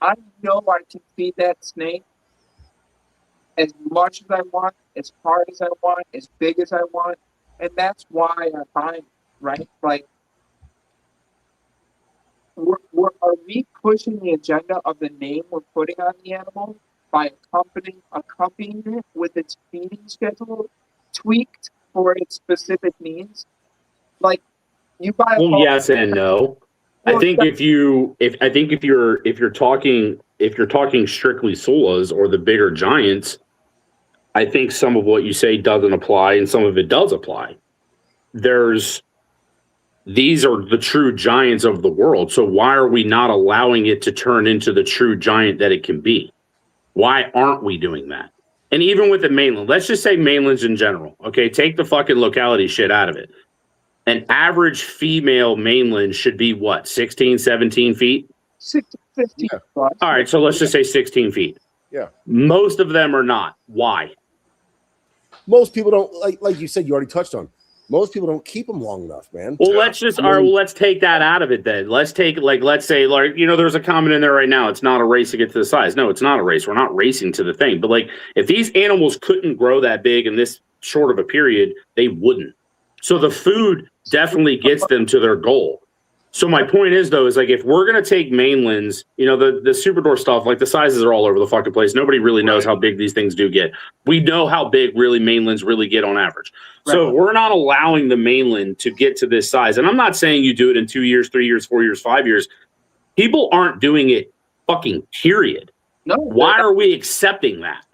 I know I can feed that snake as much as I want, as hard as I want, as big as I want. And that's why I buy it, right? Like, are we pushing the agenda of the name we're putting on the animal by accompanying it with its feeding schedule tweaked for its specific needs? Like, you buy a yes and no. I think if you're talking strictly Sulas or the bigger giants, I think some of what you say doesn't apply and some of it does apply. These are the true giants of the world. So why are we not allowing it to turn into the true giant that it can be? Why aren't we doing that? And even with the mainland, let's just say mainlands in general. Okay, take the fucking locality shit out of it. An average female mainland should be what, 16, 17 feet? 16, 15 plus. All right, so let's just say 16 feet. Yeah. Most of them are not. Why? Most people don't, like you said, you already touched on. Most people don't keep them long enough, man. Well, let's take that out of it then. Let's say, there's a comment in there right now. It's not a race to get to the size. No, it's not a race. We're not racing to the thing. But like, if these animals couldn't grow that big in this short of a period, they wouldn't. So the food definitely gets them to their goal. So my point is, though, is like if we're going to take mainlands, the super door stuff, like the sizes are all over the fucking place. Nobody really knows how big these things do get. We know how big really mainlands really get on average. Right. So we're not allowing the mainland to get to this size. And I'm not saying you do it in 2 years, 3 years, 4 years, 5 years. People aren't doing it fucking period. No. Why are we accepting that?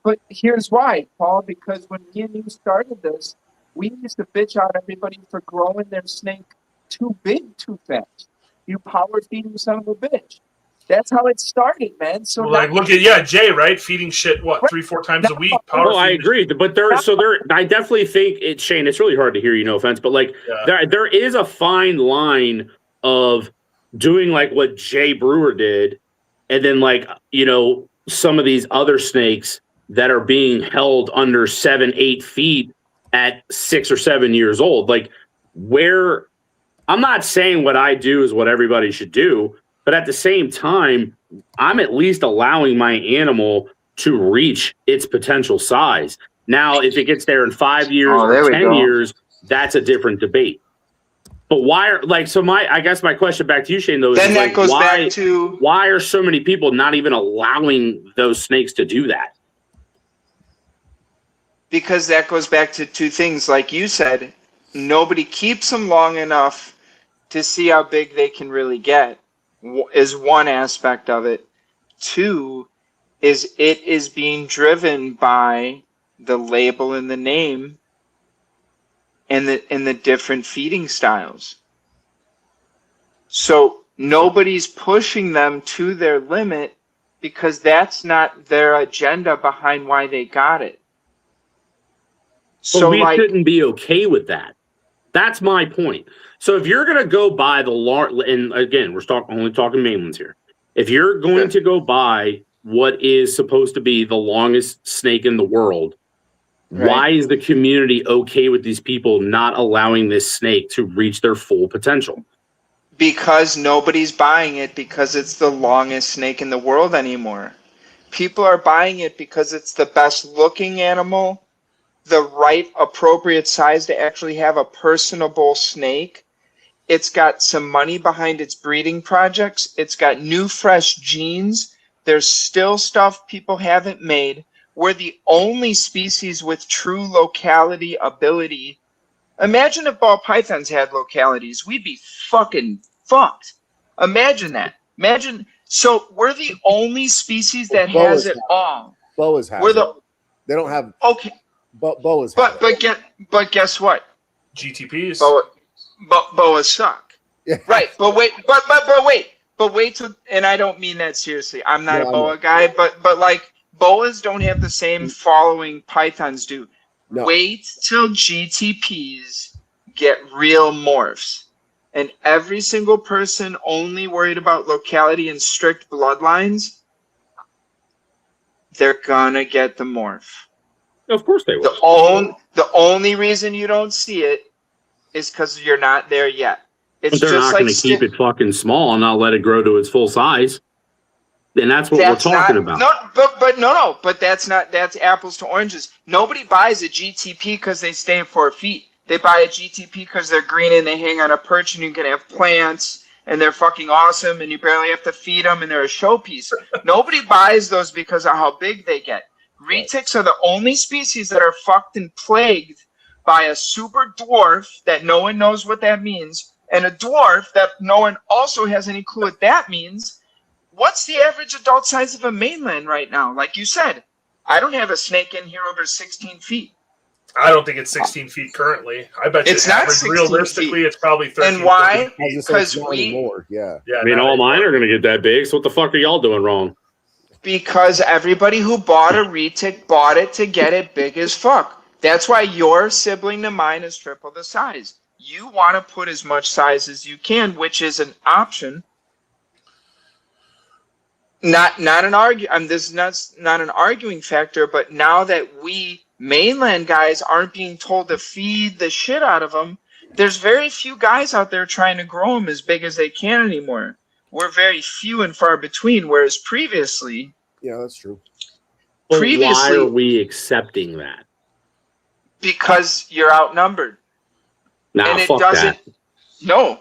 But here's why, Paul, because when me and you started this, we used to bitch out everybody for growing their snake too big too fast. You power feeding son of a bitch. That's how it started, man. So look at Jay, right? Feeding shit 3-4 times a week. I agree, but I definitely think it's Shane. It's really hard to hear you, no offense, but like there is a fine line of doing like what Jay Brewer did, and then some of these other snakes that are being held under 7-8 feet at 6 or 7 years old. Like, where I'm not saying what I do is what everybody should do, but at the same time, I'm at least allowing my animal to reach its potential size. Now, if it gets there in 5 years or 10 years, that's a different debate. But why I guess my question back to you, Shane, though, then that goes back to why are so many people not even allowing those snakes to do that? Because that goes back to two things. Like you said, nobody keeps them long enough to see how big they can really get, is one aspect of it. Two, is it is being driven by the label and the name and the different feeding styles. So nobody's pushing them to their limit because that's not their agenda behind why they got it. So we shouldn't be okay with that. That's my point. So if you're going to go by the law, and again, we're only talking mainlands here. If you're going to go by what is supposed to be the longest snake in the world, why is the community okay with these people not allowing this snake to reach their full potential? Because nobody's buying it because it's the longest snake in the world anymore. People are buying it because it's the best looking animal, the right appropriate size to actually have a personable snake. It's got some money behind its breeding projects. It's got new, fresh genes. There's still stuff people haven't made. We're the only species with true locality ability. Imagine if ball pythons had localities. We'd be fucking fucked. Imagine that. So we're the only species that has it all. Boas have it. They don't have. Okay. Boas. But guess what? GTPs. Boas suck. Yeah. Right. But wait till, and I don't mean that seriously. I'm not a boa guy, but like boas don't have the same following pythons do. No. Wait till GTPs get real morphs. And every single person only worried about locality and strict bloodlines, they're gonna get the morph. Of course they will. The only reason you don't see it is because you're not there yet. It's but they're just not going to keep it fucking small and not let it grow to its full size. And that's what we're talking about. No, but that's apples to oranges. Nobody buys a GTP because they stay at 4 feet. They buy a GTP because they're green and they hang on a perch and you can have plants and they're fucking awesome and you barely have to feed them and they're a showpiece. Nobody buys those because of how big they get. Retics are the only species that are fucked and plagued by a super dwarf that no one knows what that means and a dwarf that no one also has any clue what that means. What's the average adult size of a mainland right now? Like you said, I don't have a snake in here over 16 feet. I don't think it's 16 feet currently. I bet it's not 16 realistically feet. It's probably 13. And why? Because more. Yeah. I mean, all mine are going to get that big. So what the fuck are y'all doing wrong? Because everybody who bought a retic bought it to get it big as fuck. That's why your sibling to mine is triple the size. You want to put as much size as you can, which is an option. Not an this is not an arguing factor, but now that we mainland guys aren't being told to feed the shit out of them, there's very few guys out there trying to grow them as big as they can anymore. We're very few and far between, whereas previously... Yeah, that's true. Why are we accepting that? Because you're outnumbered. Nah, and it fuck doesn't... that. No.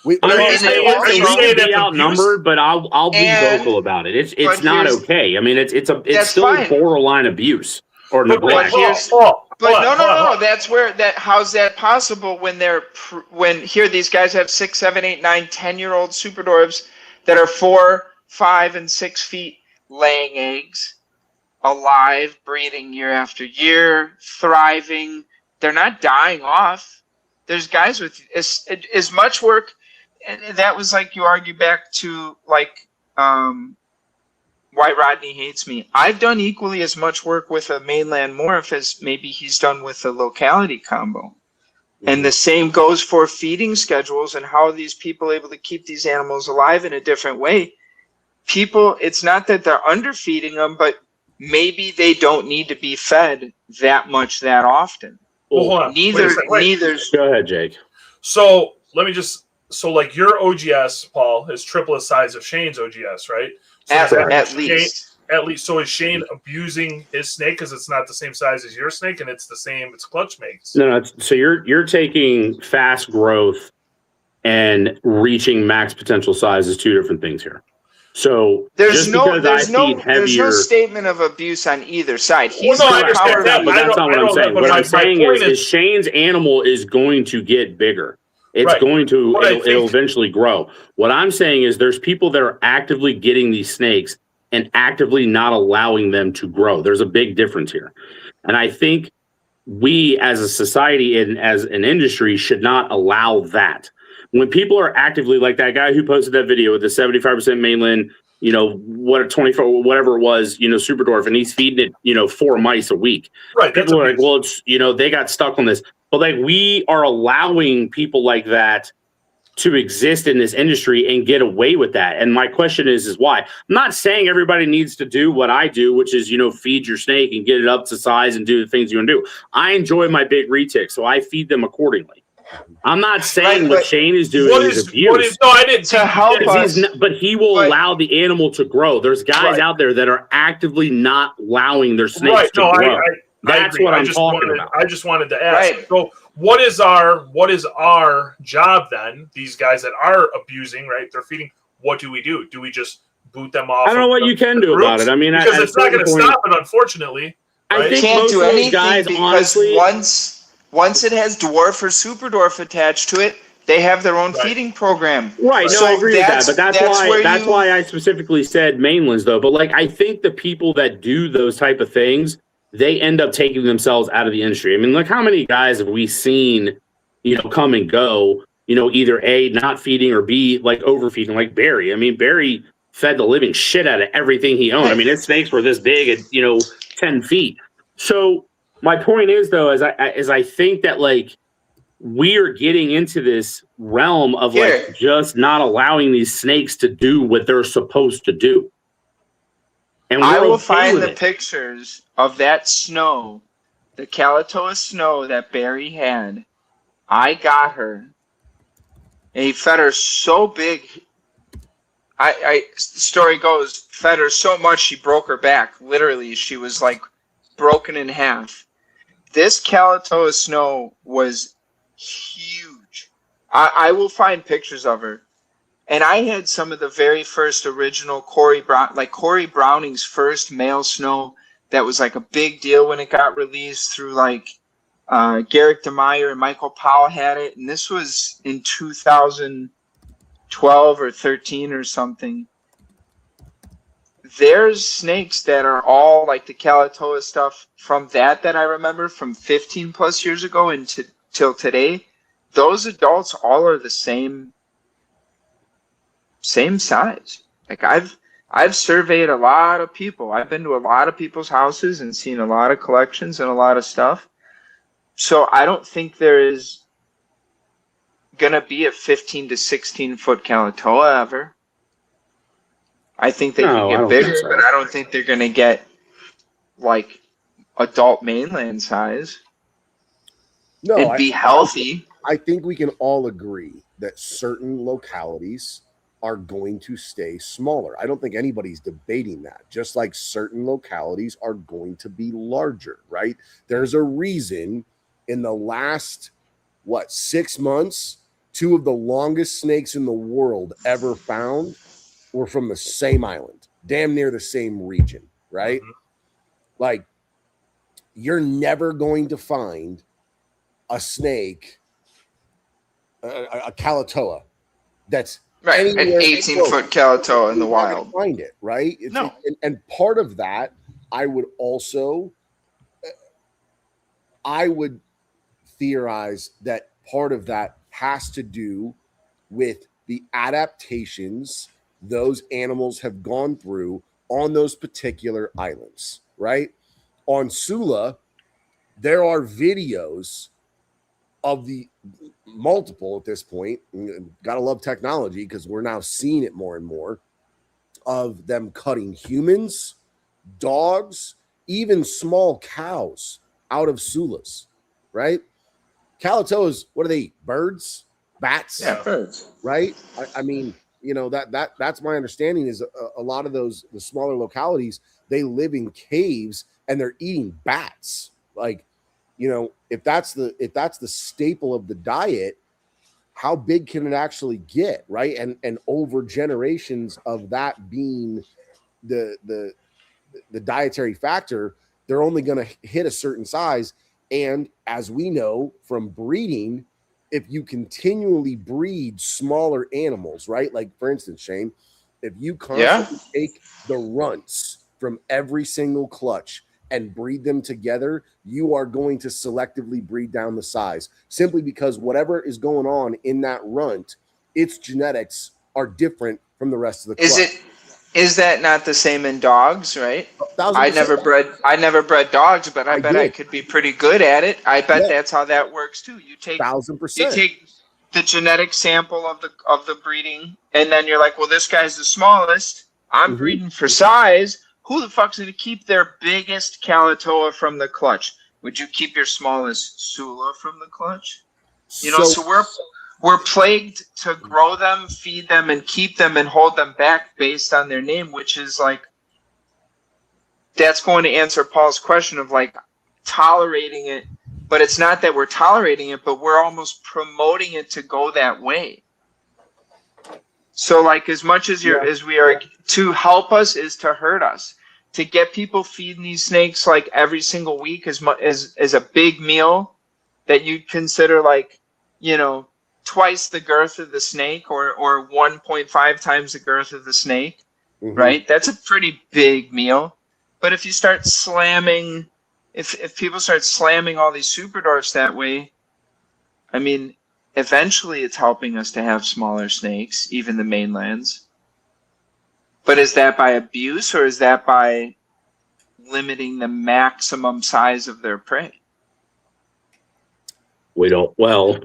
We be outnumbered, but I'll be vocal about it. It's not okay. I mean, it's still fine. Borderline abuse or neglect. But no. How's that possible when here these guys have 6, 7, 8, 9, 10-year-old super dwarves that are 4, 5, and 6 feet laying eggs, alive, breeding year after year, thriving. They're not dying off. There's guys with as much work. And that was like you argue back to like why Rodney hates me. I've done equally as much work with a mainland morph as maybe he's done with a locality combo. And the same goes for feeding schedules and how are these people able to keep these animals alive in a different way. People, it's not that they're underfeeding them, but maybe they don't need to be fed that much that often. Well, hold on. Neither. Go ahead, Jake. So let me just. So like your OGS, Paul, is triple the size of Shane's OGS, right? So at least. At least. So is Shane abusing his snake because it's not the same size as your snake and it's the same? It's clutch mates. No. So you're taking fast growth and reaching max potential size as two different things here. So there's no statement of abuse on either side. He's but that's not what I'm saying. What I'm saying is Shane's animal is going to get bigger. It's going to, it'll eventually grow. What I'm saying is there's people that are actively getting these snakes and actively not allowing them to grow. There's a big difference here. And I think we as a society and as an industry should not allow that. when people are actively like that guy who posted that video with the 75% mainland, what 24, whatever it was, super dwarf, and he's feeding it, 4 mice a week. Right. People are like, well, it's, they got stuck on this, but like we are allowing people like that to exist in this industry and get away with that. And my question is why? I'm not saying everybody needs to do what I do, which is, feed your snake and get it up to size and do the things you want to do. I enjoy my big retics, so I feed them accordingly. I'm not saying what Shane is doing is abuse. No, I didn't to help us. But he will allow the animal to grow. There's guys out there that are actively not allowing their snakes to grow. That's what I'm talking about. I just wanted to ask. So what is our job then? These guys that are abusing, right? They're feeding. What do we do? Do we just boot them off? I don't know what you can do about it. I mean, because it's not going to stop it, unfortunately. Right? I think can't most do of those anything guys, because honestly, once it has dwarf or super dwarf attached to it, they have their own feeding program. Right. No, I agree with that. But that's why I specifically said mainlands, though. But like, I think the people that do those type of things, they end up taking themselves out of the industry. I mean, look how many guys have we seen, come and go, either A, not feeding, or B, like overfeeding, like Barry. I mean, Barry fed the living shit out of everything he owned. I mean, his snakes were this big at, 10 feet. So my point is, though, is I think that, like, we are getting into this realm of, like, just not allowing these snakes to do what they're supposed to do. And I will find the pictures of that snow, the Kalatoa snow that Barry had. I got her. And he fed her so big. Story goes, fed her so much she broke her back. Literally, she was like broken in half. This Kalatoa snow was huge. I will find pictures of her. And I had some of the very first original Corey Browning's first male snow that was like a big deal when it got released through like Garrick DeMeyer and Michael Powell had it. And this was in 2012 or 13 or something. There's snakes that are all like the Kalatoa stuff from that I remember from 15 plus years ago till today. Those adults all are the same size. Like I've surveyed a lot of people. I've been to a lot of people's houses and seen a lot of collections and a lot of stuff. So I don't think there is gonna be a 15 to 16 foot Kalatoa ever. I think they can get bigger, but I don't think they're gonna get like adult mainland size. No, and be healthy. I think we can all agree that certain localities are going to stay smaller. I don't think anybody's debating that. Just like certain localities are going to be larger, right? There's a reason in the last, 6 months, 2 of the longest snakes in the world ever found were from the same island, damn near the same region, right? Mm-hmm. Like, you're never going to find a snake, a Kalatoa, that's right, an 18-foot Kalatoa in the wild. Find it, right? And part of that, I would theorize that part of that has to do with the adaptations those animals have gone through on those particular islands, right? On Sula, there are videos of the multiple at this point. Gotta love technology because we're now seeing it more and more of them cutting humans, dogs, even small cows out of Sulas, right? Kalatoas, what do they eat? Birds, bats, birds, right? I mean, that's my understanding is a lot of the smaller localities, they live in caves and they're eating bats. Like, if that's the staple of the diet, how big can it actually get, right? And over generations of that being the dietary factor, they're only going to hit a certain size. And as we know from breeding, if you continually breed smaller animals, right? Like, for instance, Shane, if you constantly take the runts from every single clutch and breed them together, you are going to selectively breed down the size simply because whatever is going on in that runt its genetics are different from the rest of the clutch. Is that not the same in dogs, right? 1000%. I never bred dogs, but I bet I could be pretty good at it. I bet that's how that works too. You take 1000%. You take the genetic sample of the breeding, and then you're like, well, this guy's the smallest. I'm breeding for size. Who the fuck's going to keep their biggest Kalatoa from the clutch? Would you keep your smallest Sula from the clutch? You know, so we're plagued to grow them, feed them, and keep them and hold them back based on their name, which is like, that's going to answer Paul's question of like tolerating it. But it's not that we're tolerating it, but we're almost promoting it to go that way. So like as much as as we are to help us is to hurt us. To get people feeding these snakes like every single week is a big meal that you'd consider like, you know, twice the girth of the snake or 1.5 times the girth of the snake, right? That's a pretty big meal. But if you start slamming, if people start slamming all these super dwarfs that way, I mean, eventually it's helping us to have smaller snakes, even the mainlands. But is that by abuse or is that by limiting the maximum size of their prey? We don't. Well,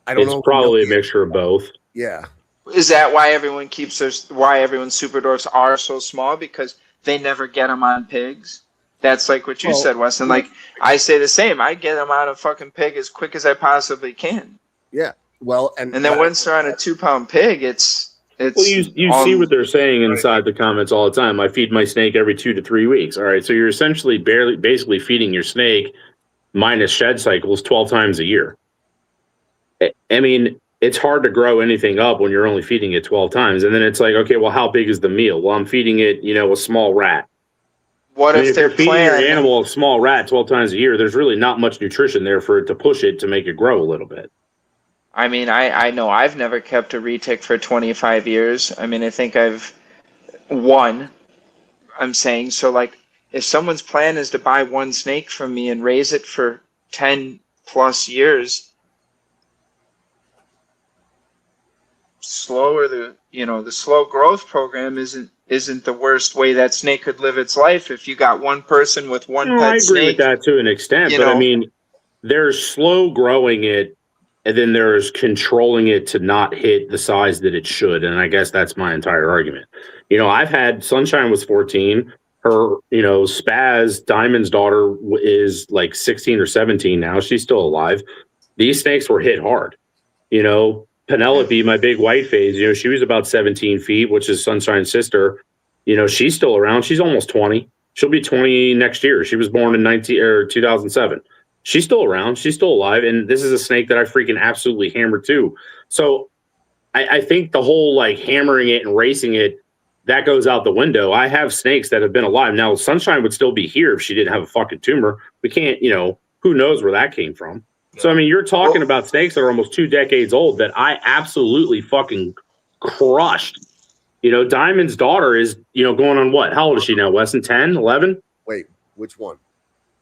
I don't know. It's probably a mixture of both. Yeah. Is that why everyone why everyone's super dwarfs are so small? Because they never get them on pigs? That's like what you said, Weston. Like, I say the same. I get them out of fucking pig as quick as I possibly can. Yeah. Well, and then once they're on a 2-pound pig, it's well, you see what they're saying inside the comments all the time. I feed my snake every 2 to 3 weeks. All right, so you're essentially basically feeding your snake minus shed cycles 12 times a year. I mean, it's hard to grow anything up when you're only feeding it 12 times. And then it's like, okay, well, how big is the meal? Well, I'm feeding it, you know, a small rat. What if they're feeding your animal a small rat 12 times a year? There's really not much nutrition there for it to push it to make it grow a little bit. I mean, I know I've never kept a retic for 25 years. I mean, I think I've one, I'm saying. So, like, if someone's plan is to buy one snake from me and raise it for 10 plus years, the slow growth program isn't the worst way that snake could live its life. If you got one person with one pet snake. I agree with that to an extent, but I mean, there's slow growing it. And then there's controlling it to not hit the size that it should. And I guess that's my entire argument. You know, I've had Sunshine was 14. Her, you know, Spaz, Diamond's daughter, is like 16 or 17 now. She's still alive. These snakes were hit hard. You know, Penelope, my big white phase, you know, she was about 17 feet, which is Sunshine's sister. You know, she's still around. She's almost 20. She'll be 20 next year. She was born in 2007. She's still around. She's still alive. And this is a snake that I freaking absolutely hammered too. So I think the whole like hammering it and racing it, that goes out the window. I have snakes that have been alive. Now, Sunshine would still be here if she didn't have a fucking tumor. We can't, you know, who knows where that came from. So, I mean, you're talking about snakes that are almost 2 decades old that I absolutely fucking crushed. You know, Diamond's daughter is, you know, going on what? How old is she now, Weston? 10, 11? Wait, which one?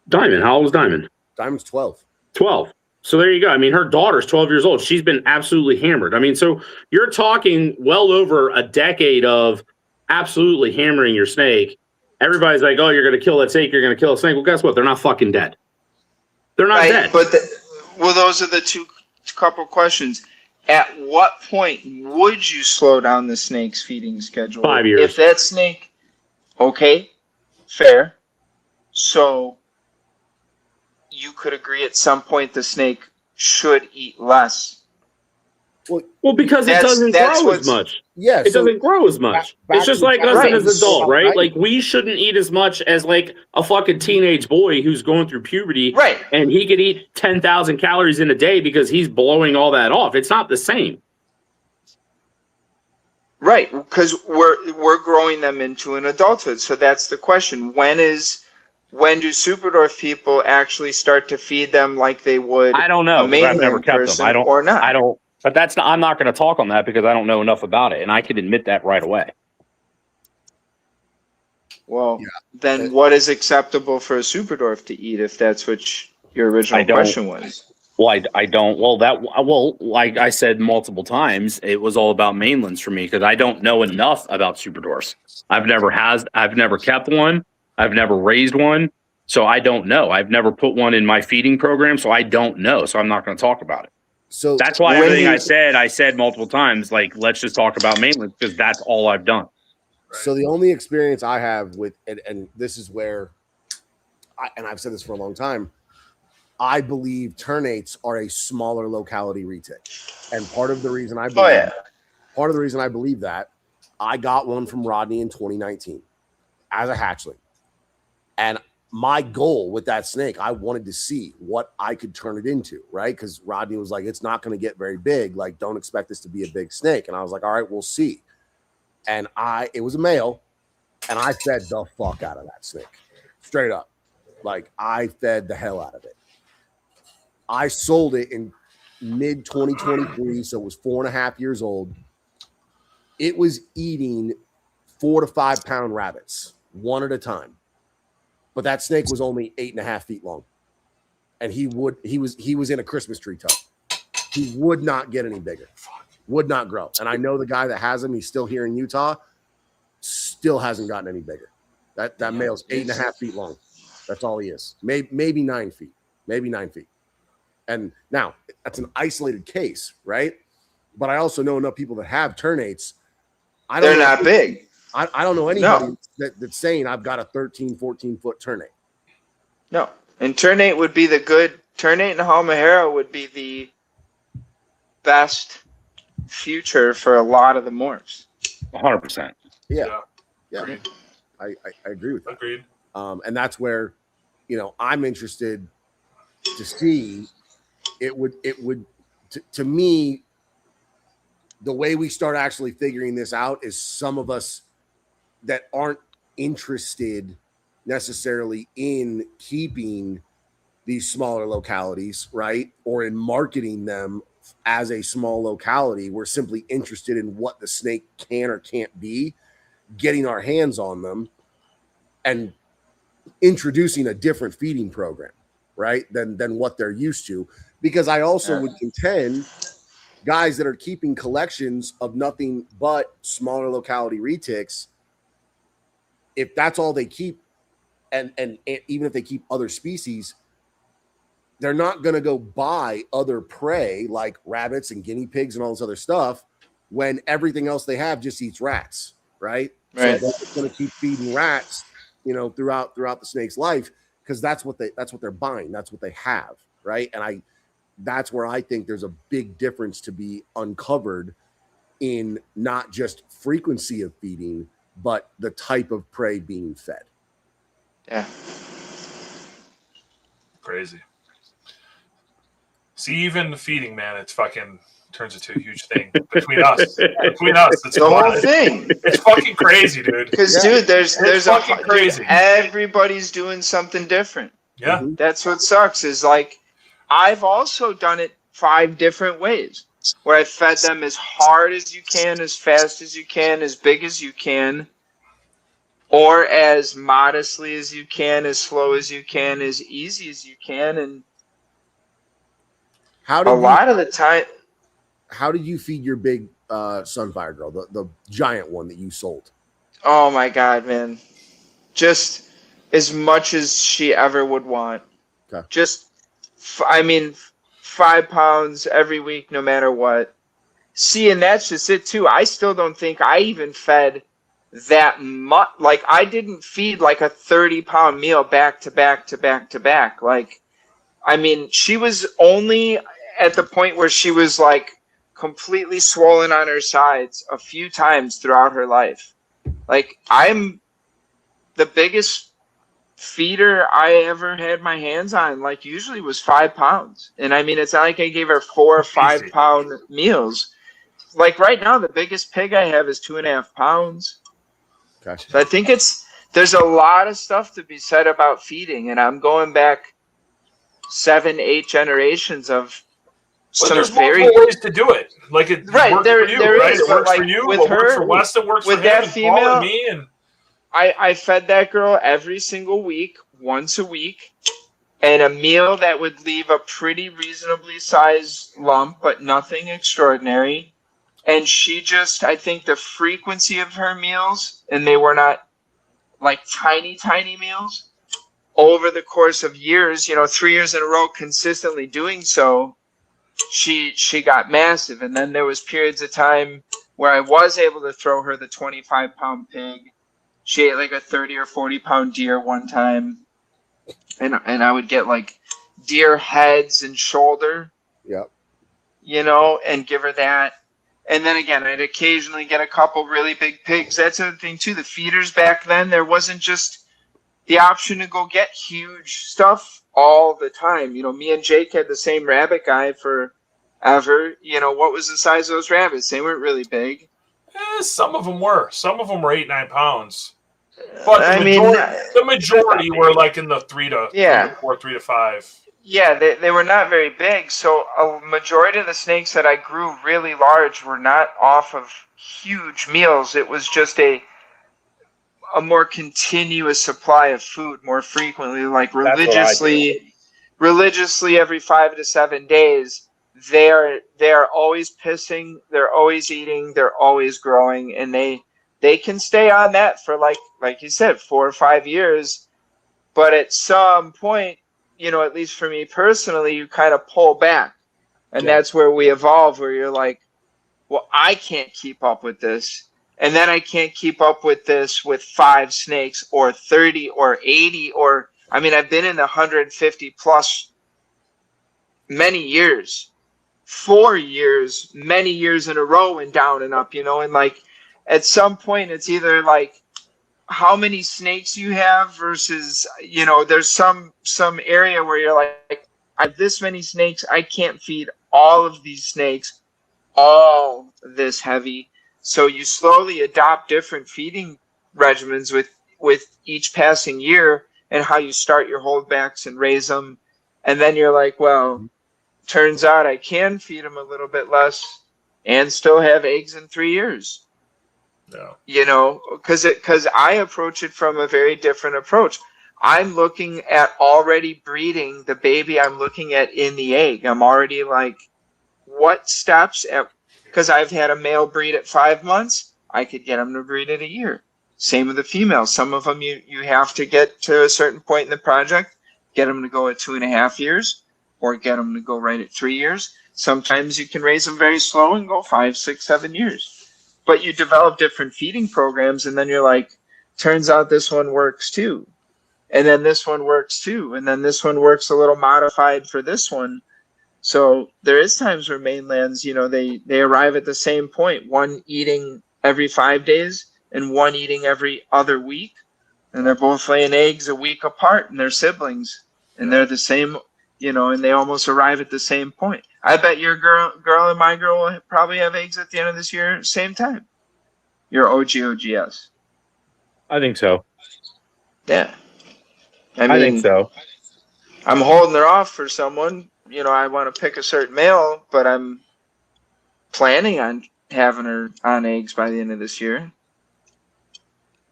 Diamond. How old is Diamond? Diamond's 12. 12. So there you go. I mean, her daughter's 12 years old. She's been absolutely hammered. I mean, so you're talking well over a decade of absolutely hammering your snake. Everybody's like, oh, you're going to kill that snake. You're going to kill a snake. Well, guess what? They're not fucking dead. They're not dead. But those are the couple questions. At what point would you slow down the snake's feeding schedule? 5 years. If that snake, okay, fair. So you could agree at some point the snake should eat less. Well, because it doesn't grow as much. Yeah, it doesn't grow as much. It's just like us as an adult, right? Like, we shouldn't eat as much as like a fucking teenage boy who's going through puberty, right? And he could eat 10,000 calories in a day because he's blowing all that off. It's not the same, right? Because we're growing them into an adulthood. So that's the question: when do super dwarf people actually start to feed them like they would? I don't know. I've never kept them. I don't. Or not. I don't. But that's not. I'm not going to talk on that because I don't know enough about it, and I can admit that right away. Well, then what is acceptable for a super dwarf to eat if that's what your original question was? Well, I don't. Like I said multiple times, it was all about mainlands for me because I don't know enough about super dwarfs. I've never kept one. I've never raised one. So I don't know. I've never put one in my feeding program. So I don't know. So I'm not going to talk about it. So that's why everything I said multiple times, like, let's just talk about mainlands because that's all I've done. So the only experience I have with, and this is where, I've said this for a long time, I believe ternates are a smaller locality retic, and part of the reason I believe that, I got one from Rodney in 2019 as a hatchling, and my goal with that snake, I wanted to see what I could turn it into, right? Because Rodney was like, "It's not going to get very big. Like, don't expect this to be a big snake." And I was like, "All right, we'll see." And it was a male, and I fed the fuck out of that snake, straight up. Like, I fed the hell out of it. I sold it in mid 2023, so it was 4.5 years old. It was eating 4 to 5 pound rabbits, one at a time. But that snake was only 8.5 feet long. And he was in a Christmas tree tub. He would not get any bigger. Would not grow. And I know the guy that has him, he's still here in Utah, still hasn't gotten any bigger. That male's 8.5 feet long. That's all he is. Maybe 9 feet. Maybe 9 feet. And now that's an isolated case, right? But I also know enough people that have ternates. They're not big. I don't know anybody that's saying I've got a 13, 14 foot ternate. No. And ternate would be the good. Ternate and Halmahera would be the best future for a lot of the morphs. 100%. Yeah. I agree with that. Agreed. And that's where, I'm interested to see. It would to me, the way we start actually figuring this out is some of us that aren't interested necessarily in keeping these smaller localities, right? Or in marketing them as a small locality. We're simply interested in what the snake can or can't be, getting our hands on them, and introducing a different feeding program, right? Than what they're used to. Because I also would contend guys that are keeping collections of nothing but smaller locality retics, if that's all they keep, and even if they keep other species, they're not going to go buy other prey like rabbits and guinea pigs and all this other stuff when everything else they have just eats rats, right? Right. So they're going to keep feeding rats, throughout the snake's life, because that's what they're buying, that's what they have, right? And that's where I think there's a big difference to be uncovered in not just frequency of feeding, but the type of prey being fed. Yeah. Crazy. See, even the feeding, man, it's fucking turns into a huge thing between us. It's the whole thing. It's fucking crazy, dude. Because, dude, there's fucking crazy. Everybody's doing something different. Yeah. That's what sucks is, like, I've also done it 5 different ways where I fed them as hard as you can, as fast as you can, as big as you can, or as modestly as you can, as slow as you can, as easy as you can. And a lot of the time. How did you feed your big Sunfire girl, the giant one that you sold? Oh my God, man. Just as much as she ever would want. Okay. Just 5 pounds every week, no matter what. See, and that's just it too. I still don't think I even fed that much. Like, I didn't feed like a 30-pound meal back to back to back to back. Like, she was only at the point where she was like completely swollen on her sides a few times throughout her life. Like, I'm the biggest feeder I ever had my hands on, like, usually was 5 pounds. And it's not like I gave her 4 or 5 pound meals. Like, right now, the biggest pig I have is 2.5 pounds. Gotcha. So I think there's a lot of stuff to be said about feeding. And I'm going back 7, 8 generations of there's multiple ways to do it. Like, it works for you, right? It works for you. What works for Weston works for him, that female, Paul and me. And I fed that girl every single week, once a week. and a meal that would leave a pretty reasonably sized lump, but nothing extraordinary. And she just, I think the frequency of her meals, and they were not like tiny, tiny meals, over the course of years, 3 years in a row, consistently doing so, she got massive. And then there was periods of time where I was able to throw her the 25-pound pig. She ate like a 30 or 40-pound deer one time. And I would get like deer heads and shoulder, Yep. And give her that. And then again, I'd occasionally get a couple really big pigs. That's the other thing too. The feeders back then, there wasn't just the option to go get huge stuff all the time. Me and Jake had the same rabbit guy forever. What was the size of those rabbits? They weren't really big. Some of them were. Some of them were 8-9 pounds. But the majority were like in the 3 to 4, 3 to 5. Yeah, they were not very big. So a majority of the snakes that I grew really large were not off of huge meals. It was just a more continuous supply of food more frequently, like religiously every 5 to 7 days. They are always pissing, they're always eating, they're always growing, and they can stay on that for like you said, 4 or 5 years. But at some point, at least for me personally, you kind of pull back. And that's where we evolve, where you're like, well, I can't keep up with this. And then I can't keep up with this with 5 snakes or 30 or 80 I've been in the 150 plus many years, 4 years, many years in a row and down and up, and like at some point it's either like how many snakes you have versus, there's some area where you're like, I have this many snakes, I can't feed all of these snakes all this heavy. So you slowly adopt different feeding regimens with each passing year and how you start your holdbacks and raise them. And then you're like, well, turns out I can feed them a little bit less and still have eggs in 3 years. Yeah. Because I approach it from a very different approach. I'm looking at already breeding the baby I'm looking at in the egg. I'm already like, what steps because I've had a male breed at 5 months, I could get them to breed at a year. Same with the females. Some of them you have to get to a certain point in the project, get them to go at 2.5 years, or get them to go right at 3 years. Sometimes you can raise them very slow and go 5, 6, 7 years. But you develop different feeding programs, and then you're like, turns out this one works too. And then this one works too. And then this one works a little modified for this one. So there is times where mainlands, they arrive at the same point, one eating every 5 days and one eating every other week. And they're both laying eggs a week apart, and they're siblings. And they're the same, and they almost arrive at the same point. I bet your girl and my girl will probably have eggs at the end of this year, same time. Your OGS. I think so. Yeah. I think so. I'm holding her off for someone. I want to pick a certain male, but I'm planning on having her on eggs by the end of this year.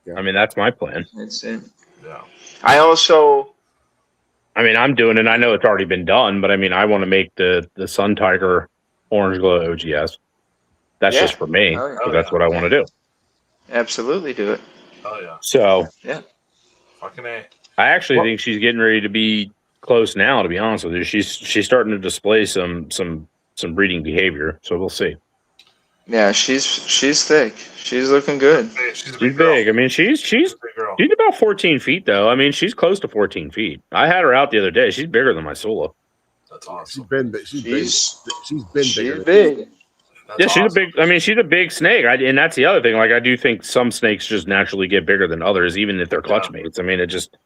Yeah. I mean, that's my plan. That's it. Yeah. I'm doing it. I know it's already been done, but I want to make the Sun Tiger Orange Glow OGS. That's just for me. That's what I want to do. Absolutely do it. Oh, yeah. So, yeah. Fucking A. I actually think she's getting ready to be close now, to be honest with you. She's starting to display some breeding behavior, so we'll see. Yeah, she's thick. She's looking good. She's big. She's about 14 feet though. She's close to 14 feet. I had her out the other day. She's bigger than my Sula. That's awesome. She's been big. She's big. That's awesome. She's a big snake. And that's the other thing. Like, I do think some snakes just naturally get bigger than others, even if they're clutch mates. It just,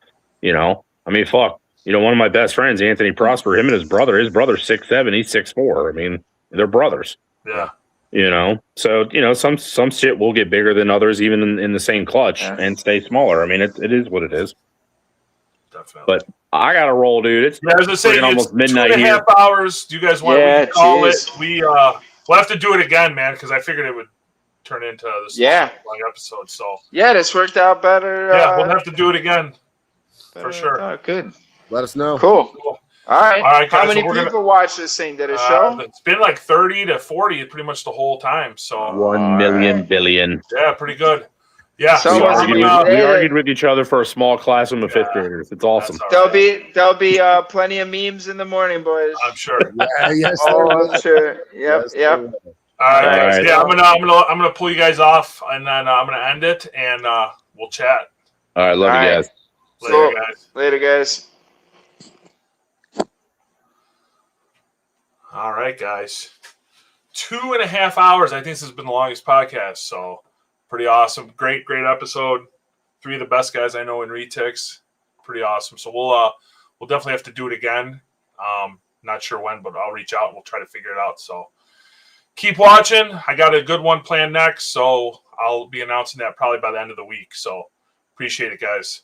fuck. One of my best friends, Anthony Prosper, him and his brother's 6'7", he's 6'4". They're brothers. Yeah. So some shit will get bigger than others, even in the same clutch, and stay smaller. It is what it is. Definitely. But I got to roll, dude. It's almost midnight here. 2.5 hours. Do you guys want to call it? We'll have to do it again, man, because I figured it would turn into this long episode. So this worked out better. We'll have to do it again for sure. Good. Let us know. Cool. All right. All right, How guys, many so people watch this thing? Did it show? It's been like 30 to 40 pretty much the whole time. So 1 million billion. yeah, pretty good. Yeah, So We so argued with each other for a small classroom of fifth graders. It's awesome. all right. There'll be plenty of memes in the morning, boys. I'm sure. Yes, Oh, I'm sure. Yep, Yes, yep. sir. All right, guys. right. Yeah, I'm gonna pull you guys off, and then I'm gonna end it, and we'll chat. All right, love All you right. guys. Later, Cool. guys. Later, guys. All right, guys. 2.5 hours. I think this has been the longest podcast, so pretty awesome. Great episode. 3 of the best guys I know in Retics. Pretty awesome. So we'll definitely have to do it again. Not sure when, but I'll reach out and we'll try to figure it out. So keep watching. I got a good one planned next, so I'll be announcing that probably by the end of the week. So appreciate it, guys.